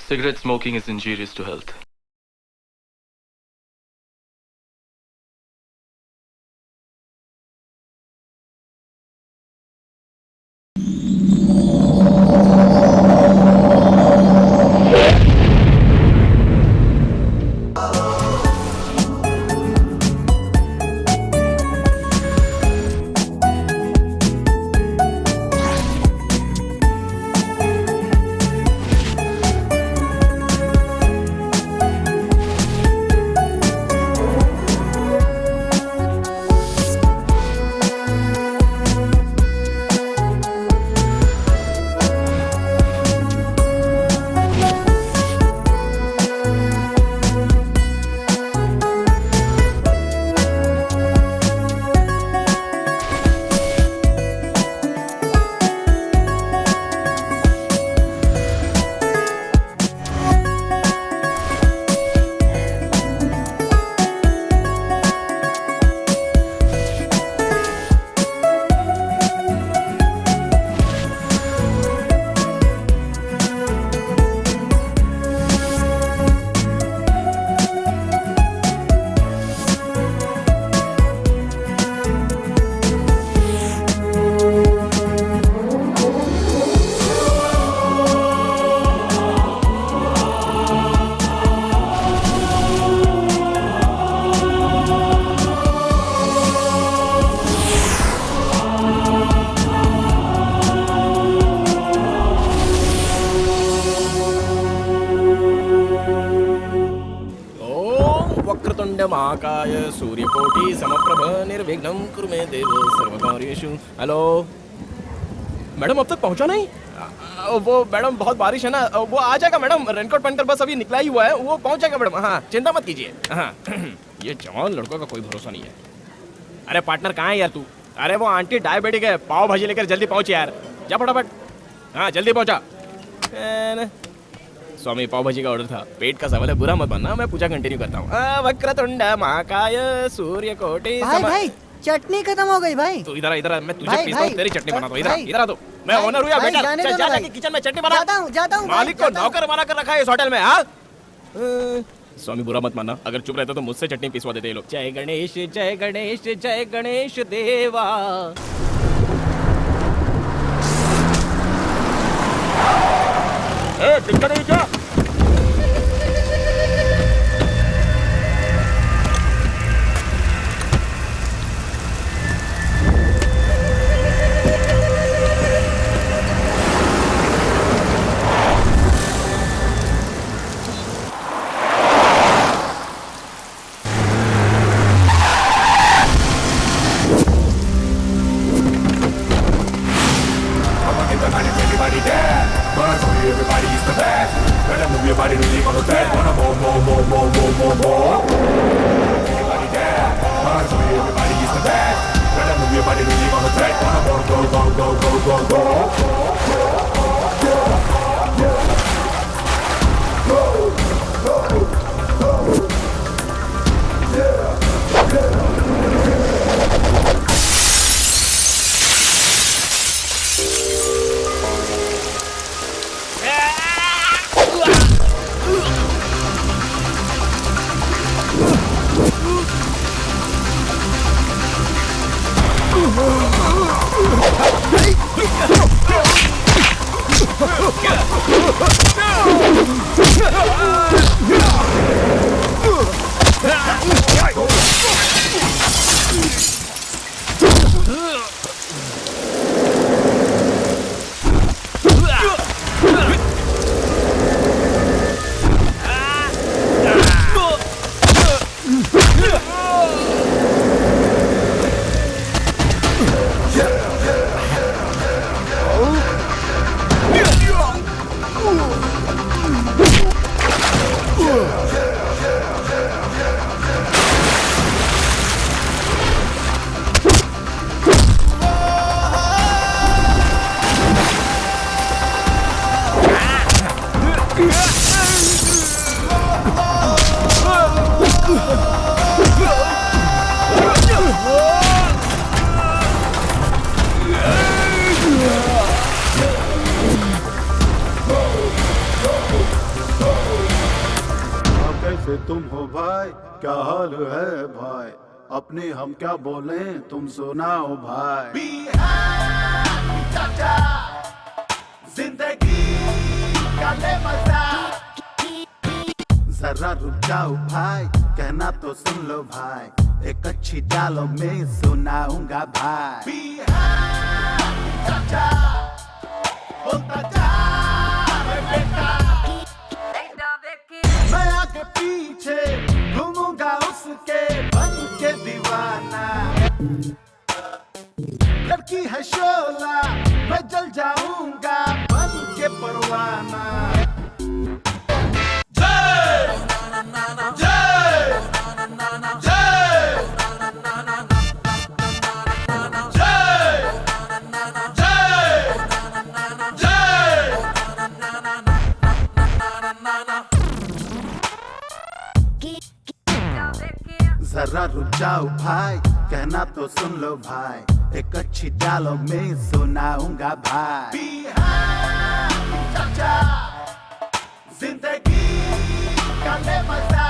Cigarette smoking is injurious to health. Vakratunda महाकाय सूर्यकोटि समप्रभ निर्विघ्नं कुरु मे देव सर्वकार्येषु। हेलो मैडम, अब तक पहुंचा नहीं? वो मैडम बहुत बारिश है ना, वो आ जाएगा मैडम। रेनकोट पहनकर बस अभी निकला ही हुआ है, वो पहुंच जाएगा मैडम। हाँ, चिंता मत कीजिए। हाँ ये जवान लड़कों का कोई भरोसा नहीं है। अरे पार्टनर कहाँ है यार तू? अरे वो आंटी डायबिटिक है, पाव भाजी लेकर जल्दी पहुंच यार, जा फटाफट। हाँ जल्दी पहुंचा। स्वामी पाव भाजी का ऑर्डर था, पेट का सवाल है, बुरा मत मानना, मैं पूजा कंटिन्यू करता हूँ। वक्रतुंड महाकाय सूर्यकोटि भाई चटनी खत्म हो गई भाई। तू इधर मैं तुझे पीसता हूँ, तेरी चटनी बनाता हूँ। इधर आ तू, मैं ओनर हूँ या बेटा? चल जा जाके किचन में चटनी बना। जाता हूँ मालिक को नौकर बना कर रखा है इस होटल में। हाँ स्वामी बुरा मत मानना, अगर चुप रहता तो मुझसे चटनी पिसवा देते ये लोग। जय गणेश जय गणेश जय गणेश देवा। नहीं क्या? Everybody's the best. Better move your body to leave on the bed. Wanna more. Everybody there. Everybody is the best. Better move your body to leave on the bed. Wanna more, go. कैसे तुम हो भाई, क्या हाल है भाई, अपने हम क्या बोले तुम सुनाओ भाई। चाचा जिंदगी का ले मजा, जरा रुक जाओ भाई, कहना तो सुन लो भाई, एक अच्छी डायलॉग में सुनाऊंगा भाई। चाचा बोलता जा बेटा, मैं आगे पीछे घूमूंगा उसके बन के दीवाना, लड़की है शोला मैं जल जाऊंगा बन के परवाना। जय जय जरा रुक जाओ भाई, कहना तो सुन लो भाई, एक अच्छी डायलॉग में सुनाऊंगा भाई। चाचा जिंदगी का ले मजा,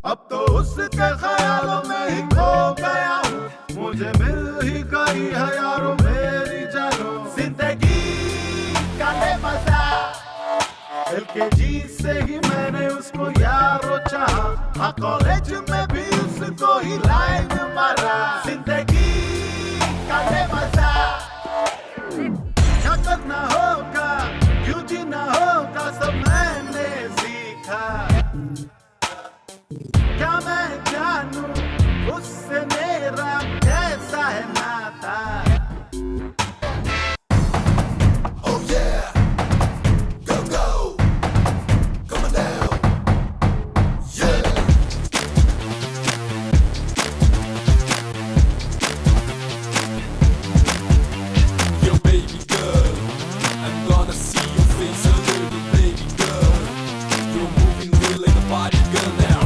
अब तो उसके ख्यालों में ही खो गया हूँ, मुझे मिल ही गई है यारो मेरी जानो, जिंदगी का ले मजा। LKG से ही मैंने उसको यारो चाहा, हाँ कॉलेज में भी उसको ही लाइन मारा, जिंदगी का ले मजा। क्या करना होगा क्यों जीना होगा सब मैंने सीखा, क्या मैं जानूं उससे मेरा कैसा है नाता। Oh yeah, go go, coming down, yeah. Yo baby girl, I'm gonna see your face a little, baby girl. You're moving real like a party girl now.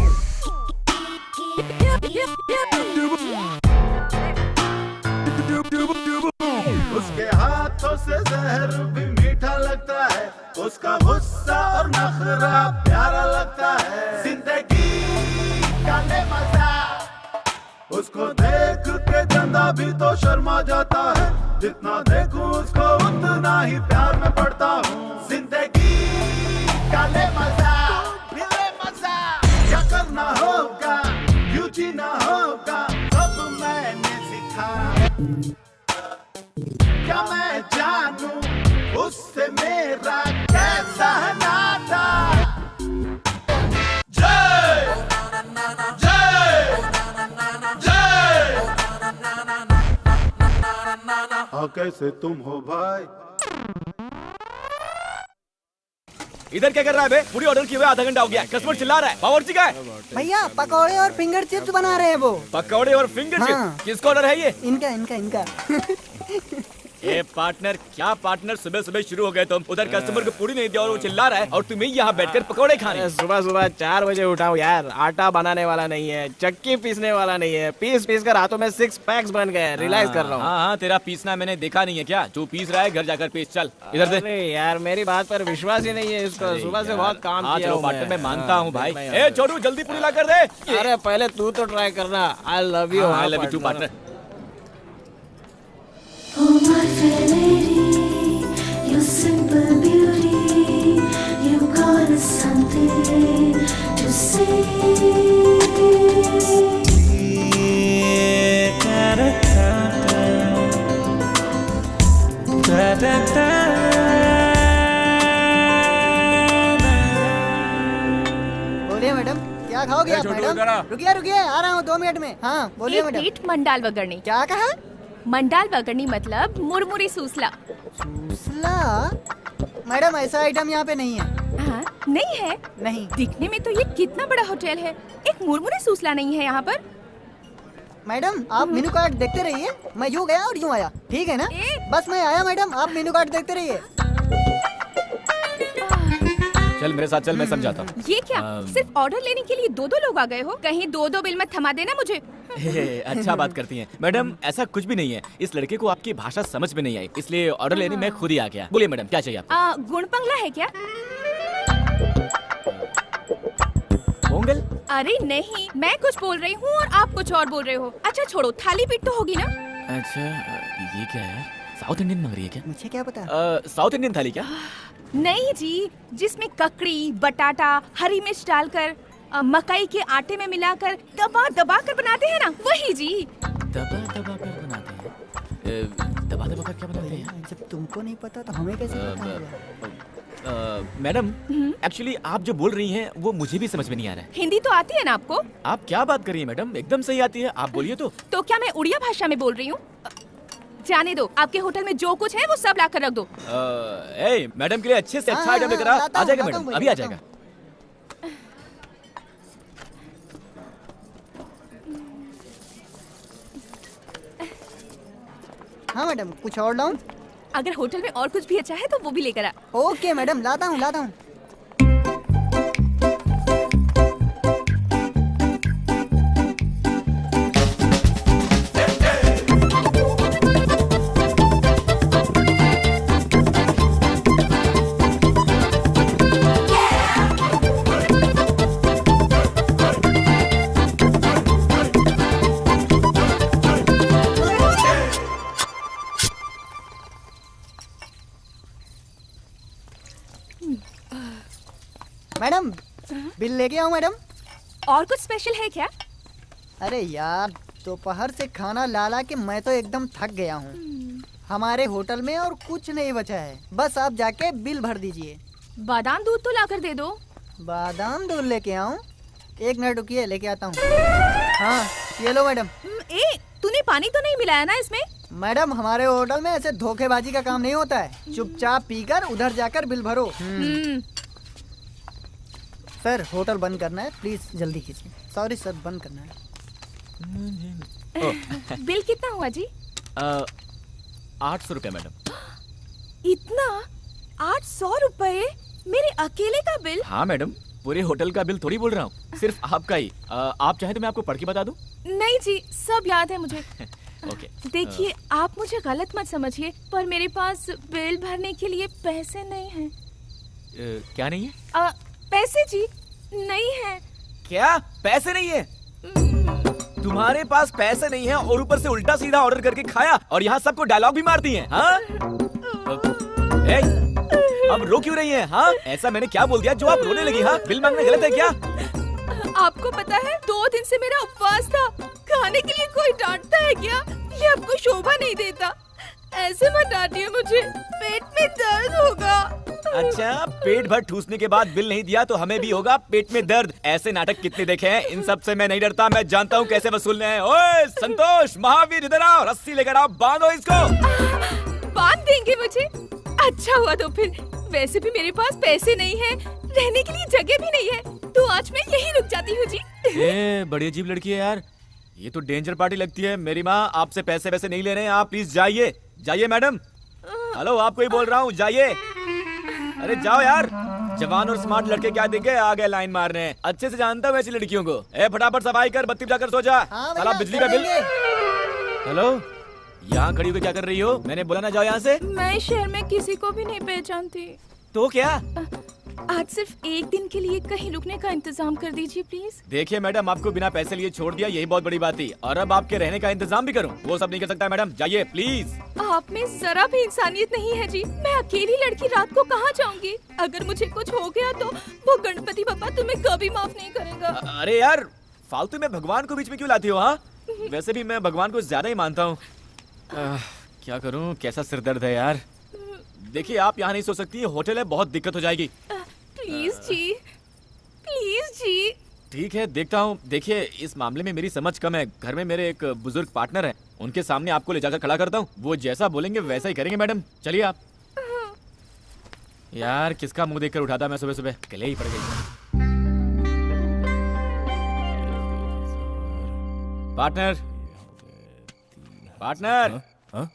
उसके हाथों से जहर भी मीठा लगता है, उसका गुस्सा और नखरा प्यारा लगता है, जिंदगी का ले मजा। उसको देख के चंदा भी तो शर्मा जाता है, जितना देखूं उसको उतना ही प्यार में पड़ता हूँ, जिंदगी का ले मजा, ले मजा। क्या करना होगा क्यों जीना होगा सब मैंने सीखा, क्या मैं जानूं उससे मेरा कैसा है नाता। जय जय जय, हाँ कैसे तुम हो भाई। इधर क्या कर रहा है बे? पूरी ऑर्डर किए हुए आधा घंटा हो गया, कस्टमर चिल्ला रहा है, बावर्ची का है? भैया पकौड़े और फिंगर चिप्स बना रहे हैं वो। पकौड़े और फिंगर चिप्स? हाँ। किसका ऑर्डर है ये? इनका इनका इनका ए पार्टनर, क्या पार्टनर, सुबह सुबह शुरू हो गए तुम। उधर कस्टमर को पूरी नहीं दिया और वो चिल्ला रहा है और तुम्हें यहाँ बैठकर पकौड़े खा रहे हैं। सुबह सुबह 4 बजे उठाओ यार, आटा बनाने वाला नहीं है, चक्की पीसने वाला नहीं है, पीस पीस कर हाथों में 6 पैक्स बन गए, रियलाइज कर रहा हूँ। हाँ, तेरा पीसना मैंने देखा नहीं है क्या? जो पीस रहा है घर जाकर पीस, चल इधर दे। अरे यार मेरी बात पर विश्वास ही नहीं है इसको, सुबह से बहुत काम किया हूँ पार्टनर मैं मानता हूँ भाई। ए छोटू जल्दी पूरी ला कर दे। अरे पहले तू तो ट्राई करना। I love you. I love you too partner. Oh my fair lady, you simple beauty, you got something to say. बोलिए मैडम, क्या खाओगे आप मैडम? रुकिए रुकिए, आ रहा हूँ 2 मिनट में। हाँ बोलिए एक मैडम। पीठ मंडाल वगरणी। क्या कहा? मंडाल वगरनी मतलब मुरमुरी सूसला। सूसला? मैडम ऐसा आइटम यहाँ पे नहीं है। हाँ, नहीं है? नहीं। दिखने में तो ये कितना बड़ा होटल है, एक मुरमुरी सूसला नहीं है यहाँ पर। मैडम आप मेनू कार्ड देखते रहिए, मैं यूँ गया और यूँ आया, ठीक है ना? बस मैं आया मैडम, आप मेनू कार्ड देखते रहिए। चल मेरे साथ चल, मैं समझाता हूँ। ये क्या सिर्फ ऑर्डर लेने के लिए दो लोग आ गए हो? कहीं दो बिल मत थमा देना मुझे। अच्छा बात करती हैं मैडम, ऐसा कुछ भी नहीं है। इस लड़के को आपकी भाषा समझ में नहीं आई, इसलिए ऑर्डर लेने मैं खुद ही आ गया। बोलिए मैडम, क्या चाहिए आपको? गुणपंगला है क्या? पोंगल? अरे नहीं, मैं कुछ बोल रही हूँ और आप कुछ और बोल रहे हो। अच्छा छोड़ो, थाली पीठ तो होगी ना? अच्छा ये क्या है, साउथ इंडियन मांग रही है क्या? मुझे क्या पता। साउथ इंडियन थाली क्या? नहीं जी, जिसमें ककड़ी, बटाटा, हरी मिर्च डालकर मकई के आटे में मिलाकर दबा दबा कर बनाते हैं ना, वही जी। दबा दबा कर बनाते हैं? दबा दबा कर क्या बनाते हैं? जब तुमको नहीं पता तो हमें कैसे पता होगा? मैडम एक्चुअली आप जो बोल रही हैं वो मुझे भी समझ में नहीं आ रहा है। हिंदी तो आती है ना आपको? आप क्या बात कर रही हैं मैडम, एकदम सही आती है, आप बोलिए तो। तो क्या मैं उड़िया भाषा में बोल रही हूँ? जाने दो, आपके होटल में जो कुछ है वो सब ला कर रख दो। मैडम के लिए अच्छे से अच्छा आइटम लेकर आ जाएगा मैडम, अभी आ जाएगा। हाँ मैडम, कुछ और लाऊं? अगर होटल में और कुछ भी अच्छा है तो वो भी लेकर आ। ओके मैडम, लाता हूँ लाता हूँ। मैडम बिल लेके आओ मैडम। और कुछ स्पेशल है क्या? अरे यार, दोपहर से खाना ला ला के मैं तो एकदम थक गया हूँ। हमारे होटल में और कुछ नहीं बचा है, बस आप जाके बिल भर दीजिए। बादाम दूध तो लाकर दे दो। बादाम दूध लेके आऊँ? एक मिनट रुकिए, लेके आता हूँ। हाँ ये लो मैडम। तूने पानी तो नहीं मिलाया ना इसमें? मैडम हमारे होटल में ऐसे धोखेबाजी का काम नहीं होता है, चुपचाप पीकर उधर जाकर बिल भरो। सर होटल बंद करना है, प्लीज जल्दी कीजिए। सॉरी सर, बंद करना है। बिल कितना हुआ जी? 800 रुपए मैडम। इतना? 800 रुपए मेरे अकेले का बिल? हाँ मैडम, पूरे होटल का बिल थोड़ी बोल रहा हूँ, सिर्फ आपका ही। आप चाहे तो मैं आपको पढ़ के बता दूं? नहीं जी, सब याद है मुझे। ओके। देखिए आप मुझे गलत मत समझिए, पर मेरे पास बिल भरने के लिए पैसे नहीं हैं। क्या नहीं है? पैसे जी नहीं है। क्या पैसे नहीं है? तुम्हारे पास पैसे नहीं है और ऊपर से उल्टा सीधा ऑर्डर करके खाया और यहाँ सबको डायलॉग भी मारती हैं, हाँ? अब रो क्यों रही हैं? हाँ, ऐसा मैंने क्या बोल दिया जो आप रोने लगी? हाँ, बिल मांगना गलत है क्या? आपको पता है 2 दिन से मेरा उपवास था, खाने के लिए कोई डांटता है क्या? ये आपको शोभा नहीं देता। ऐसे मत डांटिए मुझे, पेट में दर्द होगा। अच्छा, पेट भर ठूसने के बाद बिल नहीं दिया तो हमें भी होगा पेट में दर्द। ऐसे नाटक कितने देखे हैं, इन सब से मैं नहीं डरता, मैं जानता हूँ कैसे वसूलने हैं। ओए संतोष, महावीर इधर आओ, रस्सी लेकर आओ, बांधो इसको। बांध देंगे मुझे? अच्छा हुआ तो फिर, वैसे भी मेरे पास पैसे नहीं है, रहने के लिए जगह भी नहीं है, तो आज मैं यहीं रुक जाती हूँ जी। बड़ी अजीब लड़की है यार, ये तो डेंजर पार्टी लगती है। मेरी माँ आपसे पैसे वैसे नहीं ले रहे हैं, आप प्लीज जाइए। जाइए मैडम, हेलो आपको ही बोल रहा हूँ, जाइए। अरे जाओ यार, जवान और स्मार्ट लड़के क्या देंगे, आ गए लाइन मारने। अच्छे से जानता हूँ ऐसी लड़कियों को। फटाफट सफाई कर, बत्ती जाकर सो जा। साला बिजली का बिल। हेलो, यहाँ खड़ी होकर क्या कर रही हो? मैंने बोला ना जाओ यहाँ से। मैं शहर में किसी को भी नहीं पहचानती। तो क्या? आज सिर्फ एक दिन के लिए कहीं रुकने का इंतजाम कर दीजिए प्लीज। देखिए मैडम, आपको बिना पैसे लिए छोड़ दिया, यही बहुत बड़ी बात थी, और अब आपके रहने का इंतजाम भी करूं, वो सब नहीं कर सकता मैडम। जाइए प्लीज। आप में जरा भी इंसानियत नहीं है जी। मैं अकेली लड़की रात को कहाँ जाऊंगी? अगर मुझे कुछ हो गया तो वो गणपति पापा तुम्हें कभी माफ नहीं करेगा। अरे यार, फालतू में भगवान को बीच में क्यों लाती हो? हाँ, वैसे भी मैं भगवान को ज्यादा ही मानता हूँ। क्या करूँ, कैसा सिरदर्द है यार। देखिए आप यहाँ नहीं सो सकती, होटल है, बहुत दिक्कत हो जाएगी। प्लीज जी, प्लीज जी। ठीक है, देखता हूँ। देखिए, इस मामले में मेरी समझ कम है। घर में मेरे एक बुजुर्ग पार्टनर हैं, उनके सामने आपको ले जाकर खड़ा करता हूँ। वो जैसा बोलेंगे वैसा ही करेंगे मैडम। चलिए आप। यार, किसका मुंह देखकर उठाता मैं सुबह सुबह, गले ही पड़ गई। Partner, partner. हाँ?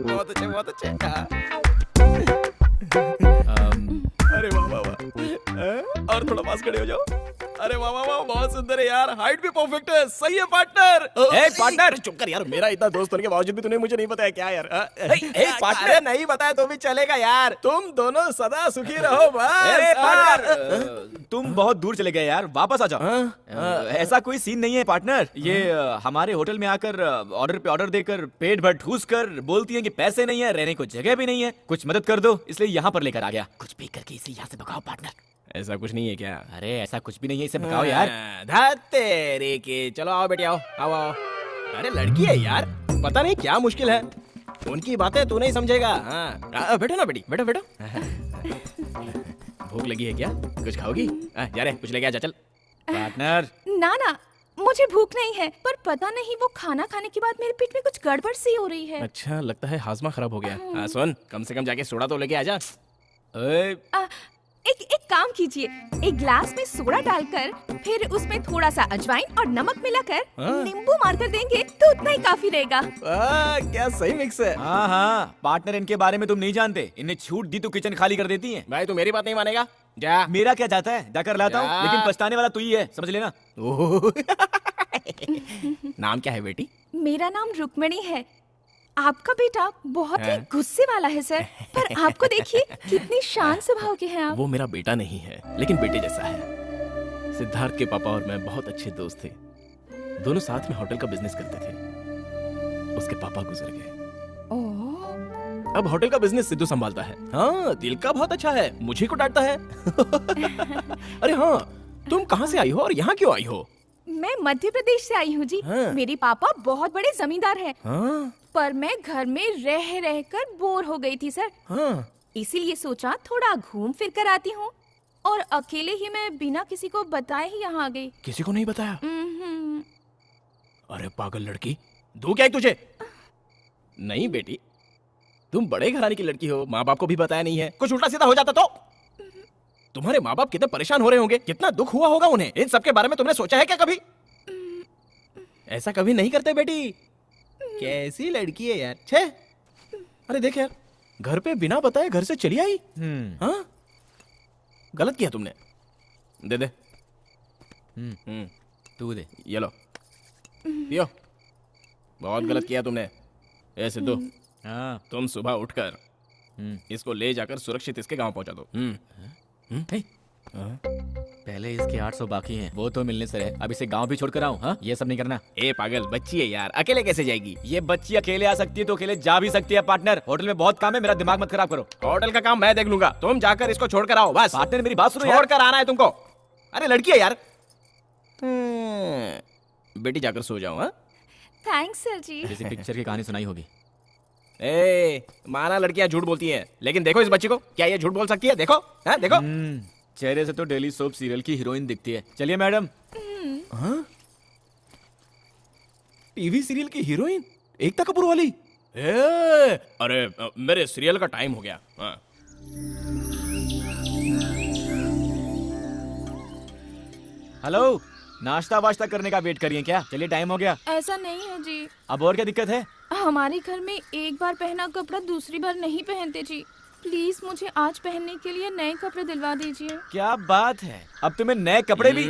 बहुत अच्छे, बहुत अच्छे। अरे वाह वाह वाह। और थोड़ा पास खड़े हो जाओ। अरे वाह वाह वाह, बहुत सुंदर है यार। हाइट भी परफेक्ट है। सही है पार्टनर। ए, पार्टनर! चुप कर यार, मेरा इतना दोस्त होने के बावजूद भी तूने मुझे नहीं बताया क्या यार? पार्टनर! अरे नहीं बताया तो भी चलेगा यार। तुम दोनों सदा सुखी रहो बस। अरे पार्टनर, तुम बहुत दूर चले गए यार, वापस आ जाओ। ऐसा कोई सीन नहीं है पार्टनर। ये हमारे होटल में आकर ऑर्डर पे ऑर्डर देकर पेट भर ठूस कर बोलती हैं कि पैसे नहीं है, रहने को जगह भी नहीं है, कुछ मदद कर दो, इसलिए यहाँ पर लेकर आ गया। कुछ भी करके इसे यहाँ से भगाओ पार्टनर। ऐसा कुछ नहीं है क्या? अरे ऐसा कुछ भी नहीं है, इसे भगाओ यार। तेरे के, चलो आओ बेटे, आओ आओ आओ। अरे लड़की है यार, पता नहीं क्या मुश्किल है। उनकी बातें तू नहीं समझेगा। हाँ, बैठो ना बेटी, बैठो बैठो। भूख लगी है क्या? कुछ खाओगी? जा रे, कुछ लेके आ जा, चल। पार्टनर, ना ना, मुझे भूख नहीं है, पर पता नहीं वो खाना खाने के बाद मेरे पेट में कुछ गड़बड़ सी हो रही है। अच्छा, लगता है हाजमा खराब हो गया। सुन, कम से कम जाके सोडा तो लेके आ जा। एक काम कीजिए, एक ग्लास में सोडा डालकर फिर उसमें थोड़ा सा अजवाइन और नमक मिलाकर नींबू मारकर देंगे तो उतना ही काफी रहेगा। क्या सही मिक्स है। हाँ हाँ, पार्टनर इनके बारे में तुम नहीं जानते। इन्हें छूट दी तो किचन खाली कर देती हैं। भाई तू मेरी बात नहीं मानेगा? जा। मेरा क्या जाता है, जाकर लाता हूँ, जा। लेकिन पछताने वाला तू ही है, समझ लेना। नाम क्या है बेटी? मेरा नाम रुक्मिणी है। आपका बेटा बहुत ही गुस्से वाला है सर, पर आपको देखिए कितनी शांत स्वभाव के हैं आप। वो मेरा बेटा नहीं है, लेकिन बेटे जैसा है। सिद्धार्थ के पापा और मैं बहुत अच्छे दोस्त थे। दोनों साथ में होटल का बिजनेस करते थे। उसके पापा गुजर गए। ओह, अब होटल का बिजनेस सिद्धू संभालता है। हाँ, दिल का बहुत अच्छा है, मुझे को डांटता है। अरे हाँ, तुम कहाँ से आई हो और यहाँ क्यों आई हो? मैं मध्य प्रदेश से आई हूँ जी। हाँ। मेरे पापा बहुत बड़े जमींदार हैं, हाँ, पर मैं घर में रह रह कर बोर हो गई थी सर। हाँ। इसीलिए सोचा थोड़ा घूम फिर कर आती हूँ, और अकेले ही मैं बिना किसी को बताए ही यहाँ आ गई। किसी को नहीं बताया? हम्म। अरे पागल लड़की, दू क्या है तुझे? नहीं बेटी, तुम बड़े घराने की लड़की हो, माँ बाप को भी बताया नहीं है। कुछ उल्टा सीधा हो जाता तो? तुम्हारे माँ बाप कितने परेशान हो रहे होंगे, कितना दुख हुआ होगा उन्हें। इन सब के बारे में तुमने सोचा है क्या कभी? ऐसा कभी नहीं करते बेटी। कैसी लड़की है यार, छे। अरे देख यार, घर पे बिना बताए घर से चली आई। हाँ, गलत किया तुमने। दे दे। तू दे। ये लो, पियो। बहुत गलत किया तुमने। ए सिद्धू, हाँ, तुम सुबह उठकर इसको ले जाकर सुरक्षित इसके गांव पहुंचा दो। हे, पहले इसके 800 बाकी हैं, वो तो मिलने से है। अब इसे गांव भी छोड़कर आऊं? हाँ, ये सब नहीं करना। ए पागल, बच्ची है यार, अकेले कैसे जाएगी? ये बच्ची अकेले आ सकती है तो अकेले जा भी सकती है। पार्टनर, होटल में बहुत काम है, मेरा दिमाग मत खराब करो। होटल का काम मैं देख लूंगा, तुम जाकर इसको छोड़कर आओ बस। पार्टनर, मेरी बात सुनो यार। छोड़कर आना है तुमको। अरे लड़की है यार। बेटी जाकर सो जाओ। हाँ, थैंक्स सर जी। किसी पिक्चर की कहानी सुनाई होगी। ए, माना लड़कियां झूठ बोलती हैं, लेकिन देखो इस बच्ची को, क्या ये झूठ बोल सकती है? देखो, हाँ देखो। चेहरे से तो डेली सोप सीरियल की हीरोइन दिखती है। चलिए मैडम। हाँ? टीवी सीरियल की हीरोइन, एकता कपूर वाली? अरे मेरे सीरियल का टाइम हो गया। हाँ। हेलो, नाश्ता वाश्ता करने का वेट करिए क्या? चलिए, टाइम हो गया। ऐसा नहीं है जी, अब और क्या दिक्कत है? हमारे घर में एक बार पहना कपड़ा दूसरी बार नहीं पहनते जी। प्लीज मुझे आज पहनने के लिए नए कपड़े दिलवा दीजिए। क्या बात है, अब तुम्हें नए कपड़े भी?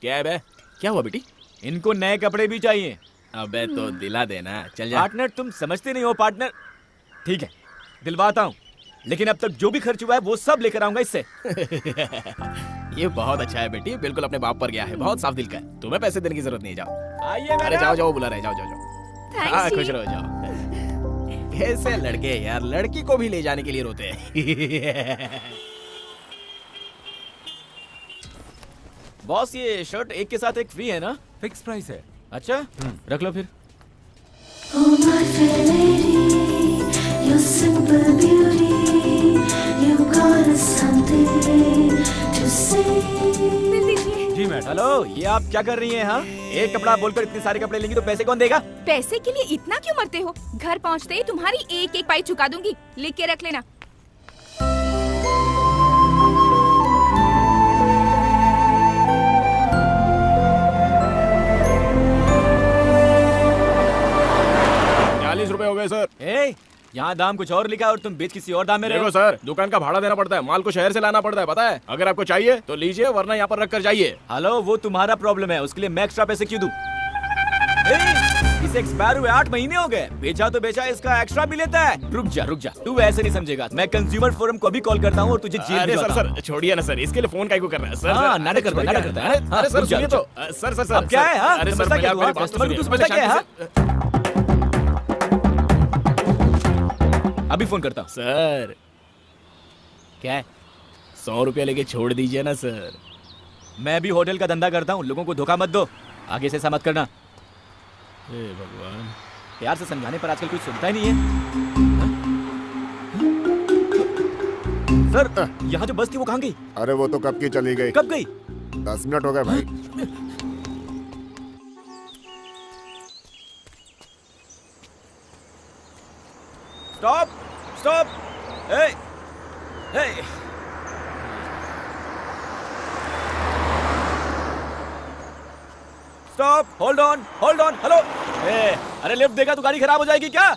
क्या है बे? क्या हुआ बेटी? इनको नए कपड़े भी चाहिए। अबे तो दिला देना, चल जा। पार्टनर, तुम समझते नहीं हो पार्टनर। ठीक है, दिलवाता हूँ, लेकिन अब तक जो भी खर्च हुआ है वो सब लेकर आऊंगा इससे। ये बहुत अच्छा है बेटी, बिल्कुल अपने बाप पर गया है, बहुत साफ दिल का है। तुम्हें पैसे देने की जरूरत नहीं, जाओ। आइए अरे मैडम। जाओ जाओ, बुला रहे, जाओ जाओ जाओ। हाँ, खुश रहो, जाओ। कैसे लड़के यार, लड़की को भी ले जाने के लिए रोते हैं। बॉस, ये शर्ट एक के साथ एक फ्री है ना? फिक्स प्राइस है। अच्छा रख लो फिर। Oh my fair lady, your simple beauty, you got us something to say. जी मैडम। हेलो, ये आप क्या कर रही हैं? हाँ, एक कपड़ा बोलकर इतने सारे कपड़े लेंगी तो पैसे कौन देगा? पैसे के लिए इतना क्यों मरते हो? घर पहुंचते ही तुम्हारी एक एक पाई चुका दूंगी, लिख के रख लेना। ₹40 हो गए सर। यहाँ दाम कुछ और लिखा और तुम बेच किसी और दाम में रहे देखो हो। सर, दुकान का भाड़ा देना पड़ता है, माल को शहर से लाना पड़ता है, पता है? अगर आपको चाहिए तो लीजिए, वरना यहाँ पर रख कर जाइए। हेलो, वो तुम्हारा प्रॉब्लम है, उसके लिए मैं एक्स्ट्रा पैसे क्यों दूं? इसे एक्सपायर हुए 8 महीने हो गए, बेचा तो बेचा, इसका एक्स्ट्रा भी लेता है। रुक जा, तू ऐसे नहीं समझेगा। मैं कंज्यूमर फोरम को भी कॉल करता हूँ और तुझे जेल अरे भिजवाता हूँ। सर छोड़िए ना सर, इसके लिए फोन काहे को कर रहा है सर? हाँ, नाटक करता है। अरे सर सुनिए तो, सर अब क्या है? हाँ, अरे सर समझता क्या मेरी हुआ? बात तो कस्टमर सुनिए, को तू समझता क्या है? हाँ? अभी फोन करता हूँ। सर क्या है? ₹100 लेके छोड़ दीजिए ना सर। मैं भी होटल का धंधा करता हूँ, लोगों को धोखा मत दो, आगे से ऐसा मत करना। हे भगवान, प्यार से समझाने पर आजकल कोई सुनता ही नहीं है। सर, यहाँ जो बस थी वो कहाँ गई? अरे वो तो कब की चली गई। कब गई? 10 मिनट हो गए भाई। Stop, stop, hey, hey. Stop, hold on, hello. अरे लिफ्ट देगा तो गाड़ी खराब हो जाएगी क्या?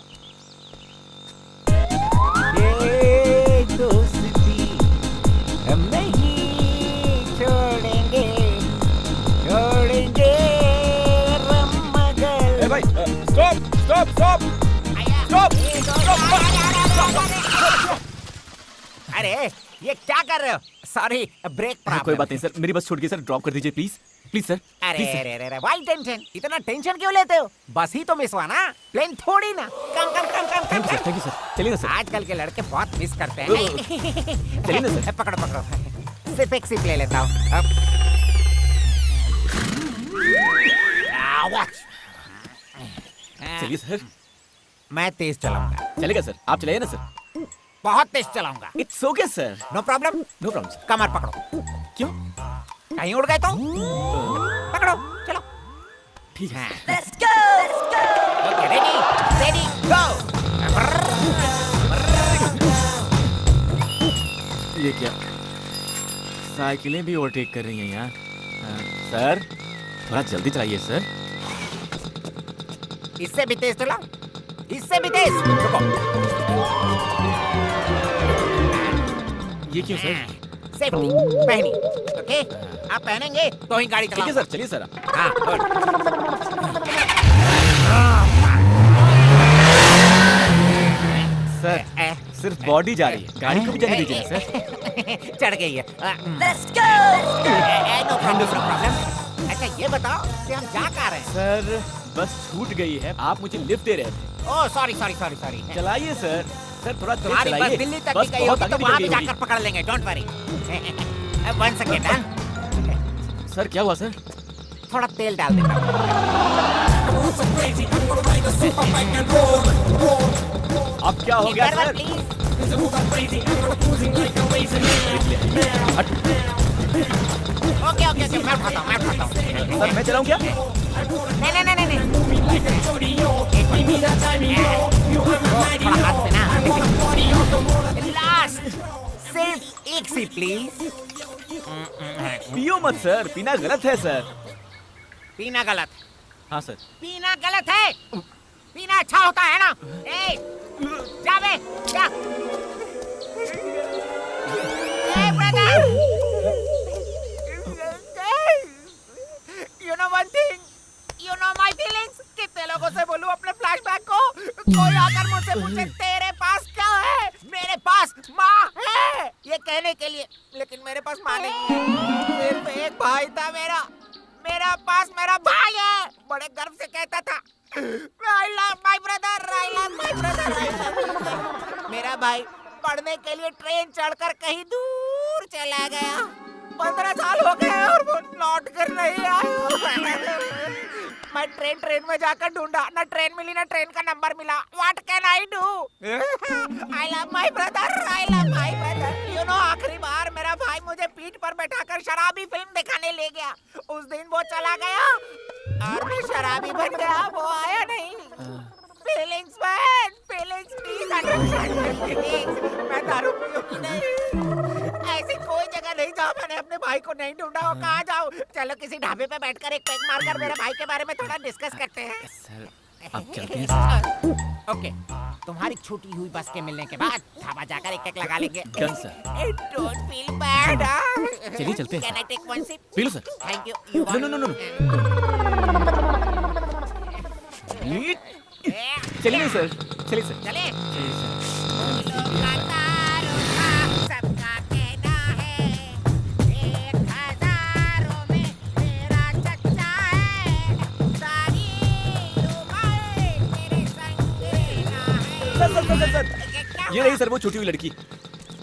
ये दोस्ती हम नहीं छोड़ेंगे ए भाई, स्टॉप। अरे ये क्या कर रहे हो? Sorry, brake problem. कोई बात नहीं सर, मेरी बस छूट गई सर, ड्रॉप कर दीजिए प्लीज सर। अरे वाई टेंशन, इतना टेंशन क्यों लेते हो? बस ही तो मिस हुआ ना, प्लेन थोड़ी ना। कम। थैंक यू सर, चलिए ना सर। आजकल के लड़के बहुत मिस करते हैं। चलिए ना सर। पकड़ो, सिर्फ एक सिप ले लेता हूँ। चलिए सर। मैं तेज चलाऊंगा। चलेगा सर, आप चलाइए ना सर। बहुत तेज चलाऊंगा। It's okay sir. No problem sir. कमर पकड़ो। क्यों? कहीं उड़ गए तो पकड़ो, चलो। ठीक है। Let's go! ओके, रेडी, गो। ये क्या? साइकिलें भी ओवरटेक कर रही हैं यहाँ। सर, थोड़ा जल्दी चलाइए सर। इससे भी तेज चलाओ, इससे भी तेज। रुको। ये क्यों सर? सेफ्टी पहनी, ओके? आप पहनेंगे तो ही गाड़ी ठीक है चलाओ। सर, चलिए सर। हाँ, गुड। सर, सिर्फ बॉडी जा रही है, गाड़ी को भी जाने दीजिए ना सर। चढ़ गई है। Let's go! No problem. अच्छा ये बताओ कि हम जा कहाँ रहे हैं? सर, बस छूट गई है, आप मुझे लिफ्ट दे रहे थे। Oh sorry. चलाइए सर। सर थोड़ा तेज तुम्हारी बस चलाइए। दिल्ली तक बस की गई बहुत होगी तो आगे वहाँ निकल भी गई जाकर होगी। पकड़ लेंगे, डोंट वरी। 1 सेकेंड। सर क्या हुआ सर? थोड़ा तेल डाल देता हूँ। अब क्या हो गया सर? प्लीज। ओके, मैं उठाता हूँ। सर मैं चलाऊं क्या? नहीं। थोड़ा हाथ से ना। लास्ट, सिर्फ एक सी प्लीज। पियो मत सर, पीना गलत है सर। पीना गलत? हाँ सर। पीना गलत है? पीना अच्छा होता है ना? जा बे, जा। Brother, you know one thing, you know my feelings। कितने लोगों से बोलूं अपने फ्लैशबैक को? कोई आकर मुझसे पूछे तेरे पास क्या है? मेरे पास माँ है ये कहने के लिए, लेकिन मेरे पास माँ नहीं है। सिर्फ एक भाई था मेरा पास मेरा भाई है। बड़े गर्व से कहता था, I love my brother, I love my brother, I love my brother। मेरा भाई पढ़ने के लिए ट्रेन चढ़कर कहीं दूर चला गया। 15 साल हो गए और वो लौट कर नहीं आया। मैं ट्रेन में जाकर ढूंढा, ना ट्रेन मिली ना ट्रेन का नंबर मिला। What can I do? I love my brother, I love my brother. You know, आखिरी बार मेरा भाई मुझे पीठ पर बैठाकर शराबी फिल्म दिखाने ले गया। उस दिन वो चला गया और मैं शराबी बन गया, वो आया नहीं। Feelings man, feelings please understand feelings. मैं दारू पीऊंगी नहीं। ऐसी कोई जगह नहीं जहाँ मैंने अपने भाई को नहीं ढूंढा हो। कहाँ जाऊँ? चलो किसी ढाबे पे बैठकर एक पैक मारकर मेरे भाई के बारे में थोड़ा डिस्कस करते हैं। सर अब चलते हैं। ओके, तुम्हारी छूटी हुई बस के मिलने के बाद ढाबा जाकर एक लगा लेंगे। Done sir. Don't feel bad. चलिए चलते हैं। Can I take one sip? पी लो सर। Thank you. नो। चलिए सर, चलिए सर। चले। चलिए सर। सबका कहना है 1000 में मेरा चच्चा है। सारी उम्र मेरे संग रहना है। सर ये रही सर वो छूटी हुई लड़की।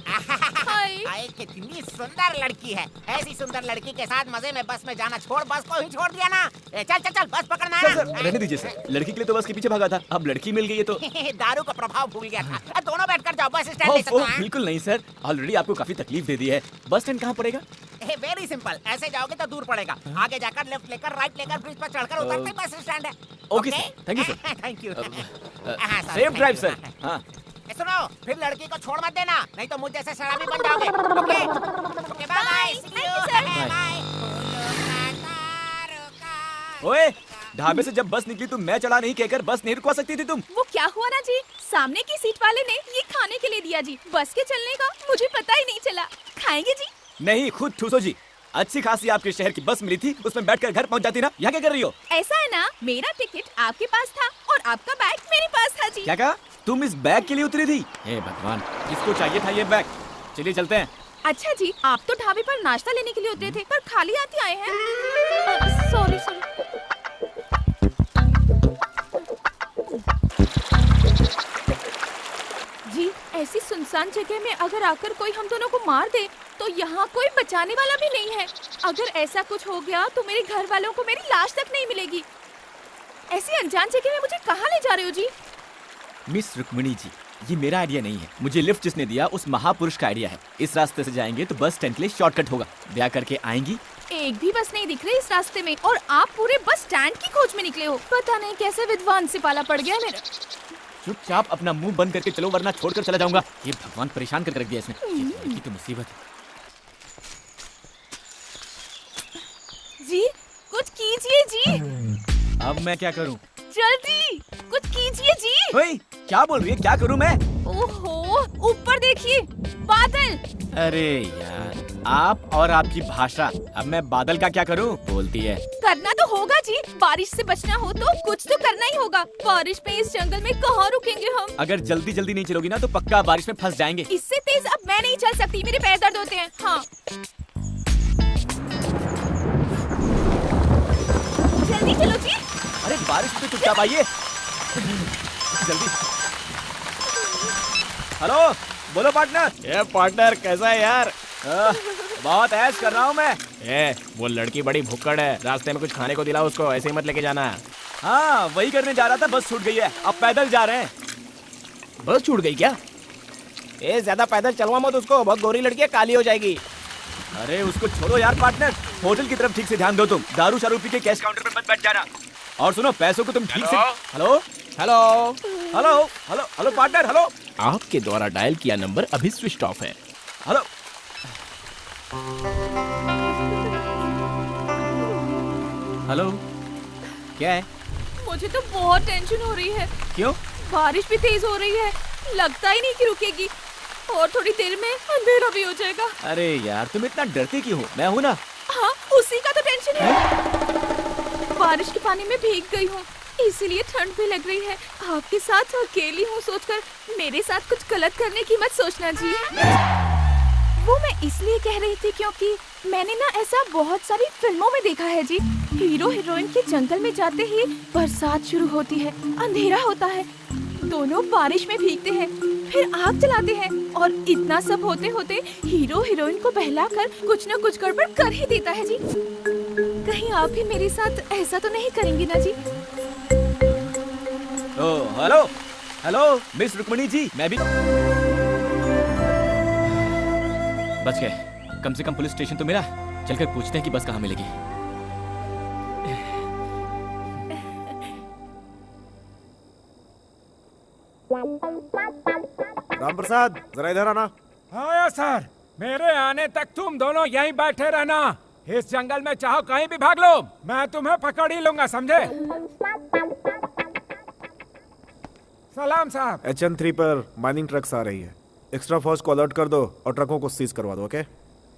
हाय, कितनी सुंदर लड़की है। ऐसी सुंदर लड़की के साथ मजे में बस में जाना छोड़, बस को ही छोड़ दिया ना। चल बस पकड़ना है। सर रहने दीजिए सर, लड़की के लिए तो बस के पीछे भागा था, अब लड़की मिल गई है तो। दारू का प्रभाव भूल गया था। दोनों बैठकर जाओ, बस स्टैंड ले सकते हैं। बिल्कुल नहीं सर, ऑलरेडी आपको काफी तकलीफ दे दी है। बस स्टैंड कहाँ पड़ेगा? वेरी सिंपल, ऐसे जाओगे तो दूर पड़ेगा। आगे जाकर लेफ्ट लेकर राइट लेकर ब्रिज पर चढ़कर उतरते ही बस स्टैंड है। Okay sir, thank you sir. Thank you. Safe drive sir. हाँ सुनो, फिर लड़की को छोड़ मत देना, नहीं तो मुझ जैसे शराबी बन जाओगे। Okay bye bye. बाय। ओए, ढाबे से जब बस निकली तो मैं चला नहीं कहकर बस नहीं रुकवा सकती थी तुम? वो क्या हुआ ना जी, सामने की सीट वाले ने ये खाने के लिए दिया जी। बस के चलने का मुझे पता ही नहीं चला। खाएंगे जी? नहीं, खुद ठूसो जी। अच्छी खासी आपके शहर की बस मिली थी, उसमें बैठकर घर पहुंच जाती ना। यहाँ क्या कर रही हो? ऐसा है ना, मेरा टिकट आपके पास था और आपका बैग मेरे पास था जी। क्या कहा? तुम इस बैग के लिए उतरी थी? हे भगवान, किसको चाहिए था ये बैग? चलिए चलते हैं। अच्छा जी, आप तो ढाबे पर नाश्ता लेने के लिए उतरे थे, पर खाली हाथ आए हैं। सॉरी। जी, ऐसी सुनसान जगह में अगर आकर कोई हम दोनों को मार दे तो यहाँ कोई बचाने वाला भी नहीं है। अगर ऐसा कुछ हो गया तो मेरे घर वालों को मेरी लाश तक नहीं मिलेगी। ऐसी अनजान जगह में मुझे कहाँ ले जा रहे हो जी? मिस रुक्मिणी जी, ये मेरा आइडिया नहीं है, मुझे लिफ्ट जिसने दिया उस महापुरुष का आइडिया है। इस रास्ते से जाएंगे तो बस स्टैंड के लिए शॉर्टकट होगा। ब्याह करके आएंगी। एक भी बस नहीं दिख रही इस रास्ते में और आप पूरे बस स्टैंड की खोज में निकले हो। पता नहीं कैसे विद्वान से पाला पड़ गया मेरा। चुपचाप अपना मुंह बंद करके चलो, वरना छोड़कर चला जाऊंगा। ये भगवान परेशान करके रख दिया इसने। ये तो मुसीबत है। जी, कुछ कीजिए जी। अब मैं क्या करूं? जल्दी कुछ कीजिए जी। ओए, क्या बोल रही है? क्या करूं मैं? ओहो, ऊपर देखिए, बादल। अरे यार, आप और आपकी भाषा। अब मैं बादल का क्या करूं? बोलती है। करना तो होगा जी, बारिश से बचना हो तो कुछ तो करना ही होगा। बारिश में इस जंगल में कहाँ रुकेंगे हम? अगर जल्दी जल्दी नहीं चलोगी ना तो पक्का बारिश में फंस जाएंगे। इससे तेज अब मैं नहीं चल सकती, मेरे पैर दर्द होते हैं। हाँ, जल्दी चलो जी। अरे बारिश में चुपचाप आइए जल्दी। हेलो, बोलो पार्टनर। ये पार्टनर कैसा है यार? बहुत ऐश कर रहा हूँ मैं। वो लड़की बड़ी भुक्कड़ है, रास्ते में कुछ खाने को दिलाओ उसको, ऐसे ही मत लेके जाना। हाँ, वही करने जा रहा था, बस छूट गई है। अब पैदल जा रहे हैं। बस छूट गई क्या? ज्यादा पैदल चलवा मत उसको, बहुत गोरी लड़की है, काली हो जाएगी। अरे उसको छोड़ो यार पार्टनर, होटल की तरफ ठीक से ध्यान दो तुम। दारू शारू पी के कैश काउंटर पे मत बैठ जाना। और सुनो, पैसों को तुम ठीक से। Hello hello hello hello hello partner, hello. आपके द्वारा डायल किया नंबर अभी स्विच ऑफ है। हेलो। हेलो, क्या है? मुझे तो बहुत टेंशन हो रही है। क्यों? बारिश भी तेज हो रही है, लगता ही नहीं कि रुकेगी और थोड़ी देर में अंधेरा भी हो जाएगा। अरे यार, तुम इतना डरती क्यों हो? मैं हूँ ना। हाँ, उसी का तो टेंशन है। बारिश के पानी में भीग गई हूँ, इसीलिए ठंड भी लग रही है। आपके साथ अकेली हूँ सोचकर मेरे साथ कुछ गलत करने की मत सोचना जी। वो मैं इसलिए कह रही थी क्योंकि मैंने ना ऐसा बहुत सारी फिल्मों में देखा है जी। हीरो हीरोइन के जंगल में जाते ही बरसात शुरू होती है, अंधेरा होता है, दोनों बारिश में भीगते हैं, फिर आग जलाते हैं और इतना सब होते होते हीरो हीरोइन को बहलाकर कुछ न कुछ गड़बड़ कर ही देता है जी। कहीं आप भी मेरे साथ ऐसा तो नहीं करेंगे ना जी? ओ हेलो हेलो मिस रुक्मणी जी, मैं भी बच गए। कम से कम पुलिस स्टेशन तो मिला। चलकर पूछते हैं कि बस कहाँ मिलेगी। राम प्रसाद जरा इधर आना। हाँ सर, मेरे आने तक तुम दोनों यहीं बैठे रहना। इस जंगल में चाहो कहीं भी भाग लो, मैं तुम्हें पकड़ ही लूंगा, समझे? सलाम साहब। HN3 पर माइनिंग ट्रक्स आ रही है। एक्स्ट्रा फोर्स को अलर्ट कर दो और ट्रकों को सीज करवा दो। ओके?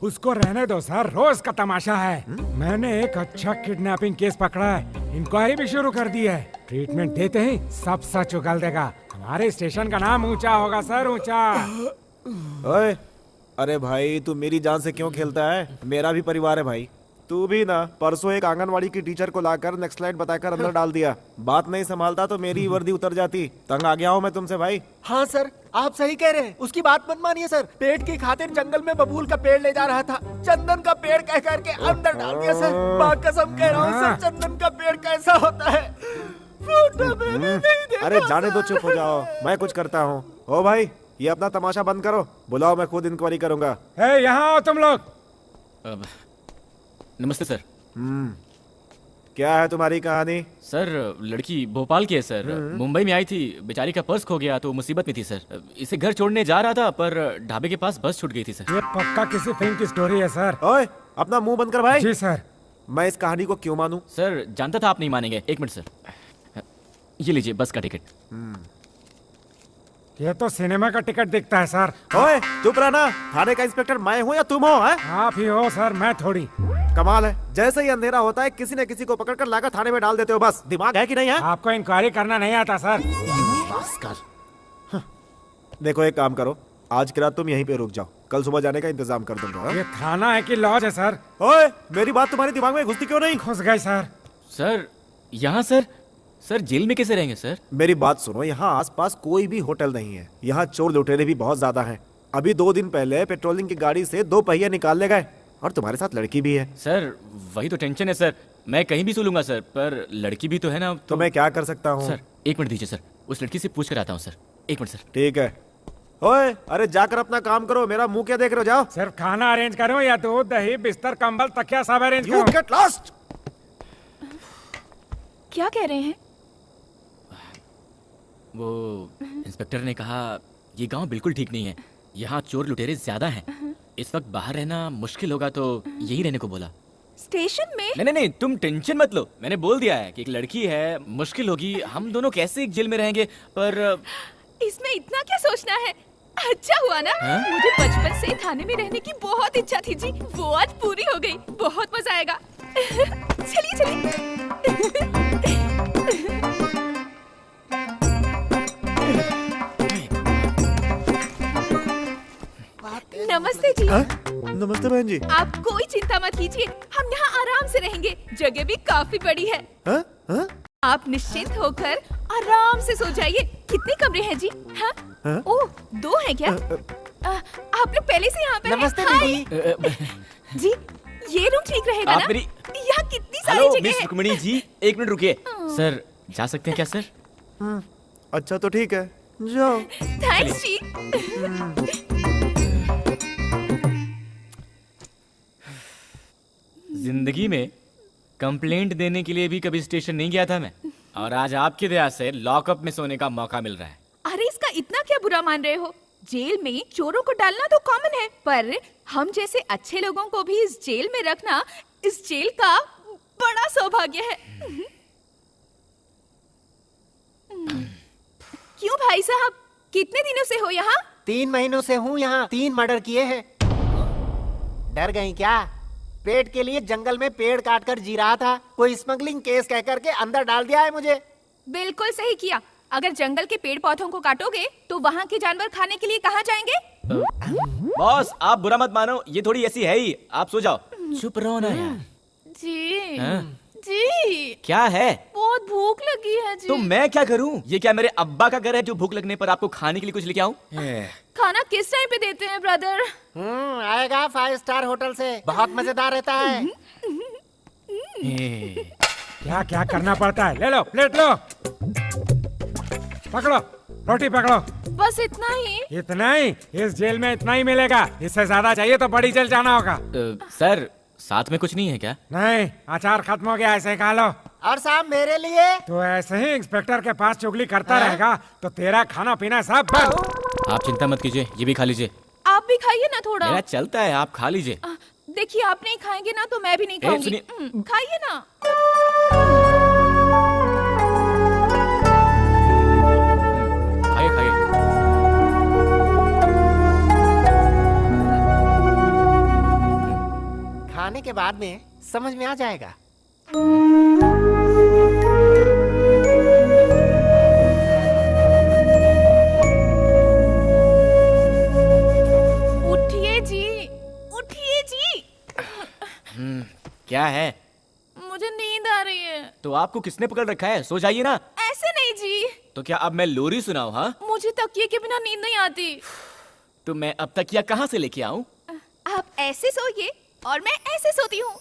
उसको रहने दो सर, रोज का तमाशा है। मैंने एक अच्छा किडनैपिंग केस पकड़ा है, इंक्वायरी भी शुरू कर दी है। ट्रीटमेंट देते ही सब सच उगल देगा। हमारे स्टेशन का नाम ऊंचा होगा सर, ऊंचा। ओए, अरे भाई तू मेरी जान से क्यों खेलता है? मेरा भी परिवार है भाई। तू भी ना परसों एक आंगनवाड़ी की टीचर को लाकर नेक्स्ट स्लाइड बताकर अंदर डाल दिया। बात नहीं संभालता तो मेरी वर्दी उतर जाती। तंग आ गया हूँ मैं तुमसे भाई। हाँ सर, आप सही कह रहे हैं। उसकी बात मत मानिए सर। पेट की खातिर जंगल में बबूल का पेड़ ले जा रहा था, चंदन का पेड़ कह करके अंदर डाल दिया सर। माँ कसम कह रहा हूँ सर, चंदन का पेड़ कैसा होता है फोटो मैंने नहीं देखा। अरे जाने दो, चुप हो जाओ, मैं कुछ करता हूँ। ओ भाई, ये अपना तमाशा बंद करो, बुलाओ, मैं खुद इंक्वायरी करूंगा। यहाँ आओ तुम लोग। नमस्ते सर। क्या है तुम्हारी कहानी? सर लड़की भोपाल की है सर। मुंबई में आई थी, बेचारी का पर्स खो गया तो मुसीबत में थी सर। इसे घर छोड़ने जा रहा था पर ढाबे के पास बस छूट गई थी सर। ये पक्का किसी फिल्म की स्टोरी है सर। ओए, अपना मुंह बंद कर भाई। जी सर। मैं इस कहानी को क्यों मानूं? सर जानता था आप नहीं मानेंगे। एक मिनट सर, ये लीजिए बस का टिकट। ये तो सिनेमा का टिकट दिखता है सर। ओए चुप रहना, थाने का इंस्पेक्टर मैं हूँ या तुम हो? आप ही हो सर, मैं थोड़ी। कमाल है, जैसे ही अंधेरा होता है किसी न किसी को पकड़कर लाकर थाने में डाल देते हो। बस दिमाग है कि नहीं है? आपको इंक्वायरी करना नहीं आता सर। देखो एक काम करो, आज की रात तुम यहीं पे रुक जाओ, कल सुबह जाने का इंतजाम कर दूंगा। ये थाना है कि लॉज है सर? ओए, मेरी बात तुम्हारे दिमाग में घुसती क्यों नहीं? घुस गई सर। सर यहाँ सर जेल में कैसे रहेंगे सर? मेरी बात सुनो, यहाँ आसपास कोई भी होटल नहीं है। यहाँ चोर लुटेरे भी बहुत ज्यादा हैं। अभी 2 दिन पहले पेट्रोलिंग की गाड़ी से 2 पहिए निकाल ले गए और तुम्हारे साथ लड़की भी है। सर वही तो टेंशन है सर। मैं कहीं भी सो लूंगा सर, पर लड़की भी तो है ना। तो मैं क्या कर सकता हूँ? सर 1 मिनट दीजिए सर, उस लड़की से पूछ कर आता हूँ सर। 1 minute sir. ठीक है। ओए, अरे जाकर अपना काम करो, मेरा मुंह क्या देख रहे हो? जाओ। सिर्फ खाना अरेंज करो या दूध दही बिस्तर कंबल तकिया सब अरेंज You करो। get lost! क्या कह रहे हैं? वो इंस्पेक्टर ने कहा ये गांव बिल्कुल ठीक नहीं है, यहाँ चोर लुटेरे ज्यादा हैं। इस वक्त बाहर रहना मुश्किल होगा तो यही रहने को बोला। स्टेशन में? नहीं, तुम टेंशन मत लो। मैंने बोल दिया है कि एक लड़की है, मुश्किल होगी। हम दोनों कैसे एक जेल में रहेंगे? पर इसमें इतना क्या सोचना है? अच्छा हुआ ना, मुझे बचपन से थाने में रहने की बहुत इच्छा थी जी, वो आज पूरी हो गई। बहुत मजा आएगा। चलिए। नमस्ते जी। नमस्ते बहन जी। आप कोई चिंता मत कीजिए, हम यहाँ आराम से रहेंगे। जगह भी काफी बड़ी है। आप निश्चिंत होकर आराम से सो जाइए। कितने कमरे हैं जी? हाँ? ओह, 2 हैं क्या? आप लोग पहले से यहाँ पे हैं? नमस्ते हाय। दीदी। जी, ये रूम ठीक रहेगा आप ना? मेरी यहाँ कितनी सारी हेलो जगह मिस है। रुक्मणी जी, 1 मिनट रुकिए। सर जा सकते हैं क्या सर? अच्छा तो ठीक है, जाओ। थैंक्स जी। जिंदगी में कंप्लेंट देने के लिए भी कभी स्टेशन नहीं गया था मैं, और आज आपकी दया से लॉकअप में सोने का मौका मिल रहा है। अरे इसका इतना क्या बुरा मान रहे हो? जेल में चोरों को डालना तो कॉमन है, पर हम जैसे अच्छे लोगों को भी इस जेल में रखना इस जेल का बड़ा सौभाग्य है। क्यों भाई साहब, कितने दिनों से हो यहाँ? 3 महीनों से हूँ यहाँ। 3 मर्डर किए हैं। डर गई क्या? पेट के लिए जंगल में पेड़ काट कर जी रहा था, कोई स्मगलिंग केस कह करके अंदर डाल दिया है मुझे। बिल्कुल सही किया। अगर जंगल के पेड़ पौधों को काटोगे तो वहाँ के जानवर खाने के लिए कहाँ जाएंगे? बॉस आप बुरा मत मानो, ये थोड़ी ऐसी है ही। आप सो जाओ। चुप रहो ना यार। जी हाँ? जी क्या है? बहुत भूख लगी है जी। तो मैं क्या करूं? ये क्या मेरे अब्बा का घर है जो भूख लगने पर आपको खाने के लिए कुछ लेके आऊं? खाना किस टाइम पे देते हैं ब्रदर? आएगा 5 स्टार होटल से, बहुत मजेदार रहता है। क्या क्या करना पड़ता है। ले लो प्लेट लो, पकड़ो रोटी पकड़ो। बस इतना ही? इतना ही? इस जेल में इतना ही मिलेगा, इससे ज्यादा चाहिए तो बड़ी जेल जाना होगा। सर साथ में कुछ नहीं है क्या? नहीं, अचार खत्म हो गया, ऐसे ही खा लो। और साहब मेरे लिए? तो ऐसे ही इंस्पेक्टर के पास चुगली करता रहेगा तो तेरा खाना पीना सब बंद। आप चिंता मत कीजिए, ये भी खा लीजिए। आप भी खाइए ना थोड़ा। मेरा चलता है, आप खा लीजिए। देखिए आप नहीं खाएंगे ना तो मैं भी नहीं खाऊंगी। खाइए ना। खाइए खाइए। खाने के बाद में समझ में आ जाएगा। उठिए जी, उठिए जी। क्या है? मुझे नींद आ रही है। तो आपको किसने पकड़ रखा है? सो जाइए ना। ऐसे नहीं जी। तो क्या अब मैं लोरी सुनाऊं? हाँ, मुझे तकिए के बिना नींद नहीं आती। तो मैं अब तकिया कहाँ से लेके आऊं? आप ऐसे सोइए और मैं ऐसे सोती हूँ।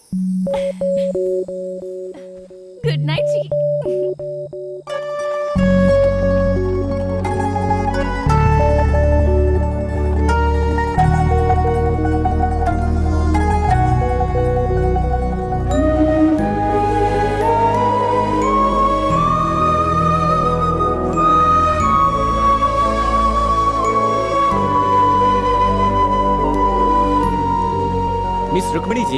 गुड नाइट जी। मिस रुक्मिणी जी,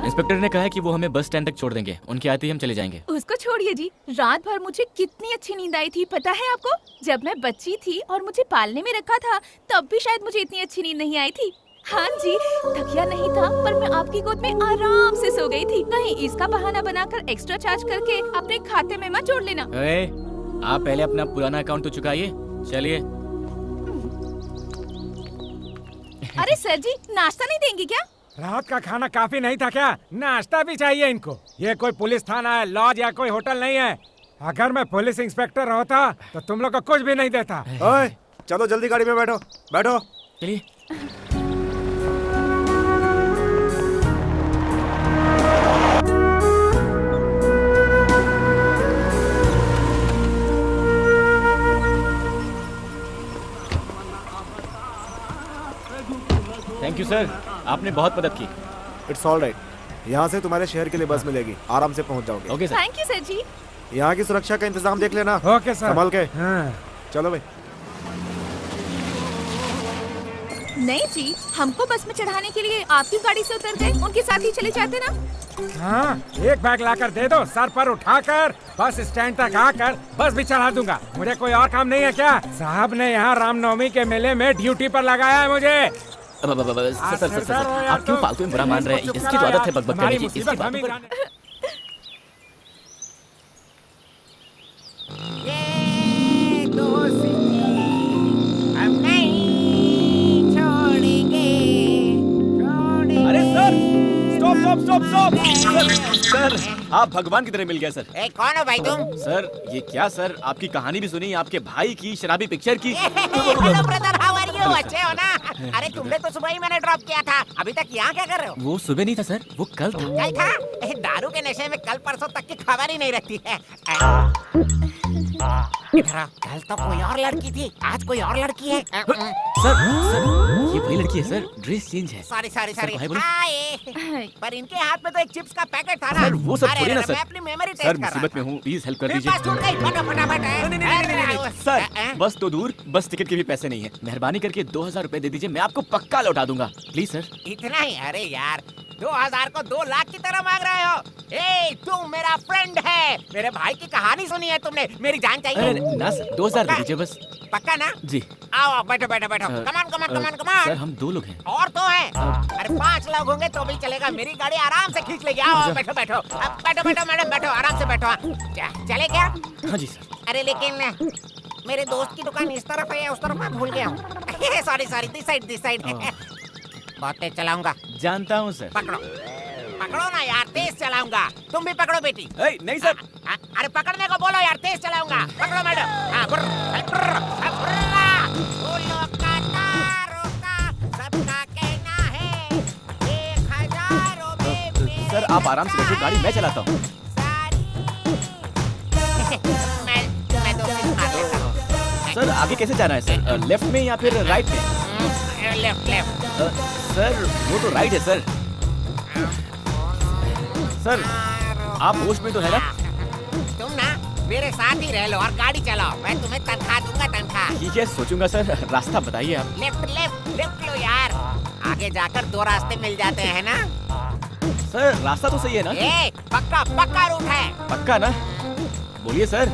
इंस्पेक्टर ने कहा है कि वो हमें बस स्टैंड तक छोड़ देंगे, उनके आते ही हम चले जाएंगे। उसको छोड़िए जी। रात भर मुझे कितनी अच्छी नींद आई थी पता है आपको? जब मैं बच्ची थी और मुझे पालने में रखा था तब भी शायद मुझे इतनी अच्छी नींद नहीं आई थी। हाँ जी, तकिया नहीं था पर मैं आपकी गोद में आराम से सो गई थी। कहीं इसका बहाना बनाकर एक्स्ट्रा चार्ज करके अपने खाते में मत जोड़ लेना। आप पहले अपना पुराना अकाउंट तो चुकाइए। चलिए। अरे सर जी, नाश्ता नहीं देंगे क्या? रात का खाना काफी नहीं था क्या? नाश्ता भी चाहिए इनको। ये कोई पुलिस थाना है, लॉज या कोई होटल नहीं है। अगर मैं पुलिस इंस्पेक्टर होता तो तुम लोग को कुछ भी नहीं देता। ओए, चलो जल्दी गाड़ी में बैठो, बैठो। चलिए। थैंक यू सर, आपने बहुत मदद की। It's all right. यहाँ से तुम्हारे शहर के लिए बस मिलेगी, आराम से पहुँच जाओगे। Okay sir. Thank you sir ji. यहाँ की सुरक्षा का इंतजाम देख लेना। Okay sir. संभाल के। हाँ। चलो भाई। नहीं जी, हमको बस में चढ़ाने के लिए आपकी गाड़ी से उतर गए, उनके साथ ही चले जाते ना। हाँ, एक बैग लाकर दे दो, सर पर उठाकर बस स्टैंड तक आकर बस भी चढ़ा दूंगा। मुझे कोई और काम नहीं है क्या? साहब ने यहाँ रामनवमी के मेले में ड्यूटी पर लगाया है मुझे। सर, आप क्यों फालतू में बुरा मान रहे हैं? इसकी तो आदत है बकबक करने की। इसकी बातों पर ये दोस्ती हम नहीं छोड़ेंगे, छोड़ेंगे। अरे sir, stop stop stop stop. Sir, आप भगवान की तरह मिल गए सर। कौन हो भाई तुम? सर, ये क्या सर, आपकी कहानी भी सुनी, आपके भाई की शराबी पिक्चर की। Hello brother, how are you? अच्छे हो ना? अरे तुमने तो सुबह ही मैंने ड्रॉप किया था, अभी तक यहाँ क्या कर रहे हो? वो सुबह नहीं था सर, वो कल था। कल था? दारू के नशे में कल परसों तक की खबर ही नहीं रहती है। कल तो कोई और लड़की थी, आज कोई और लड़की है। सर, ये वही लड़की है सर, ड्रेस चेंज है। Sorry sorry sir, sorry. भाई बोलो। हाय। पर इनके हाथ में तो एक चिप्स का पैकेट था ना। सर, वो सब अरे, थोड़ी ना अरे, सर। मैं अपनी मेमोरी टेस्ट सर, कर रहा मुसीबत था। में हूँ, प्लीज हेल्प कर मेरे दीजिए। पास छूट गई, फटाफट है। सर, बस तो दूर, बस टिकट के भी पैसे नहीं है। मेहरबानी करके 2000 रुपए दे दीजिए, मैं आपको पक्का लौटा दूंगा। Please sir. इतना ही? अरे यार, 2000 को 2 लाख की तरह मांग रहे हो? ए, तुम मेरा फ्रेंड है, मेरे भाई की कहानी सुनी है तुमने, मेरी जान चाहिए। अरे ना सर, 2000 दे दीजिए बस। पक्का ना? जी। आओ बैठो बैठो बैठो। कमान कमान कमान कमान। सर, हम 2 लोग हैं। और तो है। अरे 5 लोग होंगे तो भी चलेगा, मेरी गाड़ी आराम से खींच लेगी। आओ बैठो बैठो। अब बैठो बैठो मैडम, बैठो आराम से बैठो। चले क्या? हाँ जी सर। अरे लेकिन मेरे दोस्त की दुकान इस तरफ है या उस तरफ, मैं भूल गया हूँ। Sorry sorry, this side. बहुत तेज चलाऊंगा। जानता हूँ सर। पकड़ो पकड़ो ना यार, तेज चलाऊंगा। तुम भी पकड़ो बेटी। नहीं सर। अरे पकड़ने को बोलो यार, तेज चलाऊंगा। पकड़ो मैडम। सर, आप आराम से बैठो, गाड़ी मैं चलाता हूँ। मैं 2 सीट मार लेता हूँ। सर आगे कैसे जाना है सर? लेफ्ट में या फिर राइट में? लेफ्ट। सर वो तो राइट है सर। सर आप होश में तो है ना? तुम ना मेरे साथ ही रह लो और गाड़ी चलाओ, मैं तुम्हें तनख्वाह दूंगा, तनख्वाह। ठीक है, सोचूंगा सर। रास्ता बताइए आप। लेफ्ट लो यार, आगे जाकर 2 रास्ते मिल जाते हैं ना। सर रास्ता तो सही है ना? पक्का रूट है। पक्का ना? बोलिए सर।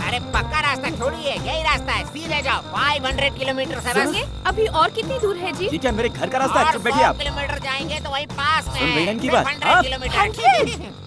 अरे पक्का रास्ता छोड़िए, यही रास्ता है, सीधे जाओ। 500 किलोमीटर से बस। अभी और कितनी दूर है जी? ये क्या मेरे घर का रास्ता है? चुप बैठिए आप। 100 किलोमीटर जाएंगे तो वही पास में सुन रही हैं इनकी बात? 100 किलोमीटर।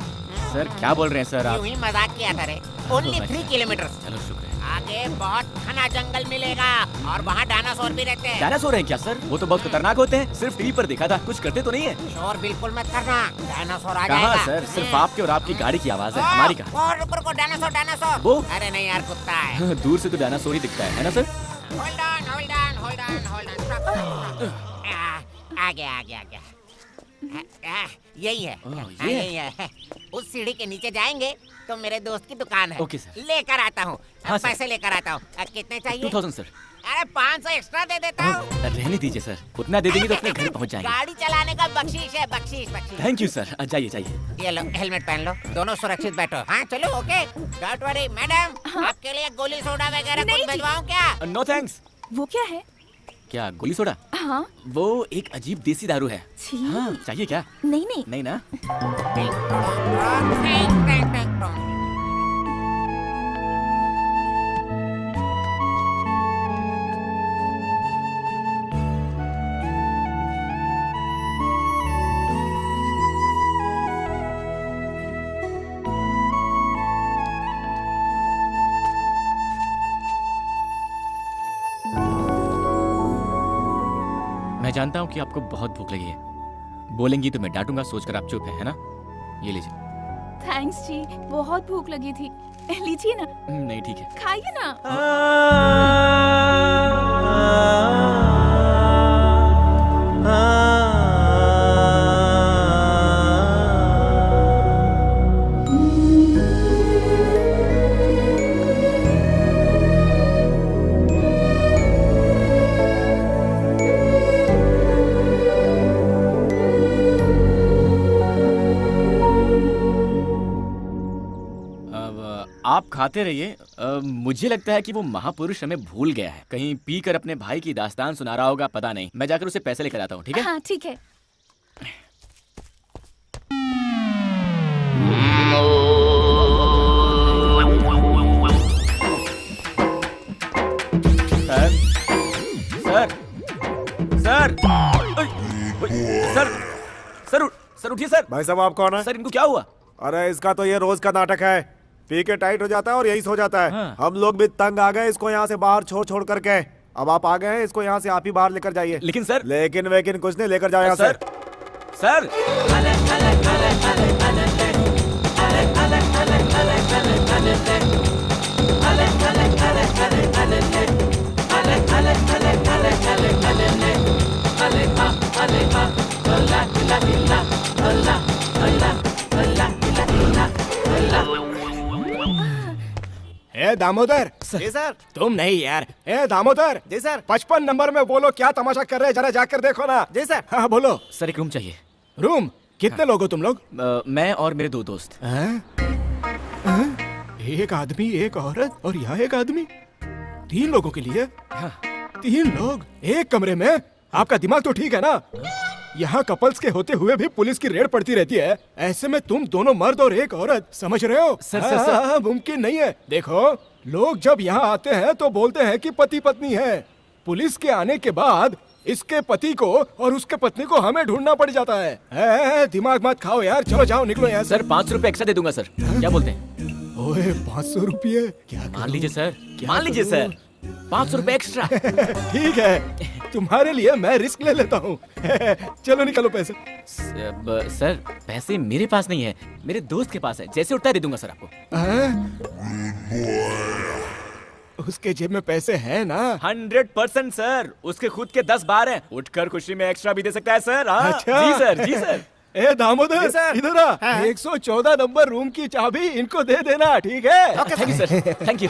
सर क्या बोल रहे हैं सर आप? यूं ही मजाक किया था रे। Only 3 kilometre. चलो शुक्र है। आगे बहुत घना जंगल मिलेगा और वहाँ डायनासोर भी रहते हैं। डायनासोर हैं क्या सर? वो तो बहुत खतरनाक होते हैं, सिर्फ टीवी पर देखा था, कुछ करते तो नहीं है? शोर बिल्कुल मत करना, डायनासोर आ कहाँ जाएगा। सर? सिर्फ आपके और आपकी गाड़ी की आवाज है, हमारी कहाँ? और ऊपर को डायनासोर। वो? अरे नहीं यार, कुत्ता है। दूर से तो डायनासोर ही दिखता है ना सर? Hold on. आ गया। यही है। ये यही है। उस सीढ़ी के नीचे जाएंगे तो मेरे दोस्त की दुकान है। Okay sir. लेकर आता हूँ। हाँ सर। पैसे लेकर आता हूँ। कितने चाहिए? 2000 सर। अरे 500 एक्स्ट्रा दे देता हूँ। रहने दीजिए सर, उतना दे देंगे तो अपने घर पहुँच जाएंगे। गाड़ी चलाने का बख्शीश है, बख्शीश। Thank you sir. जाइए। ये लो, हेलमेट पहन लो, दोनों सुरक्षित बैठो। हाँ चलो, ओके। डोंट वरी मैडम, आपके लिए गोली सोडा वगैरह कुछ भिजवाऊं क्या? No thanks. वो क्या है? क्या गोली सोडा? हाँ। वो एक अजीब देसी दारू है। हाँ, चाहिए क्या? नहीं ना? मैं जानता हूँ कि आपको बहुत भूख लगी है। बोलेंगी तो मैं डांटूंगा, सोचकर आप चुप है ना? ये लीजिए। थैंक्स जी, बहुत भूख लगी थी। लीजिए ना। नहीं ठीक है। खाइए ना। आप खाते रहिए। मुझे लगता है कि वो महापुरुष हमें भूल गया है। कहीं पीकर अपने भाई की दास्तान सुना रहा होगा, पता नहीं। मैं जाकर उसे पैसे लेकर आता हूँ, ठीक है? हाँ ठीक है। सर उठिए सर। भाई साहब आप कौन है? सर इनको क्या हुआ? अरे इसका तो ये रोज का नाटक है, पी के टाइट हो जाता है और यही सो जाता है। हाँ। हम लोग भी तंग आ गए इसको यहाँ से बाहर छोड़ करके। अब आप आ गए हैं, इसको यहाँ से आप ही बाहर लेकर जाइए। लेकिन सर। लेकिन कुछ नहीं, लेकर जाओ यहाँ से। सर ए दामोदर। जी सर। तुम नहीं यार। ए दामोदर। जी सर। 55 नंबर में बोलो, क्या तमाशा कर रहे हैं, जरा जाकर देखो ना। जी सर। हाँ बोलो। सर एक रूम चाहिए। रूम? कितने लोग हो तुम लोग? मैं और मेरे 2 दोस्त। एक आदमी, एक औरत और यहाँ एक आदमी, 3 लोगों के लिए? हाँ। 3 लोग एक कमरे में? आपका दिमाग तो ठीक है ना? यहाँ कपल्स के होते हुए भी पुलिस की रेड पड़ती रहती है, ऐसे में तुम दोनों मर्द और एक औरत, समझ रहे हो? सर मुमकिन नहीं है। देखो, लोग जब यहाँ आते हैं तो बोलते हैं कि पति पत्नी है। पुलिस के आने के बाद इसके पति को और उसके पत्नी को हमें ढूंढना पड़ जाता है। दिमाग मत खाओ यार, चलो जाओ, निकलो यहाँ। सर 500 रुपए एक्स्ट्रा दे दूंगा सर, क्या बोलते हैं? ओए 500 रुपये? क्या मान लीजिए सर, मान लीजिए सर, 500 रुपए एक्स्ट्रा। ठीक है, तुम्हारे लिए मैं रिस्क ले लेता हूँ। चलो निकालो पैसे। सर पैसे मेरे पास नहीं है, मेरे दोस्त के पास है, जैसे उठता दे दूंगा सर आपको। उसके जेब में पैसे हैं ना? 100% सर, उसके खुद के 10 बार हैं। उठकर खुशी में एक्स्ट्रा भी दे सकता है सर। अच्छा। जी सर, जी सर। ए दामोदर सर। इधर आ। 114 नंबर रूम की चाबी इनको दे देना, ठीक है? Thank you sir, thank you.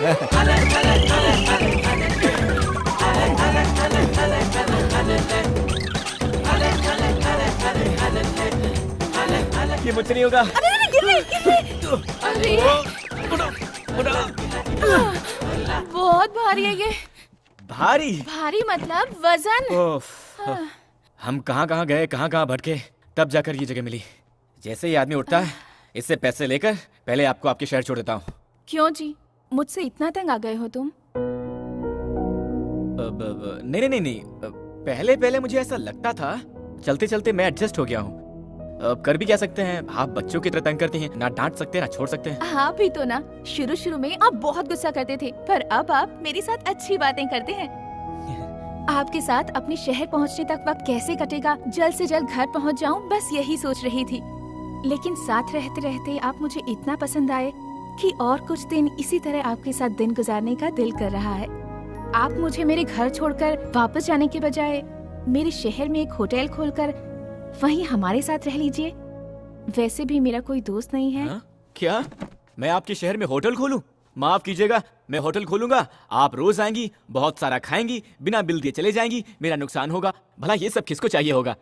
ये मुझसे नहीं होगा। अरे गिर गई। अरे बहुत भारी है ये। भारी? भारी मतलब वजन। ओफ, हम कहाँ कहाँ गए, कहाँ कहाँ भटके, तब जाकर ये जगह मिली। जैसे ही आदमी उठता है, इससे पैसे लेकर पहले आपको आपके शहर छोड़ देता हूँ। क्यों जी, मुझसे इतना तंग आ गए हो तुम? नहीं नहीं नहीं, पहले पहले मुझे ऐसा लगता था, चलते चलते मैं एडजस्ट हो गया हूँ। अब कर भी क्या सकते हैं, आप बच्चों की तरह तंग करती हैं, ना डांट सकते ना छोड़ सकते हैं। हाँ भी तो ना, शुरू शुरू में आप बहुत गुस्सा करते थे, पर अब आप मेरे साथ अच्छी बातें करते हैं। आपके साथ अपने शहर पहुँचने तक वक्त कैसे कटेगा, जल्द से जल्द घर पहुँच जाऊँ, बस यही सोच रही थी। लेकिन साथ रहते रहते आप मुझे इतना पसंद आए कि और कुछ दिन इसी तरह आपके साथ दिन गुजारने का दिल कर रहा है। आप मुझे मेरे घर छोड़कर वापस जाने के बजाय मेरे शहर में एक होटल खोलकर वहीं हमारे साथ रह लीजिए। वैसे भी मेरा कोई दोस्त नहीं है। क्या मैं आपके शहर में होटल खोलूं? माफ कीजिएगा, मैं होटल खोलूंगा, आप रोज आएंगी, बहुत सारा खाएंगी, बिना बिल दिए चले जाएंगी, मेरा नुकसान होगा। भला ये सब किसको चाहिए होगा?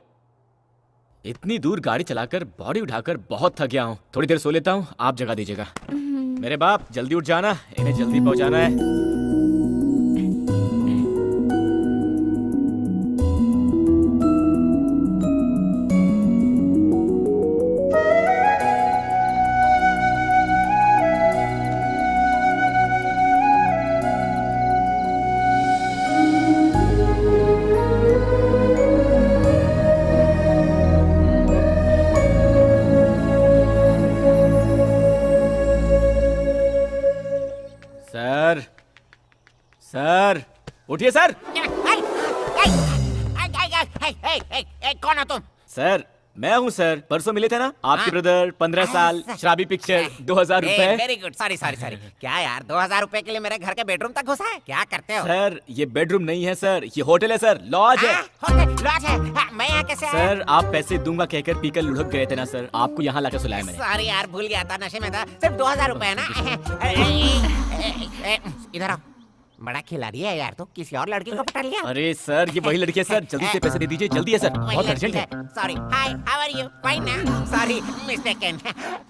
इतनी दूर गाड़ी चलाकर बॉडी उठाकर बहुत थक गया हूँ, थोड़ी देर सो लेता हूँ, आप जगह दीजिएगा। मेरे बाप जल्दी उठ जाना, इन्हें जल्दी पहुँचाना है। सर, सर, उठिए सर। कौन हो तुम? सर, मैं हूँ सर, परसों मिले थे ना आपके ब्रदर, 15 साल, शराबी पिक्चर, 2000 रुपए। Very good, sorry sorry sorry. क्या यार, 2000 रुपए के लिए मेरे घर के बेडरूम तक घुसा है? क्या करते हो? सर, ये बेडरूम नहीं है सर, ये होटल है सर, लॉज है। होटल लॉज है? मैं यहाँ कैसे आया? सर, आप पैसे दूंगा कहकर पीकर लुढ़क गए थे ना सर, आपको यहाँ लाकर सुलाया मैंने। सॉरी यार, भूल गया था, नशे में था। सिर्फ 2000 रुपए है ना? इधर आओ। बड़ा खिलाड़ी है यार, तो किसी और लड़की को पटा लिया? अरे सर, ये वही लड़की है सर, जल्दी से पैसे दे दीजिए, जल्दी है सर, बहुत अर्जेंट है। Sorry, hi, how are you? Fine ना? Sorry, mistaken.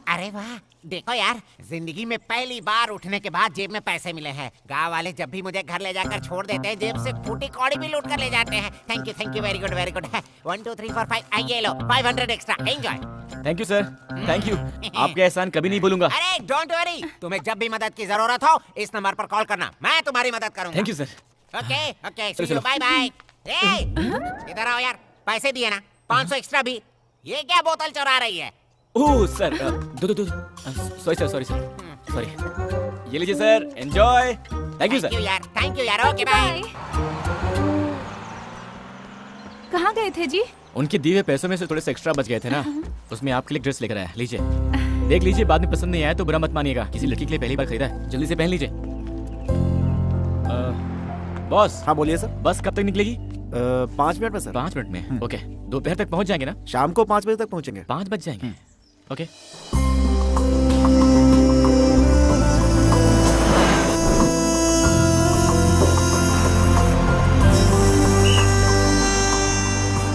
अरे वाह, देखो यार, जिंदगी में पहली बार उठने के बाद जेब में पैसे मिले हैं। गांव वाले जब भी मुझे घर ले जाकर छोड़ देते हैं, जेब से फूटी कौड़ी भी लूट कर ले जाते हैं। Thank you, very good, very good. 1 2 3 4 5, ये लो 500 extra, enjoy. Thank you sir, thank you, आपका एहसान कभी नहीं भूलूंगा। अरे डोंट वरी, तुम्हें जब भी मदद की जरूरत हो इस नंबर पर कॉल करना, मैं तुम्हारी मदद करूंगा। Thank you sir. Okay okay, चलो, सी यू, चलो। Bye bye. इधर आओ यार, पैसे दिए ना, 500 एक्स्ट्रा भी। ये क्या बोतल चुरा रही है? ओह सर, दो सॉरी सर, सॉरी। ये लीजिए sir, enjoy. Thank you sir. Thank you यार, ओके बाय। कहाँ गए थे जी? उनके दिए हुए पैसों में से थोड़े से एक्स्ट्रा बच गए थे ना, उसमें आपके लिए ड्रेस लेकर आया, लीजिए। देख लीजिए, बाद में पसंद नहीं आया तो बुरा मत मानिएगा, किसी लड़की के लिए पहली बार खरीदा है, जल्दी से पहन लीजिए। बॉस। हाँ बोलिए सर। बस कब तक निकलेगी? 5 मिनट में सर। 5 मिनट में? ओके, दोपहर तक पहुंच जाएंगे ना? शाम को 5 बजे तक पहुंचेंगे। 5 बज जाएंगे? ओके।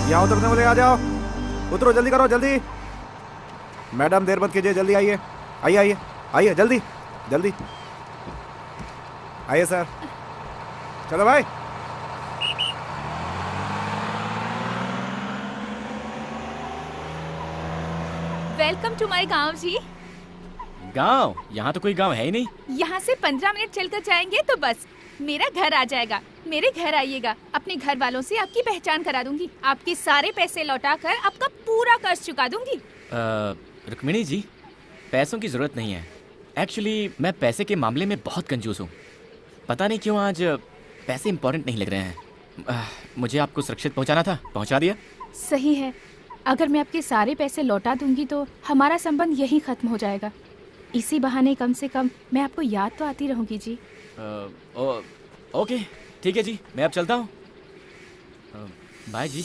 यहाँ उतरने वाले आ जाओ, उतरो, जल्दी करो, जल्दी। मैडम देर मत कीजिए, जल्दी आइए, आइए, आइए, जल्दी जल्दी आइए सर। चलो भाई। वेलकम टू माय गांव जी। गांव? यहाँ तो कोई गांव है ही नहीं। यहाँ से 15 मिनट चलकर जाएंगे तो बस मेरा घर आ जाएगा। मेरे घर आइएगा, अपने घर वालों से आपकी पहचान करा दूंगी, आपके सारे पैसे लौटाकर आपका पूरा कर्ज चुका दूंगी। रुक्मिणी जी, पैसों की जरूरत नहीं है। एक्चुअली मैं पैसे के मामले में बहुत कंजूस हूँ, पता नहीं क्यों आज पैसे इंपॉर्टेंट नहीं लग रहे हैं। मुझे आपको सुरक्षित पहुँचाना था, पहुँचा दिया। सही है, अगर मैं आपके सारे पैसे लौटा दूंगी तो हमारा संबंध यही खत्म हो जाएगा। इसी बहाने कम से कम मैं आपको याद तो आती रहूंगी जी। ओके, ठीक है जी, मैं अब चलता हूँ। बाय जी।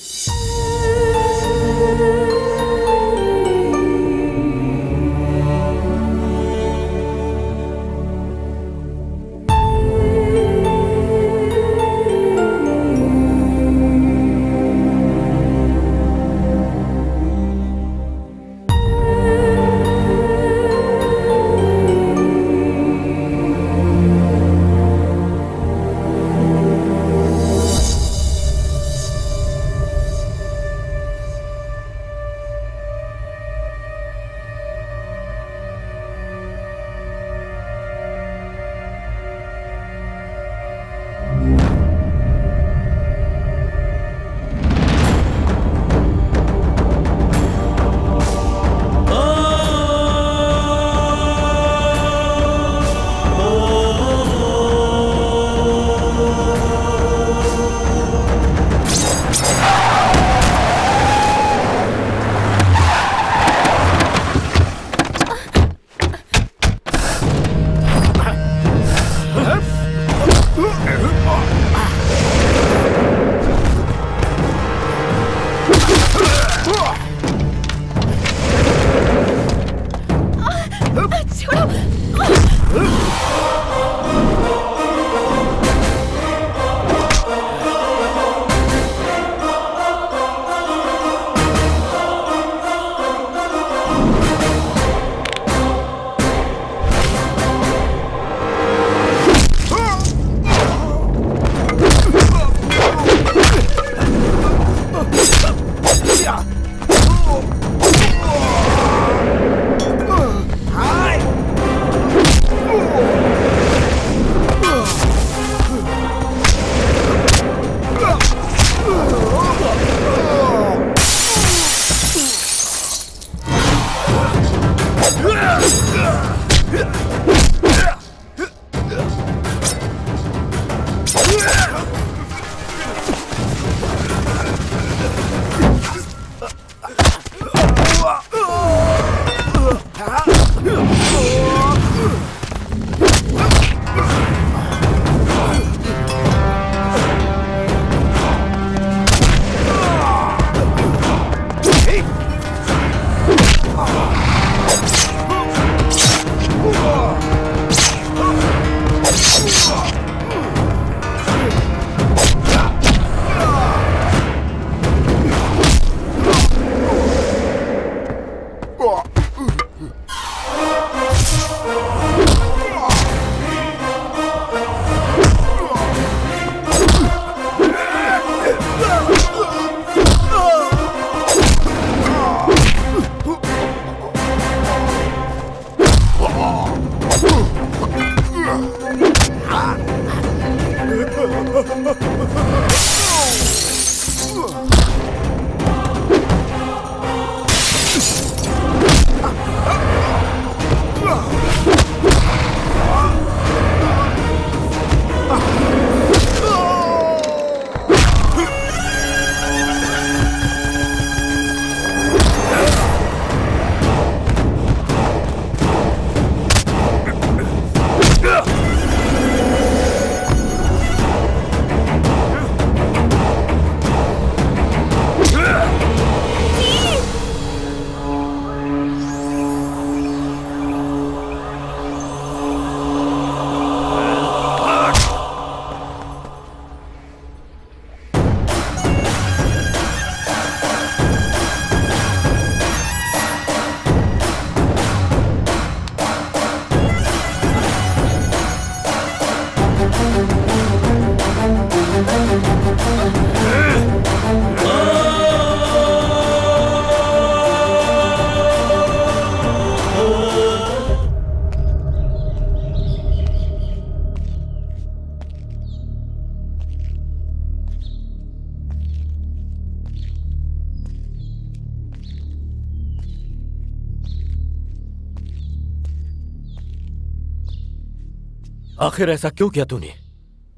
आखिर ऐसा क्यों किया तूने?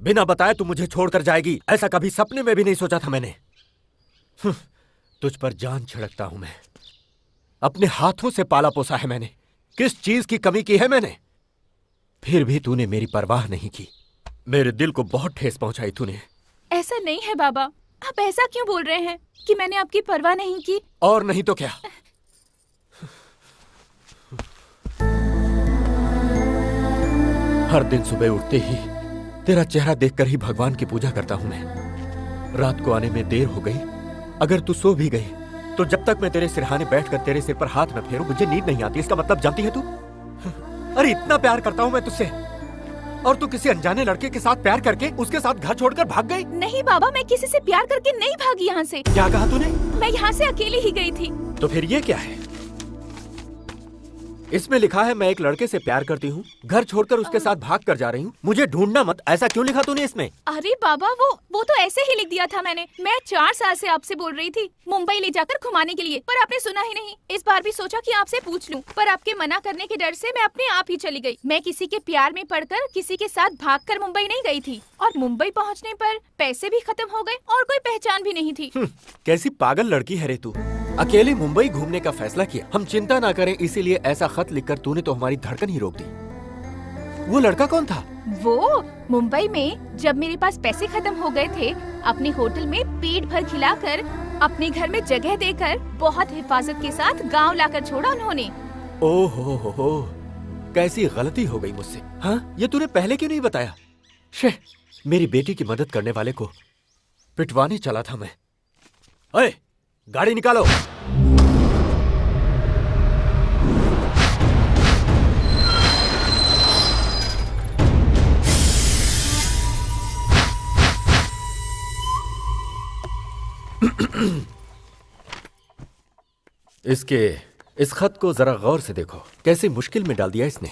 बिना बताए तू मुझे छोड़कर जाएगी, ऐसा कभी सपने में भी नहीं सोचा था मैंने। तुझ पर जान छिड़कता हूं मैं। अपने हाथों से पाला पोसा है मैंने। किस चीज की कमी की है मैंने? फिर भी तूने मेरी परवाह नहीं की। मेरे दिल को बहुत ठेस पहुंचाई तूने। ऐसा नहीं है बाबा, आप ऐसा क्यों बोल रहे हैं कि मैंने आपकी परवाह नहीं की? और नहीं तो क्या। हर दिन सुबह उठते ही तेरा चेहरा देखकर ही भगवान की पूजा करता हूं मैं। रात को आने में देर हो गई, अगर तू सो भी गई तो जब तक मैं तेरे सिरहाने बैठकर तेरे सिर पर हाथ न फेरूं मुझे नींद नहीं आती। इसका मतलब जानती है तू? अरे इतना प्यार करता हूं मैं तुझसे और तू किसी अनजाने लड़के के साथ प्यार करके उसके साथ घर छोड़कर भाग गई। नहीं बाबा, मैं किसी से प्यार करके नहीं भागी यहाँ से। क्या कहा तूने? मैं यहाँ से अकेली ही गई थी। तो फिर ये क्या है? इसमें लिखा है मैं एक लड़के से प्यार करती हूँ, घर छोड़कर उसके साथ भाग कर जा रही हूँ, मुझे ढूंढना मत। ऐसा क्यों लिखा तूने इसमें? अरे बाबा, वो तो ऐसे ही लिख दिया था मैंने। मैं 4 साल से आपसे बोल रही थी मुंबई ले जाकर घुमाने के लिए, पर आपने सुना ही नहीं। इस बार भी सोचा कि आपसे पूछ लूं, पर आपके मना करने के डर से मैं अपने आप ही चली गई। मैं किसी के प्यार में पड़कर किसी के साथ भागकर मुंबई नहीं गई थी, और मुंबई पहुँचने पर पैसे भी खत्म हो गए और कोई पहचान भी नहीं थी। कैसी पागल लड़की है रे तू। अकेले मुंबई घूमने का फैसला किया, हम चिंता ना करें इसीलिए ऐसा खत लिखकर तूने तो हमारी धड़कन ही रोक दी। वो लड़का कौन था? वो मुंबई में जब मेरे पास पैसे खत्म हो गए थे, अपने होटल में पेट भर खिलाकर, अपने घर में जगह देकर, बहुत हिफाजत के साथ गांव लाकर छोड़ा उन्होंने। ओहो हो, कैसी गलती हो गई मुझसे। हाँ, ये तूने पहले क्यों नहीं बताया? शे, मेरी बेटी की मदद करने वाले को पिटवाने चला था मैं। ओए, गाड़ी निकालो। इस खत को जरा गौर से देखो, कैसी मुश्किल में डाल दिया इसने।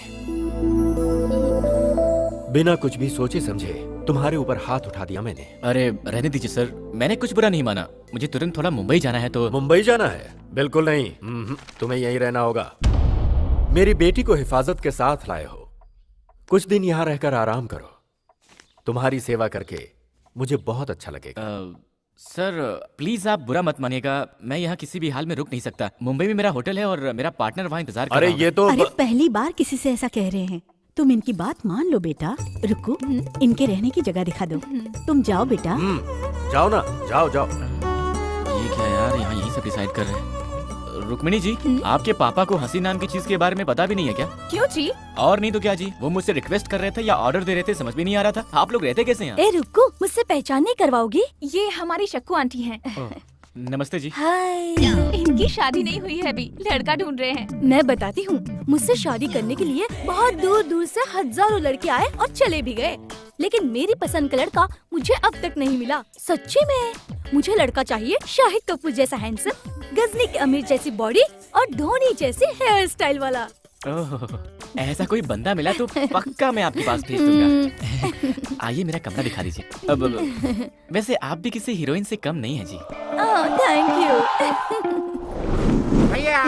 बिना कुछ भी सोचे समझे तुम्हारे ऊपर हाथ उठा दिया मैंने। अरे रहने दीजिए सर, मैंने कुछ बुरा नहीं माना। मुझे तुरंत थोड़ा मुंबई जाना है तो। मुंबई जाना है? बिल्कुल नहीं, तुम्हें यहीं रहना होगा। मेरी बेटी को हिफाजत के साथ लाए हो। कुछ दिन यहाँ रहकर आराम करो। तुम्हारी सेवा करके मुझे बहुत अच्छा लगेगा। सर प्लीज आप बुरा मत मानिएगा, मैं यहाँ किसी भी हाल में रुक नहीं सकता। मुंबई में मेरा होटल है और मेरा पार्टनर वहाँ इंतजार कर रहा अरे ये तो अरे पहली बार किसी से ऐसा कह रहे हैं। तुम इनकी बात मान लो बेटा। रुको, इनके रहने की जगह दिखा दो। तुम जाओ बेटा। जाओ ना, जाओ जाओ। ये क्या यार, यहाँ यही सब डिसाइड कर रहे हैं। रुक्मिणी जी, आपके पापा को हंसी नाम की चीज के बारे में पता भी नहीं है क्या? क्यों जी? और नहीं तो क्या जी, वो मुझसे रिक्वेस्ट कर रहे थे या ऑर्डर दे रहे थे, समझ भी नहीं आ रहा था। आप लोग रहते कैसे यहाँ? ए रुको, मुझसे पहचान नहीं करवाओगी? ये हमारी शक्कू आंटी हैं। नमस्ते जी। हाय। इनकी शादी नहीं हुई है अभी, लड़का ढूंढ रहे हैं। मैं बताती हूँ, मुझसे शादी करने के लिए बहुत दूर दूर से हजारों लड़के आए और चले भी गए, लेकिन मेरी पसंद का लड़का मुझे अब तक नहीं मिला। सच्ची में मुझे लड़का चाहिए शाहिद कपूर जैसा हैंडसम, गजनी की अमीर जैसी बॉडी और धोनी जैसी हेयर स्टाइल वाला। ओह, ऐसा कोई बंदा मिला तो पक्का मैं आपके पास भेज दूंगा। आइए मेरा कमरा दिखा दीजिए। अब वैसे आप भी किसी हीरोइन से कम नहीं है जी। Thank you. भैया,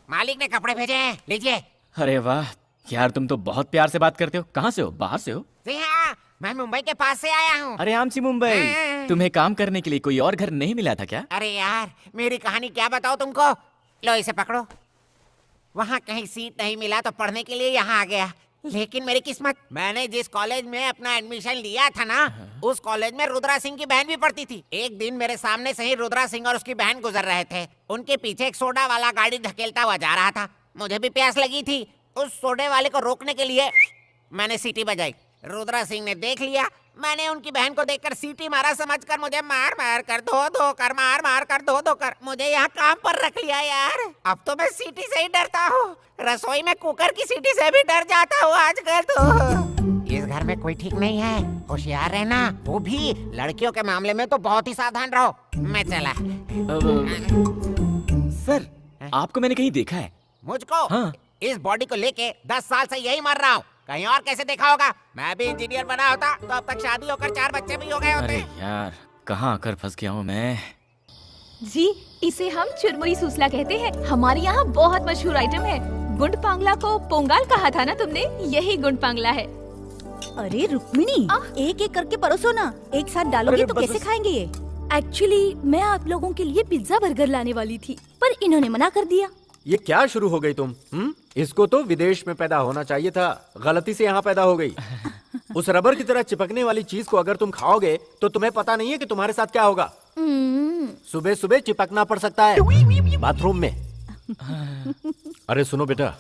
मालिक ने कपड़े भेजे हैं, लीजिए। अरे वाह यार, तुम तो बहुत प्यार से बात करते हो। कहाँ से हो? बाहर से हो? जी हाँ, मैं मुंबई के पास से आया हूँ। अरे आमची मुंबई, तुम्हें काम करने के लिए कोई और घर नहीं मिला था क्या? अरे यार, मेरी कहानी क्या बताओ तुमको। लो इसे पकड़ो। वहाँ कहीं सीट नहीं मिला तो पढ़ने के लिए यहाँ आ गया। लेकिन मेरी किस्मत, मैंने जिस कॉलेज में अपना एडमिशन लिया था ना, उस कॉलेज में रुद्रा सिंह की बहन भी पढ़ती थी। एक दिन मेरे सामने से ही रुद्रा सिंह और उसकी बहन गुजर रहे थे। उनके पीछे एक सोडा वाला गाड़ी धकेलता हुआ जा रहा था। मुझे भी प्यास लगी थी। उस सोडे वाले को रोकने के लिए मैंने सीटी बजाई। रुद्रा सिंह ने देख लिया। मैंने उनकी बहन को देखकर सीटी मारा, समझकर मुझे मार मार कर धो कर मार मार कर धो कर मुझे यहाँ काम पर रख लिया यार। अब तो मैं सीटी से ही डरता हूँ। रसोई में कुकर की सीटी से भी डर जाता हूँ आजकल तो। इस घर में कोई ठीक नहीं है, होशियार रहना। वो भी लड़कियों के मामले में तो बहुत ही सावधान रहो। मैं चला। सर, आपको मैंने कहीं देखा है। मुझको? हाँ। इस बॉडी को लेके 10 साल से यही मर रहा हूँ। कहीं और कैसे देखा होगा? मैं भी इंजीनियर बना होता तो अब तक शादी होकर 4 बच्चे भी हो गए होते। अरे यार, कहाँ आकर फंस गया हूँ मैं। जी, इसे हम चुरमुरी सूसला कहते हैं। हमारे यहाँ बहुत मशहूर आइटम है। गुंड पांगला को पोंगाल कहा था ना तुमने, यही गुंड पांगला है। अरे रुक्मिणी, एक एक करके परोसो ना। एक साथ डालोगे तो कैसे खाएंगे ये? एक्चुअली मैं आप लोगों के लिए पिज्जा बर्गर लाने वाली थी, पर इन्होंने मना कर दिया। ये क्या शुरू हो गई तुम? इसको तो विदेश में पैदा होना चाहिए था, गलती से यहाँ पैदा हो गई। उस रबर की तरह चिपकने वाली चीज को अगर तुम खाओगे तो तुम्हें पता नहीं है कि तुम्हारे साथ क्या होगा। सुबह सुबह चिपकना पड़ सकता है बाथरूम में। अरे सुनो बेटा,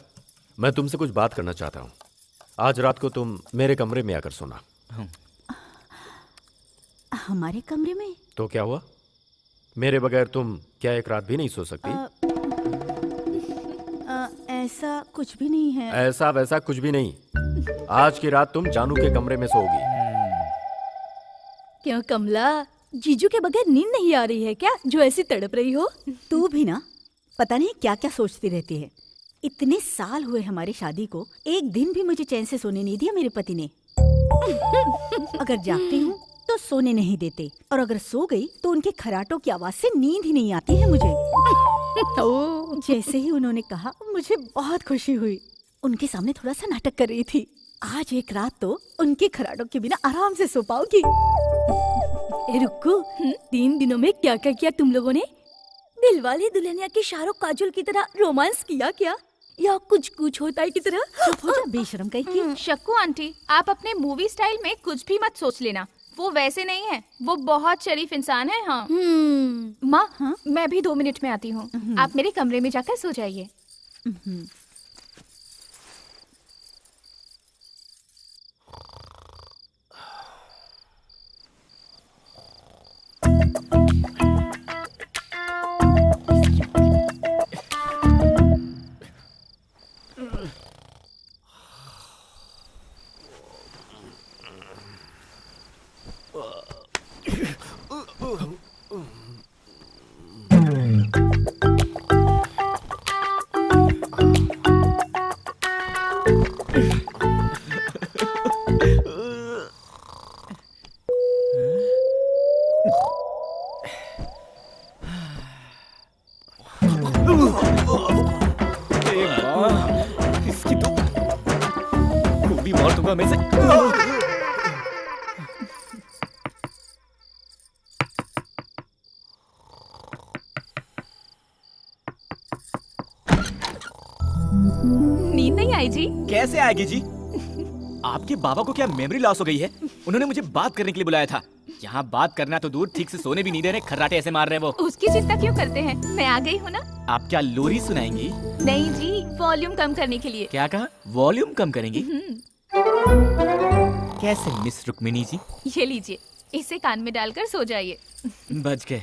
मैं तुमसे कुछ बात करना चाहता हूँ। आज रात को तुम मेरे कमरे में आकर सोना। हमारे कमरे में? तो क्या हुआ? मेरे बगैर तुम क्या एक रात भी नहीं सो सकती? ऐसा कुछ भी नहीं है। ऐसा वैसा कुछ भी नहीं। आज की रात तुम जानू के कमरे में सोओगी। क्यों कमला, जीजू के बगैर नींद नहीं आ रही है क्या, जो ऐसी तड़प रही हो? तू भी ना, पता नहीं क्या क्या सोचती रहती है। इतने साल हुए हमारी शादी को, एक दिन भी मुझे चैन से सोने नहीं दिया मेरे पति ने। अगर जागती हूँ तो सोने नहीं देते, और अगर सो गई तो उनके खराटों की आवाज से नींद ही नहीं आती है मुझे। जैसे ही उन्होंने कहा, मुझे बहुत खुशी हुई। उनके सामने थोड़ा सा नाटक कर रही थी। आज एक रात तो उनके खराटों के बिना आराम से सो पाओगी। रुको, 3 दिनों में क्या क्या किया तुम लोगों ने? दिलवाले दुल्हनिया की शाहरुख काजोल की तरह रोमांस किया क्या, या कुछ कुछ होता है की तरह? बेशरम कहीं की। शक्कू आंटी, आप अपने मूवी स्टाइल में कुछ भी मत सोच लेना। वो वैसे नहीं है, वो बहुत शरीफ इंसान है। हाँ माँ, मैं भी 2 मिनट में आती हूँ। आप मेरे कमरे में जाकर सो जाइए। और तुमको मेरे से नींद नहीं आई जी? कैसे आएगी जी? आपके बाबा को क्या मेमोरी लॉस हो गई है? उन्होंने मुझे बात करने के लिए बुलाया था। यहाँ बात करना तो दूर, ठीक से सोने भी नहीं दे रहे, खर्राटे ऐसे मार रहे हैं वो। उसकी चिंता क्यों करते हैं, मैं आ गई हूँ ना। आप क्या लोरी सुनाएंगी? नहीं जी, वॉल्यूम कम करने के लिए। क्या कहा? वॉल्यूम कम करेंगी? कैसे मिस रुक्मिनी जी? ये लीजिए, इसे कान में डालकर सो जाइए। बच गए,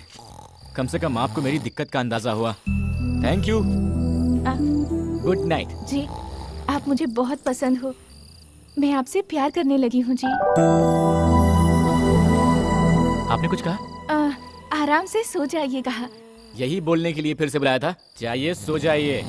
कम से कम आपको मेरी दिक्कत का अंदाजा हुआ। Thank you, good night. जी, आप मुझे बहुत पसंद हो, मैं आपसे प्यार करने लगी हूँ जी। आपने कुछ कहा? आराम से सो जाइए कहा। यही बोलने के लिए फिर से बुलाया था। जाइए सो जाइए।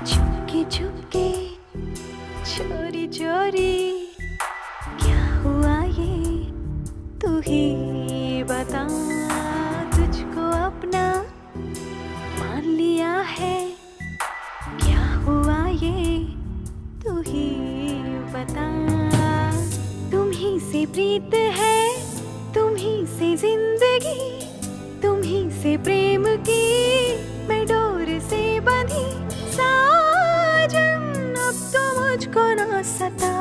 चुपके चुपके चोरी चोरी क्या हुआ ये तू ही बता। तुझको अपना मान लिया है क्या हुआ ये तू ही बता। तुम ही से प्रीत है, तुम ही से जिंदगी, तुम ही से प्रेम की मैं डोर से बंधी। साजन अब तो मुझको ना सता।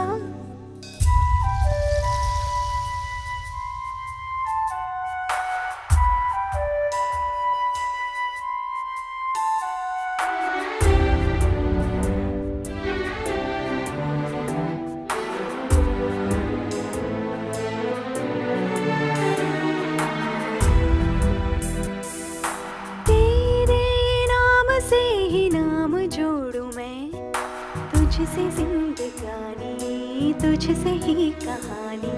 तुझसे जिंदगानी, तुझसे ही कहानी।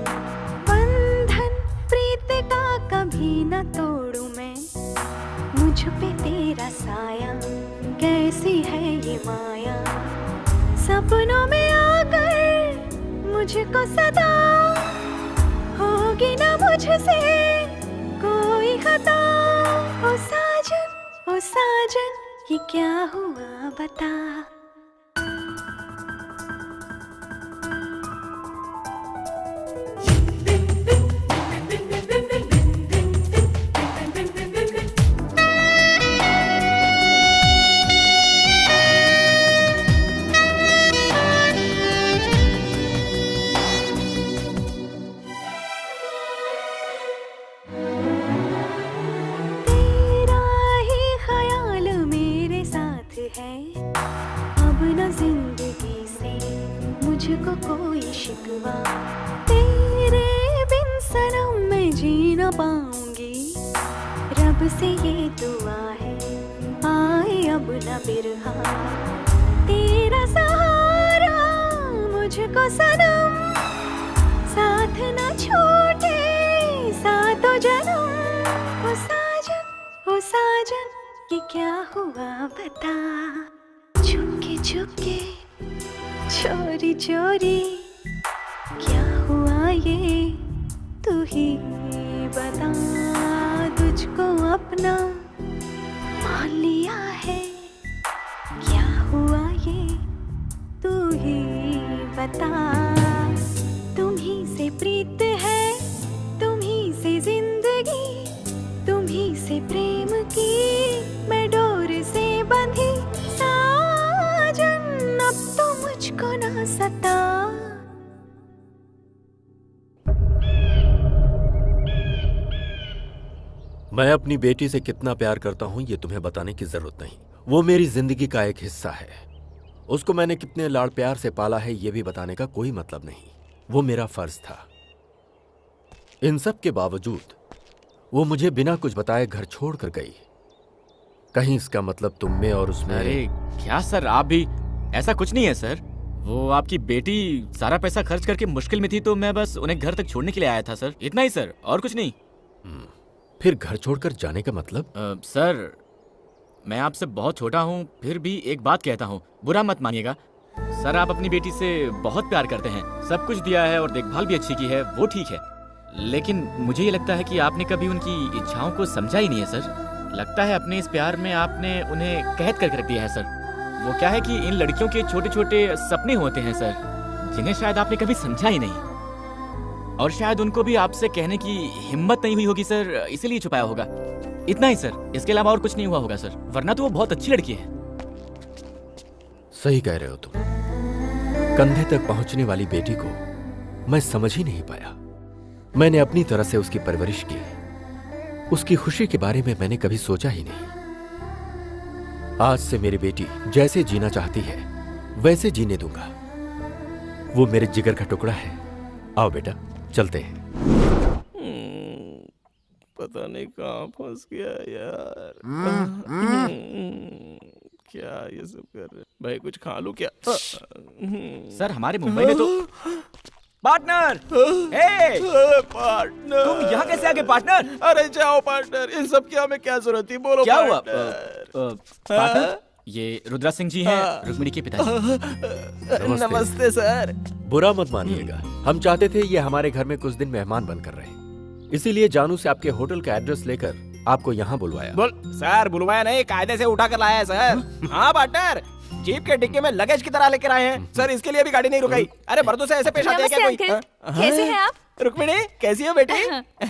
बंधन प्रीत का कभी न तोड़ूं मैं, मुझ पे तेरा साया कैसी है ये माया। सपनों में आकर मुझको सदा होगी ना मुझसे कोई खता। ओ साजन ये क्या हुआ बता। मुझको कोई शिकवा तेरे बिन सनम मैं जी न पाऊंगी। रब से ये दुआ है आए अब न बिरहा। तेरा सहारा मुझको सनम, साथ न छूटे सातों जन्म। ओ साजन ये क्या हुआ बता। चुपके चुपके चोरी चोरी क्या हुआ ये तू ही बता। तुझको अपना मान लिया है क्या हुआ ये तू ही बता। तुम ही से प्रीत है, तुम ही से जिंदगी, तुम ही से प्रेम की मैं डोर से बंधी। साजन अब तो मुझको ना सता। मैं अपनी बेटी से कितना प्यार करता हूं ये तुम्हें बताने की जरूरत नहीं। वो मेरी जिंदगी का एक हिस्सा है। उसको मैंने कितने लाड़ प्यार से पाला है ये भी बताने का कोई मतलब नहीं। वो मेरा फर्ज था। इन सब के बावजूद वो मुझे बिना कुछ बताए घर छोड़कर गई। कहीं इसका मतलब तुम में और उसमें। अरे क्या सर, आप भी। ऐसा कुछ नहीं है सर। वो आपकी बेटी सारा पैसा खर्च करके मुश्किल में थी तो मैं बस उन्हें घर तक छोड़ने के लिए आया था सर, इतना ही सर, और कुछ नहीं। फिर घर छोड़कर जाने का मतलब? सर मैं आपसे बहुत छोटा हूँ, फिर भी एक बात कहता हूँ, बुरा मत मानिएगा। सर आप अपनी बेटी से बहुत प्यार करते हैं, सब कुछ दिया है और देखभाल भी अच्छी की है, वो ठीक है। लेकिन मुझे ये लगता है कि आपने कभी उनकी इच्छाओं को समझा ही नहीं है सर। लगता है अपने इस प्यार में आपने उन्हें कैद करके रख दिया है सर। वो क्या है कि इन लड़कियों के छोटे छोटे सपने होते हैं सर, जिन्हें शायद आपने कभी समझा ही नहीं, और शायद उनको भी आपसे कहने की हिम्मत नहीं हुई होगी सर, इसीलिए छुपाया होगा। इतना ही सर, इसके अलावा और कुछ नहीं हुआ होगा सर, वरना तो वो बहुत अच्छी लड़की है। सही कह रहे हो तुम। कंधे तक पहुंचने वाली बेटी को मैं समझ ही नहीं पाया। मैंने अपनी तरह से उसकी परवरिश की, उसकी खुशी के बारे में मैंने कभी सोचा ही नहीं। आज से मेरी बेटी जैसे जीना चाहती है वैसे जीने दूंगा। वो मेरे जिगर का टुकड़ा है। आओ बेटा चलते हैं। पता नहीं कहाँ फंस गया यार। क्या ये सब कर रहे हैं भाई, कुछ खा लूं क्या? सर हमारे मुंबई में तो पार्टनर, पार्टनर तुम यहाँ कैसे आ गए पार्टनर? अरे जाओ पार्टनर, इन सब की हमें क्या जरूरत थी, बोलो क्या हुआ? पार्टनर? ये रुद्रा सिंह जी हैं, रुक्मिणी के पिताजी। नमस्ते सर। बुरा मत मानिएगा, हम चाहते थे ये हमारे घर में कुछ दिन मेहमान बनकर रहे, इसीलिए जानू से आपके होटल का एड्रेस लेकर आपको यहाँ बुलवाया। बोल सर, बुलवाया नहीं, कायदे से उठा कर लाया है सर। हाँ पार्टनर, जीप के डिक्की में लगेज की तरह लेकर आए हैं सर, इसके लिए भी गाड़ी नहीं रुकाई। अरे मर्दों से ऐसे पेश आते हैं क्या कोई? कैसे हैं आप? रुक्मिणी कैसी हो बेटी?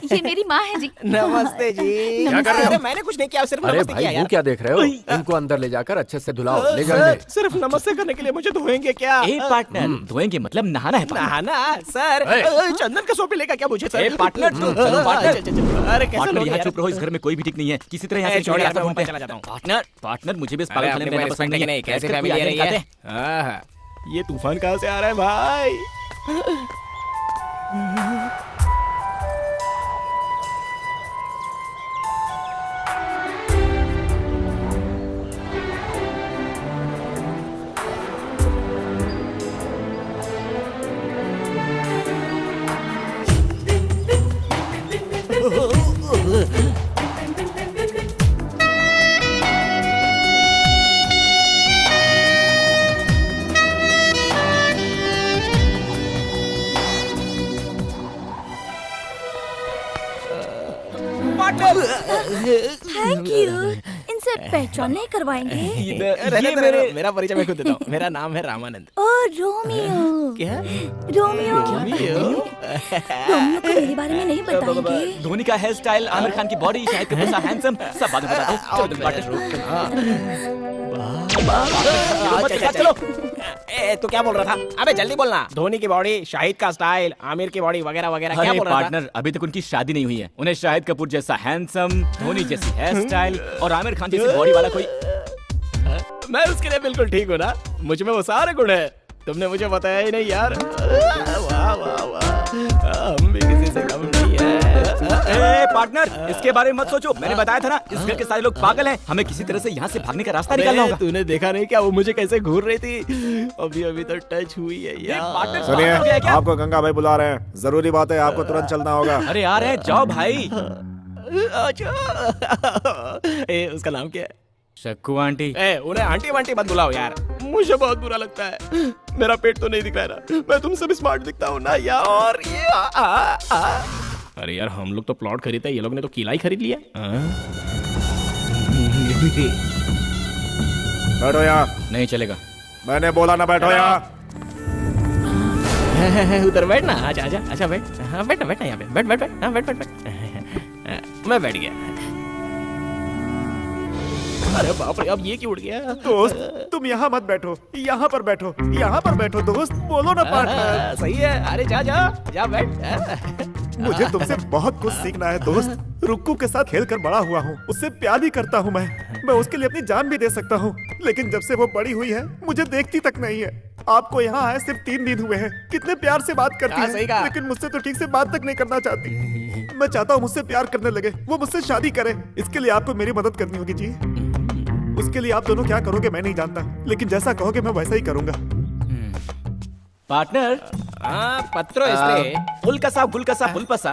ये मेरी माँ है जी। नमस्ते जी। क्या कर रहे हो? अरे मैंने कुछ नहीं किया, सिर्फ अरे नमस्ते भाई किया वो यार। क्या देख रहे हो? इनको अंदर ले जाकर अच्छे से धुलाओ, ले जाओ इन्हें। सिर्फ नमस्ते करने के लिए मुझे धोएंगे क्या? ए पार्टनर, धोएंगे मतलब नहाना है पार्टनर। नहाना सर? चंदन का सोप लेगा क्या मुझे सर? ए पार्टनर, चलो पार्टनर। अरे कैसे पार्टनर लोग यहाँ यार? चुप रहो, इस घर में कोई भी ठीक नहीं है, किसी तरह यहाँ से छोड़िए, छोड़िए, मैं घूमते ऊपर हैं। चला जाता हूँ। पार्टनर पार्टर मुझे भी इस पागल खाने में रहना पसंद नहीं है। कैसे कोई फैमिली आदमी रही है? खाते हैं। ये तूफान कहाँ से आ रहा है भाई? Thank you. इनसे पहचान नहीं करवाएंगे? मेरा परिचय मैं खुद देता हूँ। मेरा नाम है रामानंद। ओ रोमियो। क्या? रोमियो। रोमियो को मेरे बारे में नहीं बताएंगे? धोनी का हेयर स्टाइल, आमिर खान की बॉडी, शाहिद कपूर सा हैंडसम, सब बाद में बताता हूँ। चलो जल्दी पार्टनर। चलो। तू क्या बोल रहा था? अबे जल्दी बोलना। धोनी की बॉडी, शाहिद का स्टाइल, आमिर की बॉडी वगैरह वगैरह, क्या बोल रहा था? पार्टनर, अभी तक उनकी शादी नहीं हुई है। उन्हें शाहिद कपूर जैसा हैंडसम, धोनी जैसी हेयर स्टाइल और आमिर खान जैसी बॉडी वाला कोई। मैं उसके लिए बिल्कुल ठीक हूँ ना, मुझ में वो सारे गुण है। तुमने मुझे बताया ही नहीं यार। वाह वाह वाह, हम भी किसी से कम नहीं है। पार्टनर, इसके बारे में मत सोचो, मैंने बताया था ना, इस घर के सारे लोग पागल हैं। हमें किसी तरह से यहाँ से भागने का रास्ता निकालना होगा। तूने देखा नहीं क्या वो मुझे कैसे घूर रही थी? अभी अभी तो टच हुई है यार। सुनिए, आपको गंगा भाई बुला रहे हैं, जरूरी बात है, आपको तुरंत चलना होगा। अरे आ रहे हैं, जाओ भाई। उसका नाम क्या है? शक्कू आंटी। उन्हें आंटी वांटी मत बुलाओ यार, मुझे बहुत बुरा लगता है। मेरा पेट तो नहीं दिख रहा है ना, मैं तुमसे भी स्मार्ट दिखता हूँ ना यार। अरे यार हम लोग तो प्लॉट खरीदते हैं, ये लोग ने तो किला ही खरीद लिया। बैठो यहाँ। नहीं चलेगा। मैंने बोला ना बैठो यहाँ। उधर बैठ ना, आजा आजा, अच्छा बैठ। हाँ बैठ बैठ यहाँ पे, बैठ बैठ बैठ, हाँ बैठ बैठ बैठ। मैं बैठ गया। अरे बाप रे, अब ये क्यों उड़ गया? दोस्त तुम यहाँ मत बैठो, यहाँ पर बैठो, यहाँ पर बैठो दोस्त, बोलो ना पार्टनर। सही है। अरे जा जा जा बैठ। मुझे तुमसे बहुत कुछ सीखना है दोस्त। रुक्कू के साथ खेल कर बड़ा हुआ हूँ, उससे प्यार भी करता हूँ मैं उसके लिए अपनी जान भी दे सकता हूँ, लेकिन जब से वो बड़ी हुई है मुझे देखती तक नहीं है। आपको यहाँ आए सिर्फ 3 दिन हुए हैं, कितने प्यार से बात करती है, लेकिन मुझसे तो ठीक से बात तक नहीं करना चाहती। मैं चाहता हूँ मुझसे प्यार करने लगे, वो मुझसे शादी करे। इसके लिए आपको मेरी मदद करनी होगी जी। उसके लिए आप दोनों क्या करोगे मैं नहीं जानता, लेकिन जैसा कहोगे मैं वैसा ही करूंगा। पार्टनर, पत्रो इसलिए उल्कसा गुलकसा पुलपसा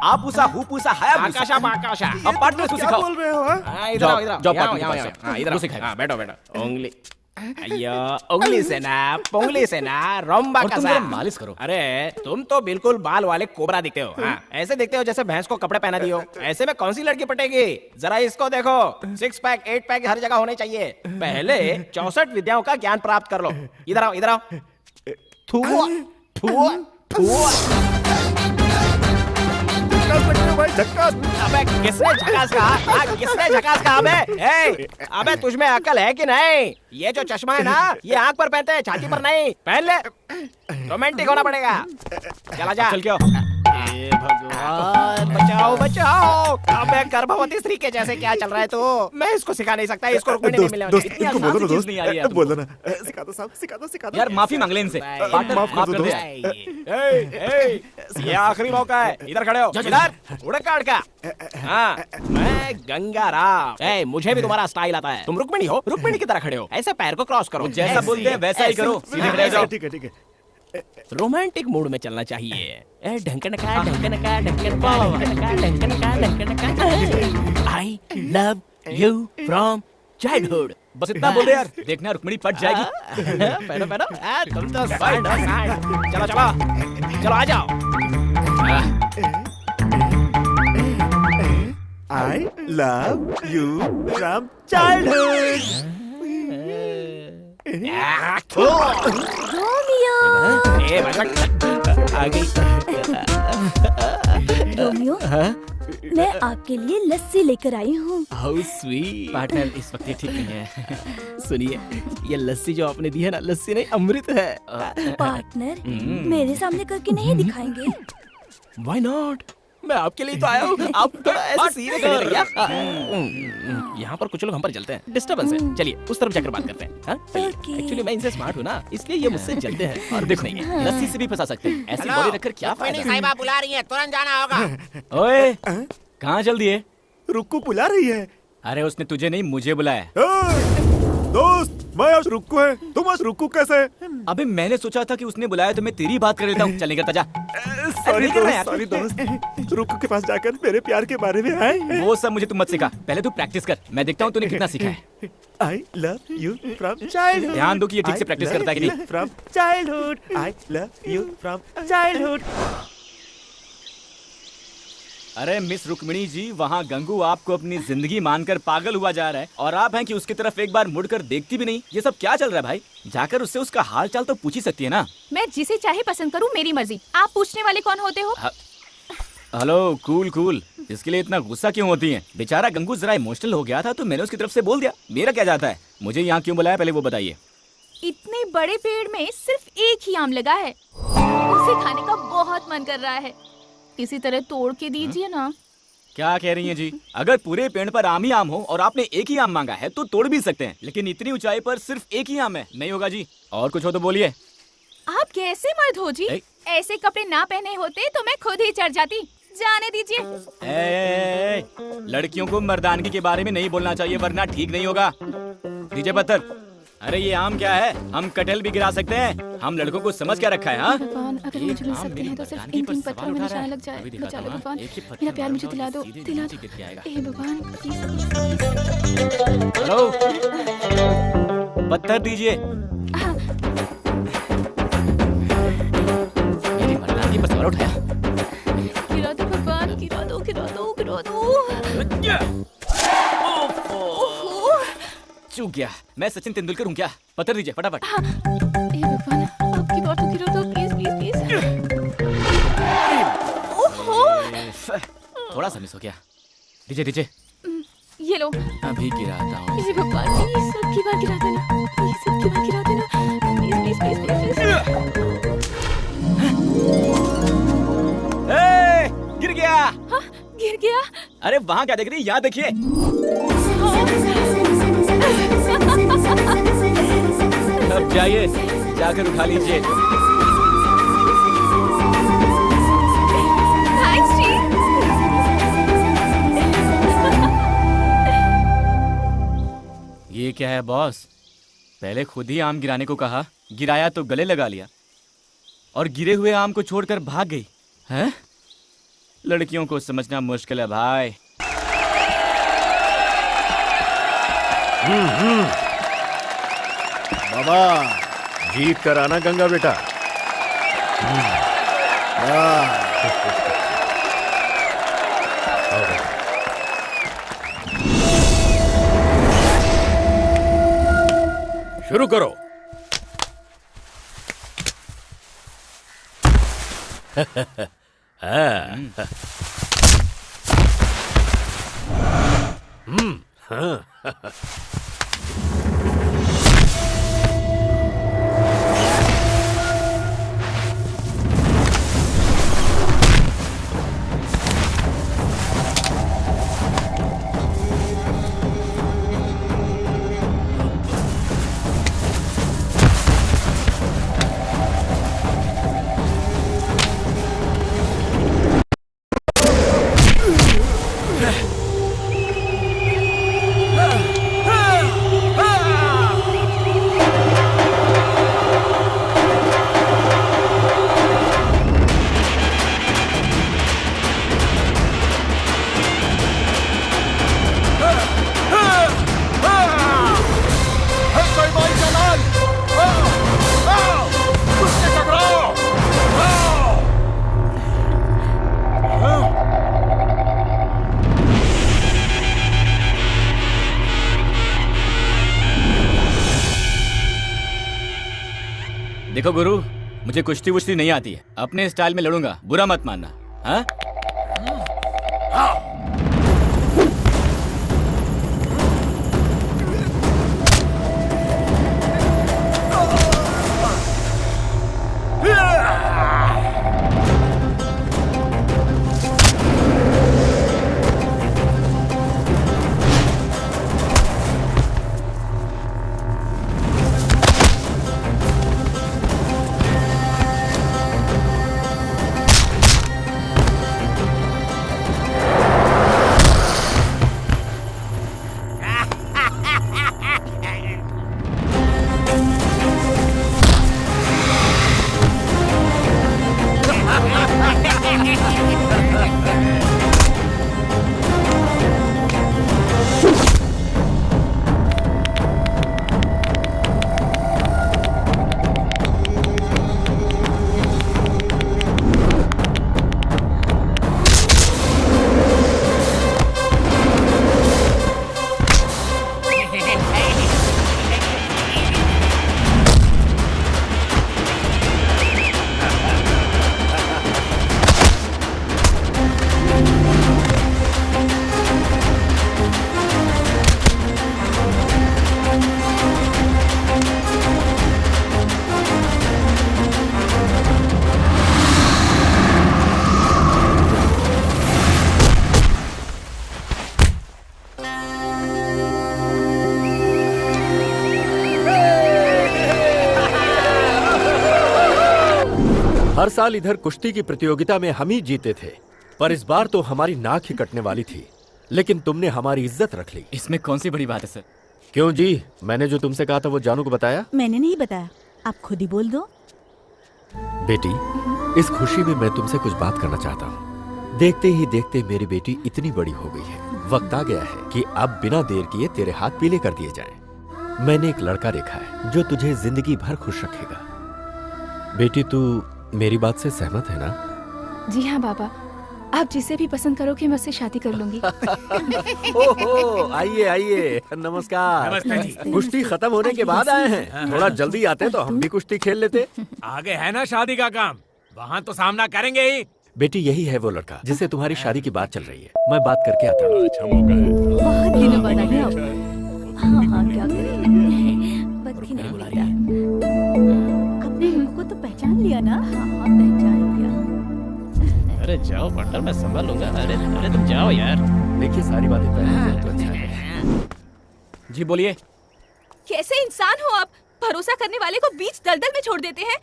आपूसा हुपूसा हायाबूसा आकाशा अब पार्टनर इसको सिखाओ। बोल रहे हो हाँ? इधर आओ, इधर आओ, जाओ यहाँ, पार्टनर यहाँ, के पास यहाँ, हाँ, इधर वो आओ। सिखाएगा। हाँ, बैठो बैठो उंगली अయ్యో उंगली से ना पुंगली से ना रोम्बा और तुम कसा जरा मालिश करो। अरे तुम तो बिल्कुल बाल वाले कोबरा दिखते हो हाँ, ऐसे दिखते हो जैसे भैंस को कपड़े पहना दियो। ऐसे में कौन सी लड़की पटेगी? जरा इसको देखो, 6 पैक 8 पैक हर जगह होने चाहिए। पहले 64 विद्याओं का ज्ञान प्राप्त कर लो। इधर आओ, इधर आओ। थुआ थुआ थुआ। भाई झक्कास। अबे किसने झकास कहा? किसने झकास कहा? अबे तुझ में अकल है कि नहीं? ये जो चश्मा है ना, ये आंख पर पहनते हैं, छाती पर नहीं। पहन ले, रोमांटिक होना पड़ेगा। चला जा। चल क्या? हे भगवान, बचाओ बचाओ। अबे गर्भवती स्त्री के जैसे क्या चल रहा है तू? मैं इसको सिखा नहीं सकता, इसको रुकने नहीं मिले। दोस्त इतनी इनको आसान बोलो सी ना चीज दोस्त, नहीं आ रही है बोलो ना। सिखा दो साहब, सिखा दो, सिखा दो यार माफी मांग ले इनसे। पार्टनर माफ कर दो कर दे। ये आखिरी मौका है। इधर खड़े हो, इधर उड़क काट का। हाँ, मैं गंगा राव। मुझे भी तुम्हारा स्टाइल आता है। तुम रुक्मिणी हो, रुक्मिणी की तरह खड़े हो। ऐसे पैर को क्रॉस करो। जैसा बोलते हैं वैसा ही करो। सीधे खड़े हो जाओ। ठीक है ठीक है। रोमांटिक मूड में चलना चाहिए। ढंकन का ढंकन का ढंकन का ढंकन का ढंकन का ढंकन का। आई लव यू फ्रॉम चाइल्डहुड। बस इतना बोल दे यार, देखना रुक्मिणी पट जाएगी। पहनो पहनो, तुम तो साइड हो, साइड। चलो चलो चलो, आ जाओ। I love you from childhood. Romeo ए भगवान, आ गई। रोमियो मैं आपके लिए लस्सी लेकर आई हूँ। How sweet. पार्टनर इस वक्त ये ठीक नहीं है। सुनिए, ये लस्सी जो आपने दी है ना, लस्सी नहीं अमृत है। पार्टनर मेरे सामने करके नहीं दिखाएंगे? Why not? मैं आपके लिए तो आया हूँ। आप थोड़ा ऐसे सीधे खड़े रहिए। यहाँ पर कुछ लोग हम पर जलते हैं, डिस्टर्बेंस है। चलिए उस तरफ जाकर बात करते हैं। हाँ? Okay. एक्चुअली मैं इनसे स्मार्ट हूँ ना, इसलिए ये मुझसे जलते हैं। और देखो नहीं, लस्सी से भी फंसा सकते हैं। ऐसी बॉडी रखकर क्या फायदा? साहिबा बुला रही है, तुरंत जाना होगा। ओए कहाँ चल दिए? रुक्कू बुला रही है। अरे उसने तुझे नहीं मुझे बुलाया। दोस्त मैं आज रुक्कू है, तुम आज रुक्कू कैसे? अबे मैंने सोचा था कि उसने बुलाया तो मैं तेरी बात कर लेता हूँ। चल नहीं करता जा। सॉरी दोस्त, सॉरी दोस्त। रुक्कू के पास जाकर मेरे प्यार के बारे में आए। वो सब मुझे तुम मत सिखा, पहले तू प्रैक्टिस कर। मैं देखता हूँ तूने कितना सीखा है। I love you from childhood. ध्यान दो कि ये ठीक से प्रैक्टिस करता है कि नहीं। From childhood. I love you from childhood. अरे मिस रुक्मिणी जी, वहाँ गंगू आपको अपनी जिंदगी मानकर पागल हुआ जा रहा है और आप हैं कि उसकी तरफ एक बार मुड़कर देखती भी नहीं। ये सब क्या चल रहा है भाई? जाकर उससे उसका हाल चाल तो पूछ ही सकती है ना। मैं जिसे चाहे पसंद करूं, मेरी मर्जी। आप पूछने वाले कौन होते हो? हेलो कूल कूल, इसके लिए इतना गुस्सा क्यों होती हैं? बेचारा गंगू जरा इमोशनल हो गया था तो मैंने उसकी तरफ से बोल दिया। मेरा क्या जाता है? मुझे यहाँ क्यों बुलाया पहले वो बताइए। इतने बड़े पेड़ में सिर्फ एक ही आम लगा है, उसे खाने का बहुत मन कर रहा है। किसी तरह तोड़ के दीजिए ना। क्या कह रही हैं जी? अगर पूरे पेड़ पर आम ही आम हो और आपने एक ही आम मांगा है तो तोड़ भी सकते हैं, लेकिन इतनी ऊंचाई पर सिर्फ एक ही आम है, नहीं होगा जी। और कुछ हो तो बोलिए। आप कैसे मर्द हो जी? ऐसे कपड़े ना पहने होते तो मैं खुद ही चढ़ जाती। जाने दीजिए। लड़कियों को मर्दानगी के बारे में नहीं बोलना चाहिए वरना ठीक नहीं होगा। दीजिए पत्थर। अरे ये आम क्या है? हम कटहल भी गिरा सकते हैं। हम लड़कों को समझ क्या रखा है? हाँ, अगर मुझे मिल सकते हैं तो सिर्फ इन 3 पत्थरों में निशाना लग जाए। बचा लो भगवान, मेरा प्यार मुझे दिला दो, दिला दो। हे भगवान हेलो, पत्थर दीजिए। मेरी मर्दानगी पर सवाल उठाया। गिरा दो भगवान, गिरा दो, गिरा दो, गिरा दो। चूक गया। मैं सचिन तेंदुलकर हूँ क्या? पत्थर दीजिए फटाफट। हे भगवान, आप गिरा दो, गिरा दो, प्लीज प्लीज प्लीज। ओहो, थोड़ा सा मिस हो गया। दीजिए दीजिए। ये लो। अभी गिराता हूँ। हे भगवान, प्लीज सबकी बार गिरा देना, प्लीज सबकी बार गिरा देना, प्लीज प्लीज प्लीज प्लीज। गिर गया। हाँ, गिर गया। अरे वहाँ क्या देख रही? यहाँ देखिए। अब जाइए, जाकर उठा लीजिए। ये क्या है बॉस? पहले खुद ही आम गिराने को कहा, गिराया तो गले लगा लिया। और गिरे हुए आम को छोड़कर भाग गई। हैं? लड़कियों को समझना मुश्किल है भाई। बाबा जीत कर आना गंगा बेटा। शुरू करो। देखो गुरु, मुझे कुश्ती वुश्ती नहीं आती है, अपने स्टाइल में लड़ूंगा, बुरा मत मानना। हाँ? हर साल इधर कुश्ती की प्रतियोगिता में हम ही जीते थे, पर इस बार तो हमारी नाक ही कटने वाली थी, लेकिन तुमने हमारी इज्जत रख ली। इसमें कौन सी बड़ी बात है सर? क्यों जी, मैंने जो तुमसे कहा था वो जानू को बताया? मैंने नहीं बताया, आप खुद ही बोल दो। बेटी, इस खुशी में मैं तुमसे कुछ बात करना चाहता हूँ। देखते ही देखते मेरी बेटी इतनी बड़ी हो गई है, वक्त आ गया है कि अब बिना देर किए तेरे हाथ पीले कर दिए जाएं। मैंने एक लड़का देखा है जो तुझे जिंदगी भर खुश रखेगा। बेटी, तू मेरी बात से सहमत है ना? जी हाँ बाबा, आप जिसे भी पसंद करोगे मैं उससे शादी कर लूंगी। ओहो, आइए आइए, नमस्कार। नमस्ते जी। कुश्ती खत्म होने के बाद आए हैं, थोड़ा जल्दी आते तो हम भी कुश्ती खेल लेते। आगे है ना शादी का काम, वहाँ तो सामना करेंगे ही। बेटी, यही है वो लड़का जिससे तुम्हारी शादी की बात चल रही है। मैं बात करके आता हूँ। अच्छा मौका है। बहुत दिनों बाद आए आप। हाँ, क्या करें, वक्त ही नहीं मिलता। अपने मुंह को तो पहचान लिया ना? हाँ, पहचान लिया। अरे जाओ पार्टनर, मैं संभाल लूंगा। अरे अरे तुम जाओ यार। देखिए, सारी बातें तय हो जाए तो अच्छा है। जी बोलिए। कैसे इंसान हो आप, भरोसा करने वाले को बीच दलदल में छोड़ देते हैं।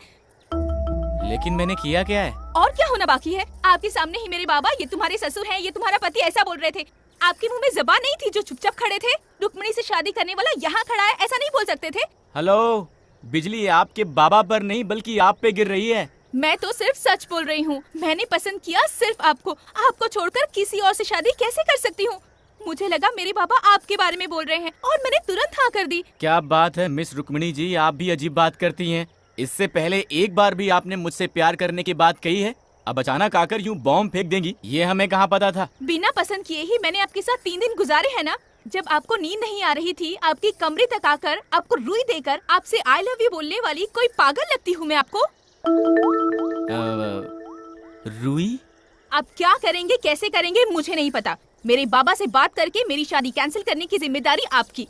लेकिन मैंने किया क्या है? और क्या होना बाकी है? आपके सामने ही मेरे बाबा, ये तुम्हारे ससुर हैं, ये तुम्हारा पति, ऐसा बोल रहे थे। आपके मुंह में ज़बान नहीं थी जो चुपचाप खड़े थे? रुक्मिणी से शादी करने वाला यहाँ खड़ा है, ऐसा नहीं बोल सकते थे? हेलो, बिजली आपके बाबा पर नहीं बल्कि आप पे गिर रही है। मैं तो सिर्फ सच बोल रही हूँ। मैंने पसंद किया सिर्फ आपको। आपको छोड़कर किसी और से शादी कैसे कर सकती हूँ? मुझे लगा मेरे पापा आपके बारे में बोल रहे हैं और मैंने तुरंत हाँ कर दी। क्या बात है मिस रुक्मिणी जी, आप भी अजीब बात करती हैं। इससे पहले एक बार भी आपने मुझसे प्यार करने की बात कही है? अब अचानक आकर यूँ बॉम्ब फेंक देंगी, ये हमें कहाँ पता था। बिना पसंद किए ही मैंने आपके साथ 3 दिन गुजारे हैं ना। जब आपको नींद नहीं आ रही थी, आपकी कमरे तक आकर आपको रुई देकर आपसे आई लव यू बोलने वाली कोई पागल लगती हूँ मैं आपको? रुई? आप क्या करेंगे, कैसे करेंगे, मुझे नहीं पता। मेरे बाबा से बात करके मेरी शादी कैंसिल करने की जिम्मेदारी आपकी।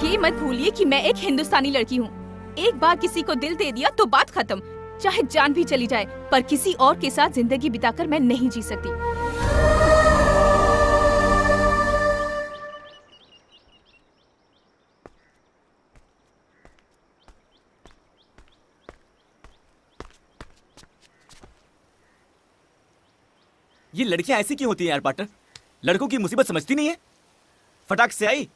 ये मत भूलिए कि मैं एक हिंदुस्तानी लड़की हूँ। एक बार किसी को दिल दे दिया तो बात खत्म, चाहे जान भी चली जाए, पर किसी और के साथ जिंदगी बिताकर मैं नहीं जी सकती। ये लड़कियां ऐसी क्यों होती हैं यार पार्टनर? लड़कों की मुसीबत समझती नहीं है। फटाक से आई,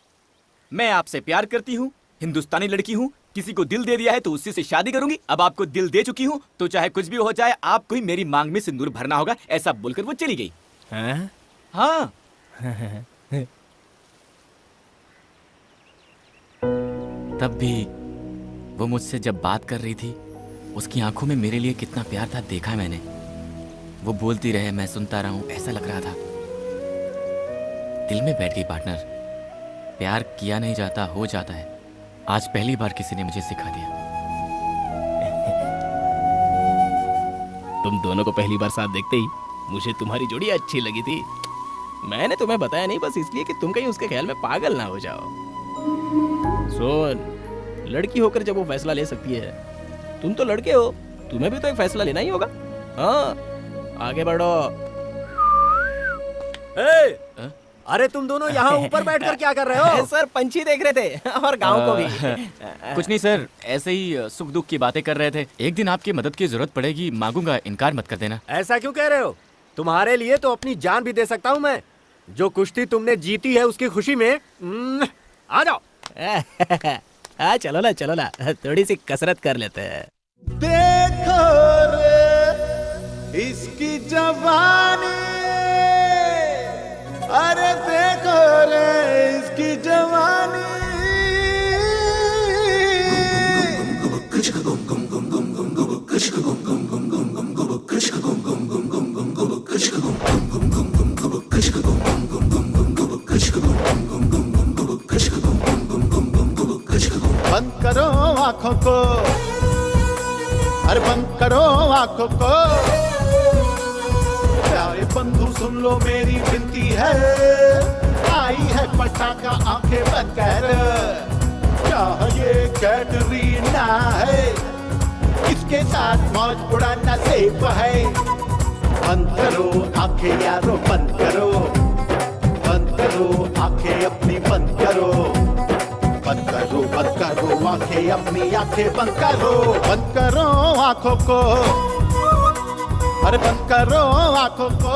मैं आपसे प्यार करती हूँ, हिंदुस्तानी लड़की हूँ, किसी को दिल दे दिया है तो उसी से शादी करूंगी। अब आपको दिल दे चुकी हूँ तो चाहे कुछ भी हो जाए, आपको ही मेरी मांग में सिंदूर भरना होगा, ऐसा बोलकर वो चली गई। हाँ तब भी वो मुझसे जब बात कर रही थी, उसकी आंखों में मेरे लिए कितना प्यार था देखा है मैंने। वो बोलती रहे, मैं सुनता रहा हूं, ऐसा लग रहा था दिल में बैठ गई पार्टनर। प्यार किया नहीं जाता, हो जाता है। आज पहली बार किसी ने मुझे सिखा दिया। तुम दोनों को पहली बार साथ देखते ही मुझे तुम्हारी जोड़ी अच्छी लगी थी। मैंने तुम्हें बताया नहीं, बस इसलिए कि तुम कहीं उसके ख्याल में पागल ना हो जाओ। सुन, लड़की होकर जब वो फैसला ले सकती है, तुम तो लड़के हो, तुम्हें भी तो एक फैसला लेना ही होगा। हाँ, आगे बढ़ो। अरे तुम दोनों यहाँ ऊपर बैठकर क्या कर रहे हो? सर पंछी देख रहे थे और गांव को भी। कुछ नहीं सर, ऐसे ही सुख दुख की बातें कर रहे थे। एक दिन आपकी मदद की जरूरत पड़ेगी, मांगूंगा, इनकार मत कर देना। ऐसा क्यों कह रहे हो? तुम्हारे लिए तो अपनी जान भी दे सकता हूँ मैं। जो कुश्ती तुमने जीती है उसकी खुशी में आ जाओ। चलो ना, थोड़ी सी कसरत कर लेते हैं। देखो रे इसकी जवानी, अरे देखो रे इसकी जवानी। बंद करो आंखों को, अरे बंद करो आंखों को। प्यारे बंधु सुन लो मेरी विनती है, आई है पटाखा आंखें बंद कर। क्या ये कैटरीना है, इसके साथ मौज उड़ाना सेफ है। बंद करो आंखें यारो, बंद करो, बंद करो आंखें अपनी, बंद करो, बंद करो, बंद करो आंखें अपनी, आंखें बंद करो, बंद करो आंखों को, अरे बंद करो आंखों को।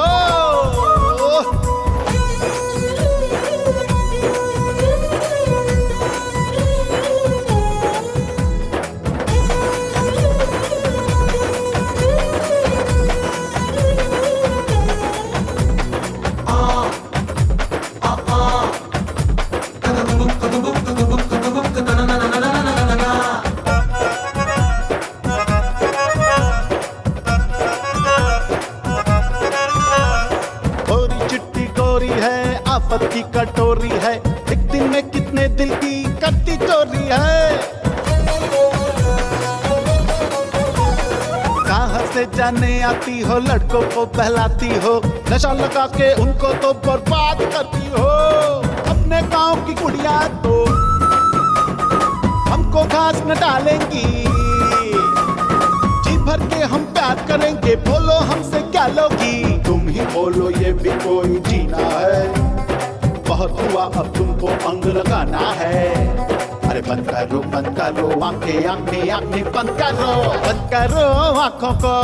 आफत की कटोरी है, एक दिन में कितने दिल की करती चोरी है। कहाँ से जाने आती हो, लड़कों को बहलाती हो, नशा लगा के उनको तो बर्बाद करती हो। अपने गांव की कुड़ियां तो हमको घास न डालेंगी, जी भर के हम प्यार करेंगे, बोलो हमसे क्या लोगी। तुम ही बोलो ये भी कोई जीना है, बहुत हुआ अब तुमको अंग लगाना है। अरे बंद करो आंखें, आंखें आंखें बंद करो आंखों को,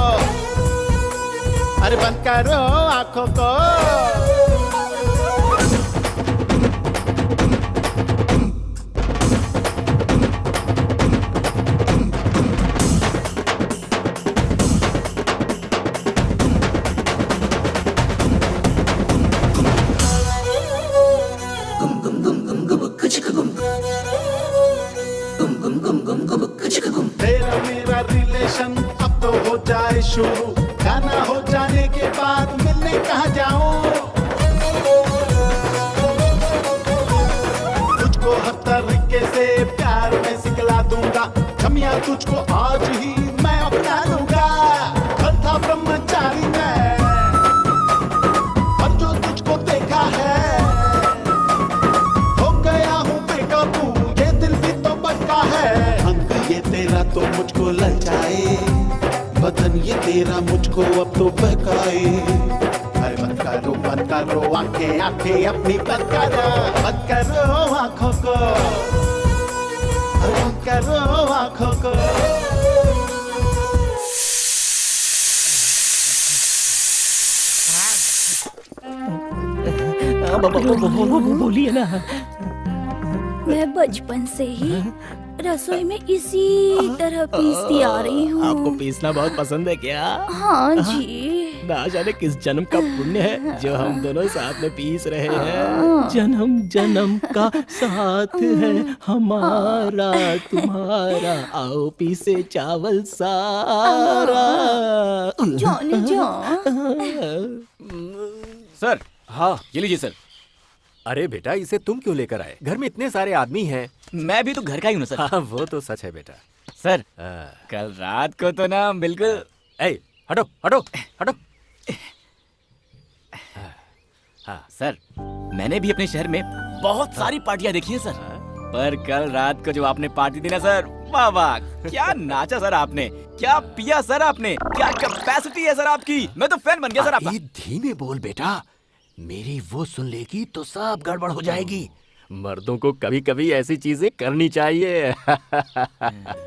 अरे बंद करो आंखों को। तेरा मेरा रिलेशन अब तो हो जाए शुरू, गाना हो जाने के बाद मिलने कहाँ जाऊं? तुझको हर तरीके से प्यार में सिखला दूंगा, कमियां तुझको आज ही मैं अपना लूंगा। कल था ब्रह्मचारी मैं, और जो तुझको देखा है हो गया हूँ बेकाबू, ये दिल भी तो बका है। अंग ये तेरा तो मुझको ललचाए, बदन ये तेरा मुझको अब तो बहकाए। अरे बंद करो आंखें आंखें अपनी बंद करो आंखों को, बंद करो आंखों को। बोलिए ना। मैं बचपन से ही रसोई में इसी तरह पीसती आ रही हूँ। आपको पीसना बहुत पसंद है क्या? हाँ जी। ना जाने किस जन्म का पुण्य है जो हम दोनों साथ में पीस रहे हैं। जन्म जन्म का साथ है हमारा तुम्हारा, आओ पीसे चावल सारा। जाने जा। सर, हाँ ये लीजिए सर। अरे बेटा, इसे तुम क्यों लेकर आए? घर में इतने सारे आदमी हैं। मैं भी तो घर का ही हूँ सर। हाँ वो तो सच है बेटा। सर कल रात को तो ना बिल्कुल। ए, हटो हटो हटो। हाँ सर, मैंने भी अपने शहर में बहुत सारी पार्टियां देखी हैं सर, पर कल रात को जो आपने पार्टी दी ना सर, वाह वाह, क्या नाचा सर आपने, क्या पिया सर आपने, क्या कैपेसिटी है सर आपकी। मैं तो फैन बन गया सर आपका। धीमे बोल बेटा, मेरी वो सुन लेगी तो सब गड़बड़ हो जाएगी। मर्दों को कभी कभी ऐसी चीजें करनी चाहिए।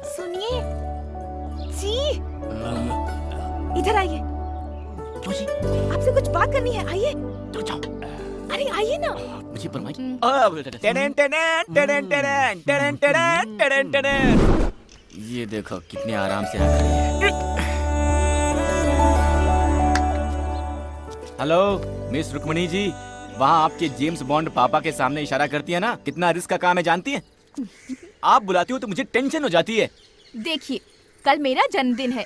सुनिए जी, इधर आइए। आपसे कुछ बात करनी है, आइए। तो जाओ। अरे आइए ना। मुझे परवाह। ये देखो कितने आराम से आ खड़ी है। हेलो मिस रुक्मणी जी, वहाँ आपके जेम्स बॉन्ड पापा के सामने इशारा करती है ना, कितना रिस्क का काम है जानती है? आप बुलाती हो तो मुझे टेंशन हो जाती है। देखिए, कल मेरा जन्मदिन है,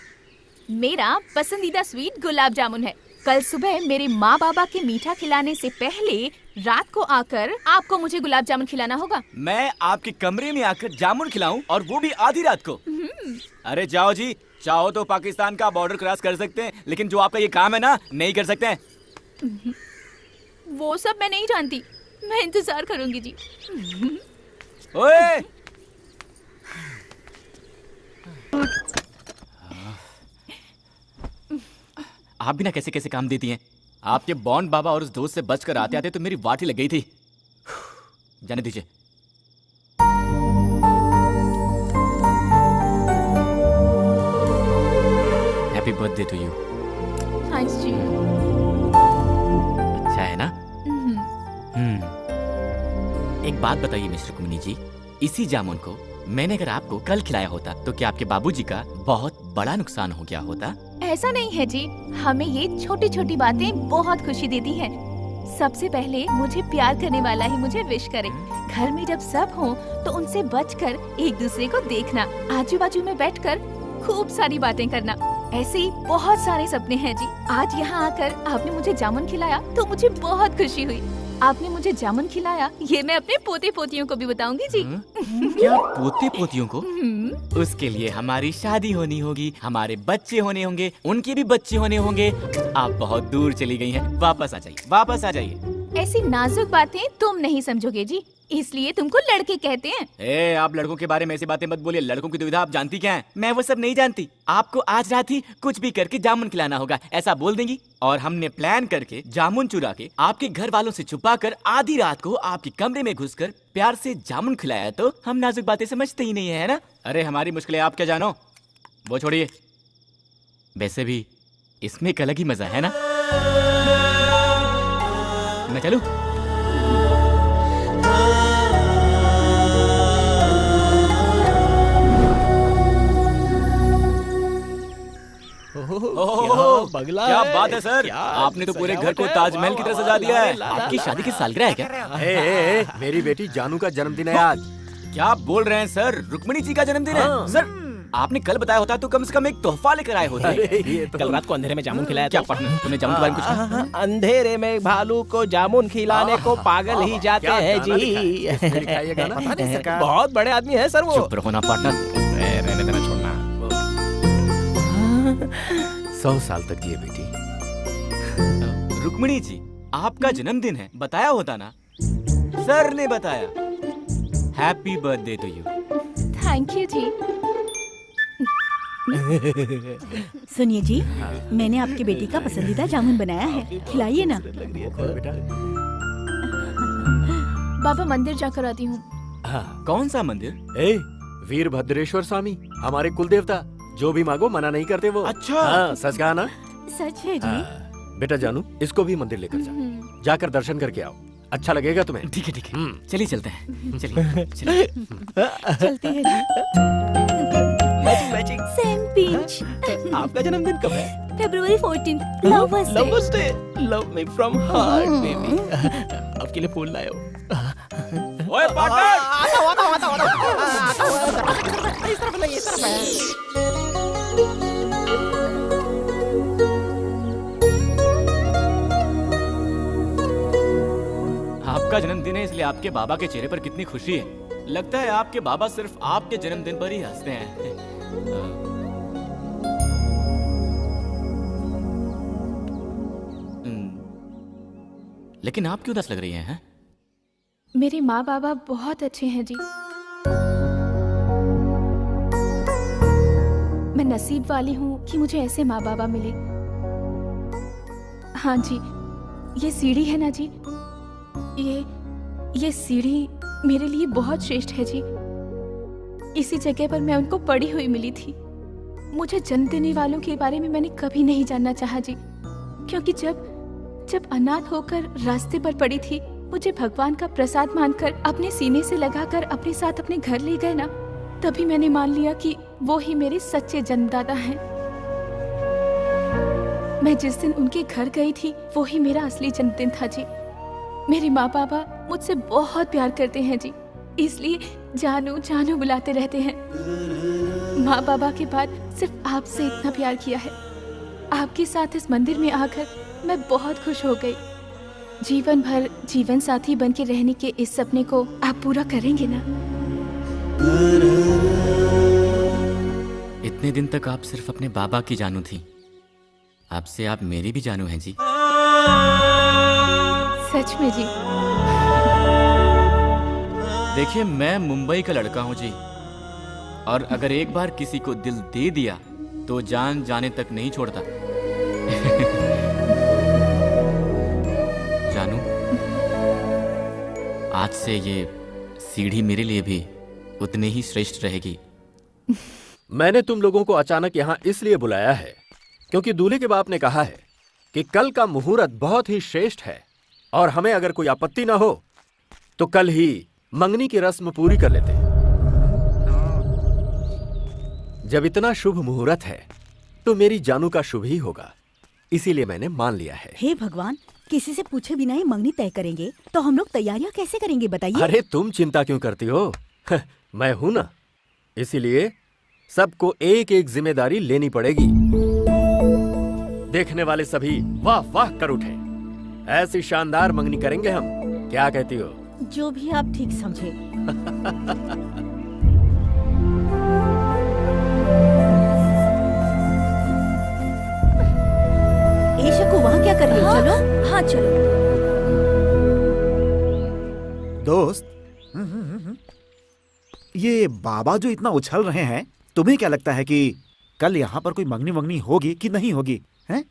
मेरा पसंदीदा स्वीट गुलाब जामुन है। कल सुबह मेरे माँ बाबा के मीठा खिलाने से पहले रात को आकर आपको मुझे गुलाब जामुन खिलाना होगा। मैं आपके कमरे में आकर जामुन खिलाऊं, और वो भी आधी रात को? अरे जाओ जी, चाहो तो पाकिस्तान का बॉर्डर क्रॉस कर सकते हैं, लेकिन जो आपका ये काम है ना, नहीं कर सकते हैं। वो सब मैं नहीं जानती, मैं इंतजार करूंगी जी। ओए! आप भी ना कैसे कैसे काम देती हैं। आपके बॉन्ड बाबा और उस दोस्त से बचकर आते आते तो मेरी वाटी लग गई थी। जाने दीजिए। Happy birthday to you. Thanks जी। अच्छा है ना? एक बात बताइए मिस्टर कुमनी जी, इसी जामुन को मैंने अगर आपको कल खिलाया होता तो क्या आपके बाबूजी का बहुत बड़ा नुकसान हो गया होता? ऐसा नहीं है जी, हमें ये छोटी छोटी बातें बहुत खुशी देती हैं। सबसे पहले मुझे प्यार करने वाला ही मुझे विश करे। घर में जब सब हों तो उनसे बचकर एक दूसरे को देखना, आजू बाजू में बैठकर खूब सारी बातें करना। ऐसे ही बहुत सारे सपने हैं जी। आज यहाँ आकर आपने मुझे जामुन खिलाया तो मुझे बहुत खुशी हुई। आपने मुझे जामुन खिलाया, ये मैं अपने पोते पोतियों को भी बताऊंगी जी। क्या पोते पोतियों को? उसके लिए हमारी शादी होनी होगी, हमारे बच्चे होने होंगे, उनके भी बच्चे होने होंगे। आप बहुत दूर चली गई हैं, वापस आ जाइए, वापस आ जाइए। ऐसी नाजुक बातें तुम नहीं समझोगे जी, इसलिए तुमको लड़के कहते हैं। ए, आप लड़कों के बारे में ऐसी बातें मत बोलिए। लड़कों की दुविधा आप जानती क्या है? मैं वो सब नहीं जानती। आपको आज रात ही कुछ भी करके जामुन खिलाना होगा, ऐसा बोल देंगी। और हमने प्लान करके जामुन चुरा के आपके घर वालों से छुपा कर आधी रात को आपके कमरे में घुसकर प्यार से जामुन खिलाया तो हम नाजुक बातें समझते ही नहीं है ना? अरे हमारी मुश्किलें आप क्या जानो, वो छोड़िए। वैसे भी इसमें एक अलग ही मजा है ना। मैं चलूं? बगला क्या है। बात है सर, आपने तो पूरे घर को ताजमहल की तरह सजा दिया है। आपकी शादी की सालगिरह है क्या? मेरी बेटी जानू का जन्मदिन है आज। क्या आप बोल रहे हैं सर? रुक्मिणी जी का जन्मदिन है सर? आपने कल बताया होता तो कम से कम एक तोहफा लेकर आए होते। ये तो कल रात को अंधेरे में जामुन खिलाया क्या पढ़ना? तुमने जामुन के बारे में कुछ कहा? अंधेरे में भालू को जामुन खिलाने को पागल ही जाते हैं जी। बहुत बड़े आदमी है सर वो। चुप रहो ना पार्टनर। रहने देना, छोड़ना। 100 साल तक जिए बेटी। रुक्मिणी जी, आपका जन्मदिन है, बताया होता ना। सर ने बताया। Happy birthday to you. Thank you जी। सुनिए जी, मैंने आपकी बेटी का पसंदीदा जामुन बनाया है, खिलाइए ना। बाबा मंदिर जाकर आती हूँ। कौन सा मंदिर? वीरभद्रेश्वर स्वामी, हमारे कुल देवता। जो भी मांगो मना नहीं करते वो। अच्छा। हाँ, सच कहा ना? सच है जी। बेटा जानू, इसको भी मंदिर लेकर जा। जाकर दर्शन करके आओ, अच्छा लगेगा तुम्हें। ठीक है ठीक है, चलिए चलते हैं। चलिए चलिए। चलते हैं जी। मैचिंग। Same pinch. आपका जन्मदिन कब है? February 14th, Lovers Day। Lovers Day। Love me from heart, baby। आपके लिए फूल लाया हूँ। ओए पार्टनर! इस तरफ नहीं, इस तरफ है। आपका जन्मदिन है इसलिए आपके बाबा के चेहरे पर कितनी खुशी है। लगता है आपके बाबा सिर्फ आपके जन्मदिन पर ही हंसते हैं। लेकिन आप क्यों उदास लग रही हैं? मेरे माँ बाबा बहुत अच्छे हैं जी। मैं नसीब वाली हूँ कि मुझे ऐसे माँ बाबा मिले। हाँ जी, ये सीढ़ी है ना जी, ये सीढ़ी मेरे लिए बहुत श्रेष्ठ है जी। इसी जगह पर मैं उनको पड़ी हुई मिली थी। मुझे जन्म देने वालों के बारे में मैंने कभी नहीं जानना चाहा जी, क्योंकि जब अनाथ होकर रास्ते पर पड़ी थी, मुझे भगवान का प्रसाद मानकर अपने सीने से लगाकर अपने साथ अपने घर ले गए ना, तभी मैंने मान लिया कि वो ही मेरे सच्चे जन्मदाता हैं। मैं जिस दिन उनके घर गई थी, वो ही मेरा असली जन्मदिन था जी। मेरे माँ बाबा मुझसे बहुत प्यार करते हैं जी, इसलिए जानू जानू बुलाते रहते हैं। माँ बाबा के बाद सिर्फ आपसे इतना प्यार किया है। आपके साथ इस मंदिर में आकर मैं बहुत खुश हो गई। जीवन भर जीवन साथी बन के रहने के इस सपने को आप पूरा करेंगे ना? इतने दिन तक आप सिर्फ अपने बाबा की जानू थी, अब से आप मेरी भी जानू हैं जी। सच में जी? देखिए, मैं मुंबई का लड़का हूँ जी, और अगर एक बार किसी को दिल दे दिया तो जान जाने तक नहीं छोड़ता। जानू, आज से ये सीढ़ी मेरे लिए भी उतनी ही श्रेष्ठ रहेगी। मैंने तुम लोगों को अचानक यहाँ इसलिए बुलाया है क्योंकि दूल्हे के बाप ने कहा है कि कल का मुहूर्त बहुत ही श्रेष्ठ है और हमें अगर कोई आपत्ति ना हो तो कल ही मंगनी की रस्म पूरी कर लेते। जब इतना शुभ मुहूर्त है तो मेरी जानू का शुभ ही होगा, इसीलिए मैंने मान लिया है। हे भगवान, किसी से पूछे बिना ही मंगनी तय करेंगे तो हम लोग तैयारियां कैसे करेंगे बताइए? अरे तुम चिंता क्यों करती हो? मैं हूं ना, इसीलिए सबको एक एक जिम्मेदारी लेनी पड़ेगी। देखने वाले सभी वाह वाह कर उठे। ऐसी शानदार मंगनी करेंगे हम, क्या कहती हो? जो भी आप ठीक समझे। शकु, वहाँ क्या कर रही हो? चलो। हाँ चलो। दोस्त, ये बाबा जो इतना उछल रहे हैं, तुम्हें क्या लगता है कि कल यहाँ पर कोई मंगनी वंगनी होगी कि नहीं होगी? हैं?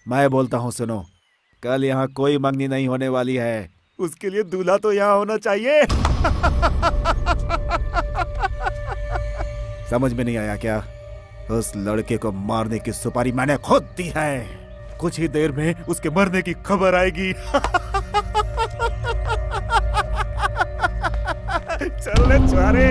मैं बोलता हूँ, सुनो, कल यहाँ कोई मंगनी नहीं होने वाली है। उसके लिए दूल्हा तो यहाँ होना चाहिए। समझ में नहीं आया क्या? उस लड़के को मारने की सुपारी मैंने खुद दी है। कुछ ही देर में उसके मरने की खबर आएगी। चल छुआरे।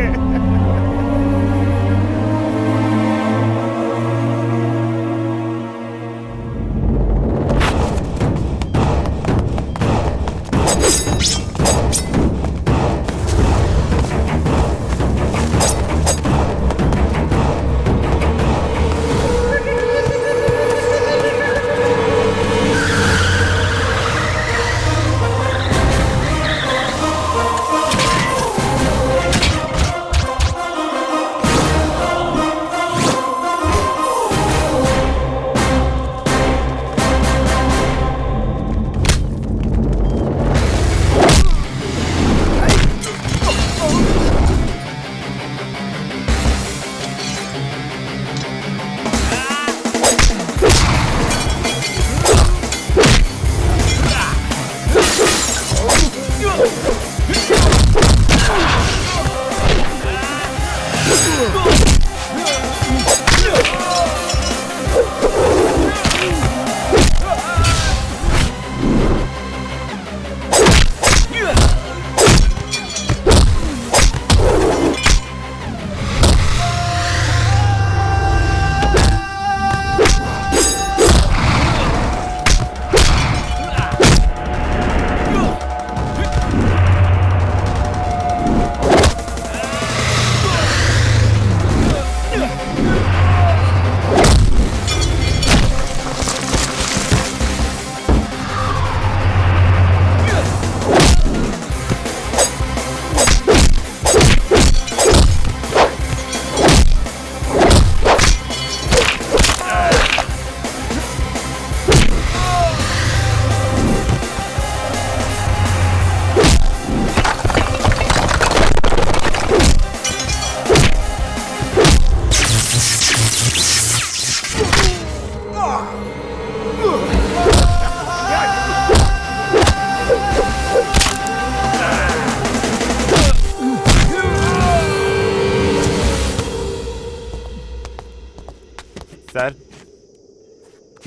सर,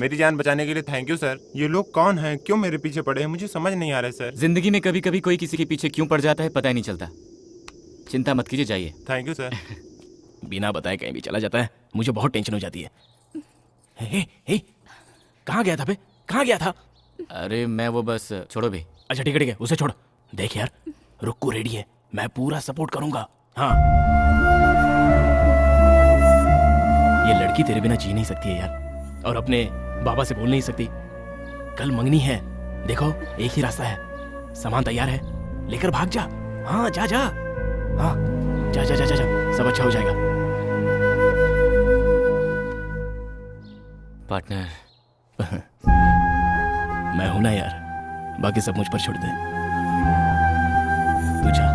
मेरी जान बचाने के लिए थैंक यू सर। ये लोग कौन हैं, क्यों मेरे पीछे पड़े हैं, मुझे समझ नहीं आ रहा है सर। जिंदगी में कभी कभी कोई किसी के पीछे क्यों पड़ जाता है पता ही नहीं चलता। चिंता मत कीजिए, जाइए। Thank you sir. बिना बताए कहीं भी चला जाता है, मुझे बहुत टेंशन हो जाती है। हे, कहाँ गया था बे? कहाँ गया था? अरे मैं वो बस, छोड़ो बे। अच्छा ठीक है, उसे छोड़। देख यार, रुक्कू रेडी है, मैं पूरा सपोर्ट करूंगा। हाँ, ये लड़की तेरे बिना जी नहीं सकती है यार, और अपने बाबा से बोल नहीं सकती। कल मंगनी है, देखो एक ही रास्ता है, सामान तैयार है, लेकर भाग जा। हाँ जा जा, हाँ जा जा जा जा, जा। सब अच्छा हो जाएगा। पार्टनर मैं हूं ना यार, बाकी सब मुझ पर छोड़ दे। तू जा।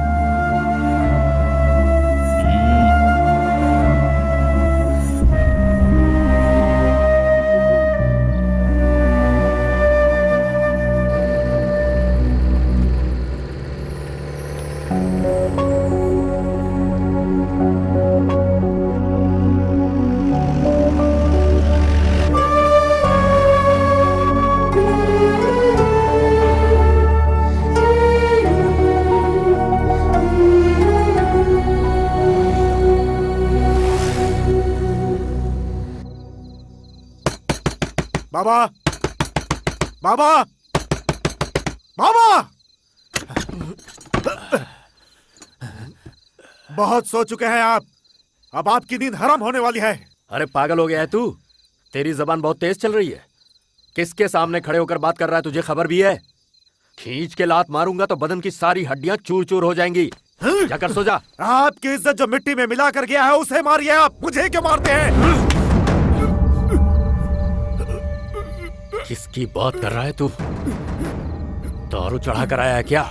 बाबा, बाबा, बाबा! बहुत सो चुके हैं आप, अब आपकी नींद हराम होने वाली है। अरे पागल हो गया है तू? तेरी जबान बहुत तेज चल रही है। किसके सामने खड़े होकर बात कर रहा है, तुझे खबर भी है? खींच के लात मारूंगा तो बदन की सारी हड्डियां चूर चूर हो जाएंगी। जाकर सो जा। आपकी इज्जत जो मिट्टी में मिला कर गया है उसे मारिए आप, मुझे क्यों मारते हैं? किसकी बात कर रहा है तू? दारू चढ़ा कर आया है क्या?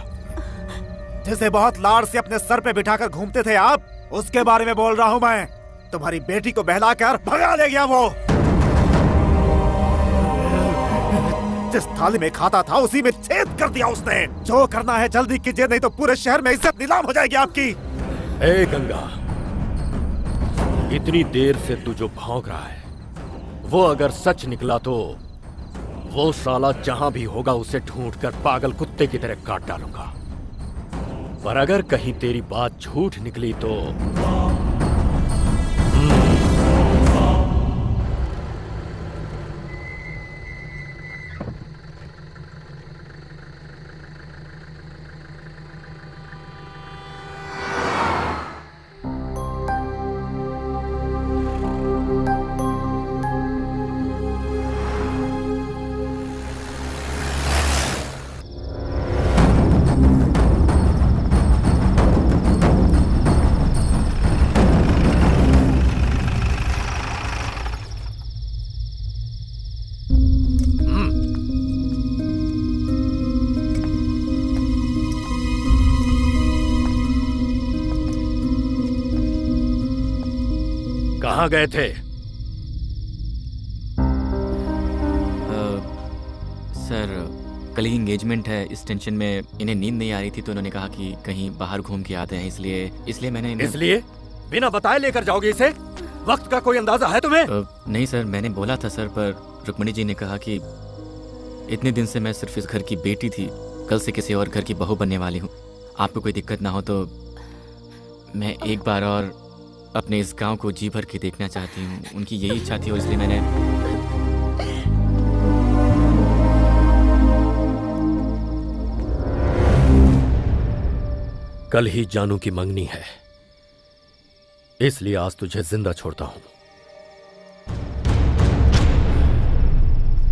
जिसे बहुत लाड़ से अपने सर पे बिठाकर घूमते थे आप, उसके बारे में बोल रहा हूँ मैं। तुम्हारी बेटी को बहलाकर भगा ले गया वो। जिस थाली में खाता था उसी में छेद कर दिया उसने। जो करना है जल्दी कीजिए, नहीं तो पूरे शहर में इज्जत नीलाम हो जाएगी आपकी। ए गंगा, इतनी देर से तू जो भौंक रहा है वो अगर सच निकला तो वो साला जहां भी होगा उसे ढूंढकर पागल कुत्ते की तरह काट डालूंगा। पर अगर कहीं तेरी बात झूठ निकली तो कहाँ गए थे? सर, कल ही एंगेजमेंट है, इस टेंशन में इन्हें नींद नहीं आ रही थी तो उन्होंने कहा कि कहीं बाहर घूम के आते हैं, इसलिए मैंने इन्हें... इसलिए बिना बताए लेकर जाओगे इसे? वक्त का कोई अंदाजा है तुम्हें? नहीं सर, मैंने बोला था सर, पर रुक्मणी जी ने कहा कि इतने दिन से मैं सिर्फ इस घर की बेटी थी, कल से किसी और घर की बहू बनने वाली हूँ। आपको कोई दिक्कत ना हो तो मैं एक बार और अपने इस गांव को जी भर के देखना चाहती हूँ। उनकी यही इच्छा थी और इसलिए मैंने... कल ही जानू की मंगनी है, इसलिए आज तुझे जिंदा छोड़ता हूं।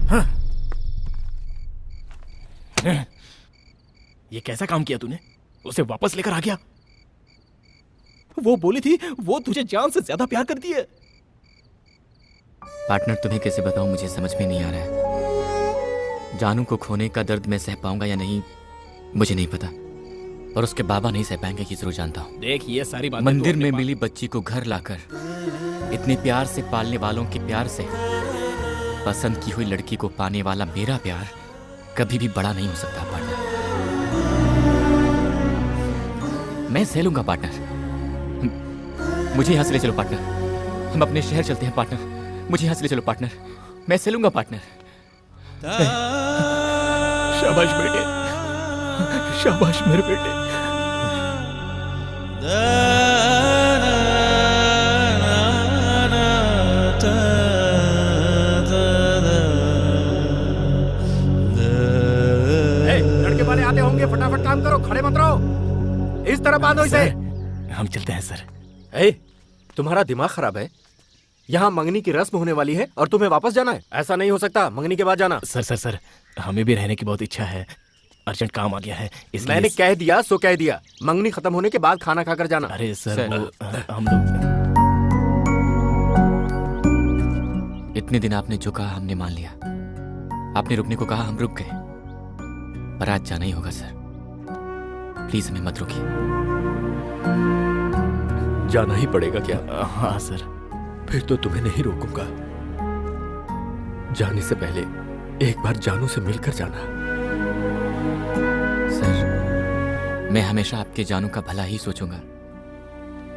हाँ। ये कैसा काम किया तूने? उसे वापस लेकर आ गया। वो बोली थी वो तुझे जान से ज्यादा प्यार करती है। पार्टनर, तुम्हें कैसे बताऊं, मुझे समझ में नहीं आ रहा है। जानू को खोने का दर्द मैं सह पाऊंगा या नहीं मुझे नहीं पता, और उसके बाबा नहीं सह पाएंगे कि जरूर जानता हूं। देख, ये सारी बातें मंदिर में मिली बच्ची को घर लाकर इतने प्यार से पालने वालों के प्यार से पसंद की हुई लड़की को पाने वाला मेरा प्यार कभी भी बड़ा नहीं हो सकता पार्टनर। मैं सह लूंगा पार्टनर, मुझे यहां से ले चलो पार्टनर। हम अपने शहर चलते हैं पार्टनर। मुझे यहाँ से ले चलो पार्टनर, मैं चलूंगा पार्टनर। शाबाश बेटे, शाबाश मेरे बेटे। लड़के वाले आते होंगे, फटाफट काम करो, खड़े मत रहो, इस तरह बांधो इसे। हम चलते हैं सर। तुम्हारा दिमाग खराब है? यहाँ मंगनी की रस्म होने वाली है और तुम्हें वापस जाना है? ऐसा नहीं हो सकता, मंगनी के बाद जाना। सर हमें भी रहने की बहुत इच्छा है, अर्जेंट काम आ गया है इसलिए। मैंने कह दिया सो कह दिया, मंगनी खत्म होने के बाद खाना खाकर जाना। अरे सर वो हम लोग इतने दिन आपने जो कहा हमने मान लिया, आपने रुकने को कहा हम रुक गए, पर आज जाना ही होगा सर। प्लीज हमें मत रोकिए। जाना ही पड़ेगा क्या? हाँ सर। फिर तो तुम्हें नहीं रोकूंगा। जाने से पहले एक बार जानू से मिलकर जाना। सर मैं हमेशा आपके जानू का भला ही सोचूंगा।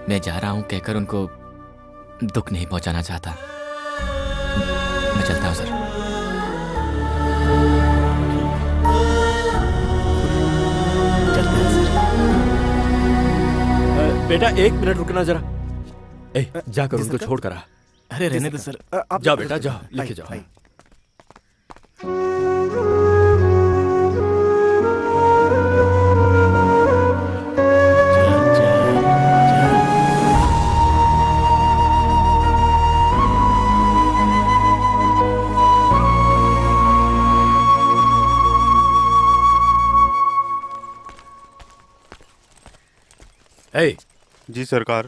मैं जा रहा हूं कहकर उनको दुख नहीं पहुंचाना चाहता। मैं चलता हूं सर। चलते हैं सर। बेटा 1 मिनट रुकना जरा। जाकर उनको छोड़ कर आ। अरे रहने दो सर। जाओ बेटा जाओ, लेके जाओ। जी सरकार।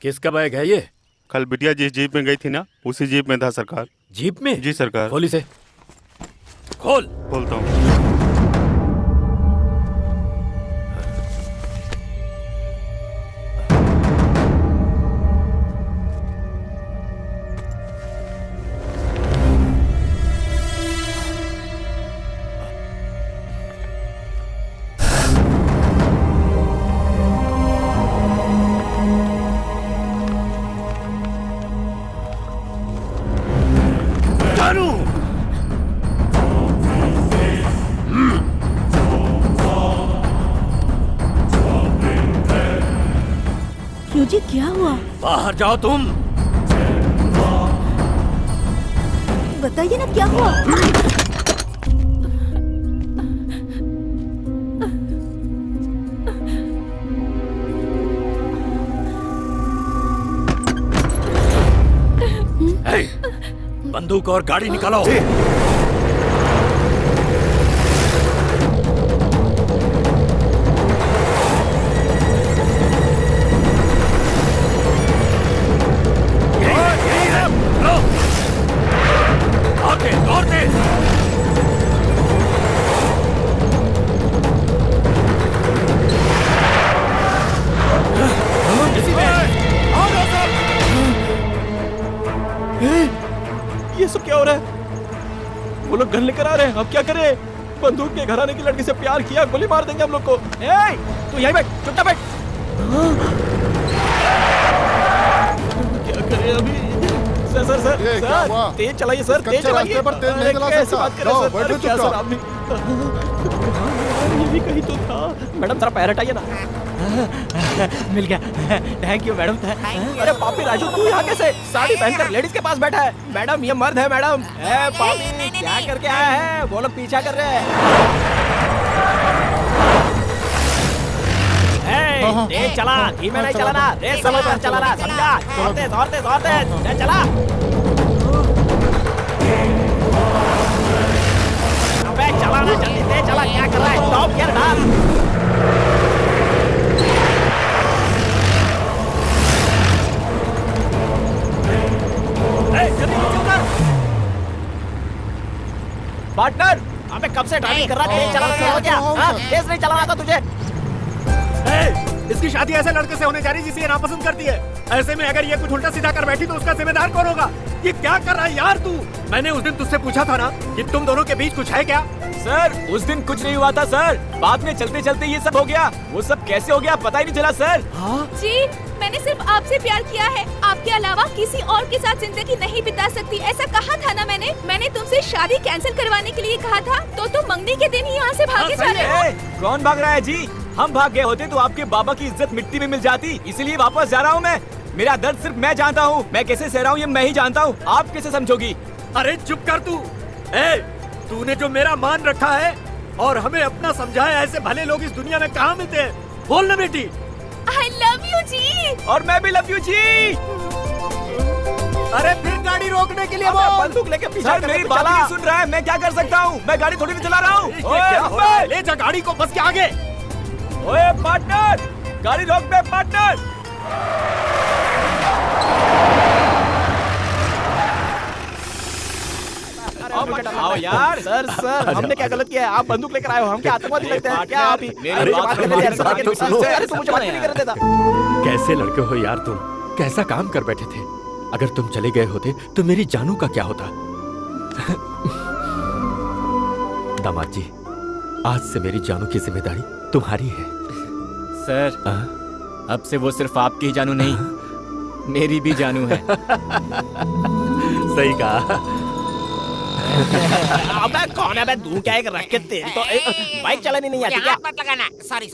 किसका बैग है ये? कल बिटिया जिस जीप में गई थी ना, उसी जीप में था सरकार। जीप में? जी सरकार। खोल इसे, खोल। खोलता हूँ। जी क्या हुआ? बाहर जाओ तुम। बताइए ना क्या हुआ? बंदूक और गाड़ी निकालो। ये सब क्या हो रहा है? वो लोग गन लेकर आ रहे हैं, अब क्या करें? बंदूक के घराने की लड़की से प्यार किया, गोली मार देंगे हम लोग को। तू यहीं बैठ, चुपचाप बैठ। क्या करें अभी? सर तेज चलाइए सर, तेज चलाइए। कैसे बात कर रहे हैं सर? क्या सर आप भी? ये भी कहीं तो था। मैडम थोड़ा पैर हटाइए ना। मिल गया, थैंक यू मैडम। अरे पापी राजू तू यहाँ कैसे? साड़ी पहनकर लेडीज के पास बैठा है। मैडम ये मर्द है मैडम। पापी क्या करके आया है? वो लोग पीछा कर रहे हैं। तेज चला, धीमे नहीं चलाना, रेस समय पर चलाना, समझा? जोर तेज चला। अबे चलाना जल्दी, तेज चला। क्या कर रहा है? टॉप गियर डाल। पार्टनर, अबे कब से ड्राइविंग कर रहा है? तेज चलाना हो गया? तेज नहीं चलाना था तुझे? इसकी शादी ऐसे लड़के से होने जा रही जिसे ये नापसंद करती है। ऐसे में अगर ये कुछ उल्टा सीधा कर बैठी तो उसका जिम्मेदार कौन होगा? ये क्या कर रहा है यार तू? मैंने उस दिन तुझसे पूछा था ना कि तुम दोनों के बीच कुछ है क्या? सर उस दिन कुछ नहीं हुआ था सर, बाद में चलते चलते ये सब हो गया। वो सब कैसे हो गया पता ही नहीं चला सर। जी मैंने सिर्फ आपसे प्यार किया है, आपके अलावा किसी और के साथ जिंदगी नहीं बिता सकती, ऐसा कहा था ना मैंने तुमसे शादी कैंसिल करवाने के लिए कहा था, तो तुम मंगनी के दिन ही यहाँ से भागे जा रहे हो। कौन भाग रहा है जी? हम भाग गए होते तो आपके बाबा की इज्जत मिट्टी में मिल जाती, इसीलिए वापस जा रहा हूँ मैं। मेरा दर्द सिर्फ मैं जानता हूँ, मैं कैसे सह रहा हूँ ये मैं ही जानता हूँ, आप कैसे समझोगी? अरे चुप कर तू। तूने जो मेरा मान रखा है और हमें अपना समझा है, ऐसे भले लोग इस दुनिया में कहाँ मिलते हैं? बोल ना बेटी। I love you जी। और मैं भी लव यू जी। अरे फिर गाड़ी रोकने के लिए वो बंदूक लेके पीछे मेरी बात नहीं सुन रहा है, मैं क्या कर सकता हूँ? मैं गाड़ी थोड़ी नहीं चला रहा हूँ। ले जा गाड़ी को बस के आगे। ओए पार्टनर, गाड़ी रोक दे पार्टनर। आओ यार। सर हमने क्या गलत किया है? आप बंदूक लेकर आए हो, हम क्या आतंकवादी लगते हैं क्या? आप ही मेरी बात करने दे यार, अरे तुम मुझे बात नहीं करने देता। कैसे लड़के हो यार तुम? कैसा काम कर बैठे थे? अगर तुम चले गए होते तो मेरी जानू का क्या होता? दामाद जी, आज से मेरी जानू की जिम्मेदारी तुम्हारी है। सर अब से वो सिर्फ आपकी ही जानू नहीं, मेरी भी जानू है। सही कहा। अबे कौन है बे? तू क्या एक रख के तेरी तो बाइक चलानी नहीं आती क्या? मत लगाना। सॉरी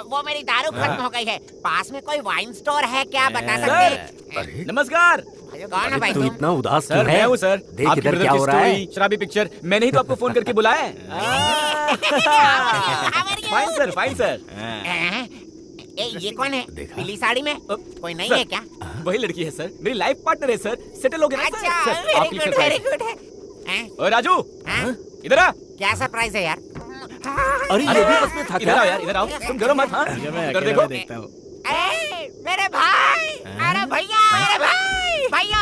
वो मेरी दारू खत्म हो गई है। पास में कोई वाइन स्टोर है क्या, बता सकते? नमस्कार। कौन है भाई तू इतना उदास क्यों सर? है? मैं हूँ सर। देख आपकी इधर ब्रदर क्या की हो रहा है? स्टोरी, शराबी पिक्चर, मैंने ही तो आपको फोन करके बुलाया है। Fine sir, fine sir. ये कौन है पीली साड़ी में? कोई नहीं है क्या? वही लड़की है सर, मेरी लाइफ पार्टनर है सर, सेटल हो गया ना अच्छा, सर। आपकी वेरी गुड है। ओए राजू, इधर आ। क्या सरप्राइज है यार? अरे ये भी बस में था। इधर आओ यार, इधर आओ, तुम डरो मत। हाँ इधर देखो। देखता हूँ। मेरे भाई, अरे भैया, मेरे भाई, भैया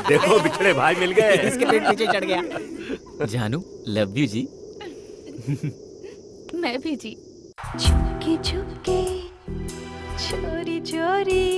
देखो बिछड़े भाई मिल गए। इसके पेट पीछे चढ़ गया। जानू लव यू जी। मैं भी जी। छुपके छुपके चोरी चोरी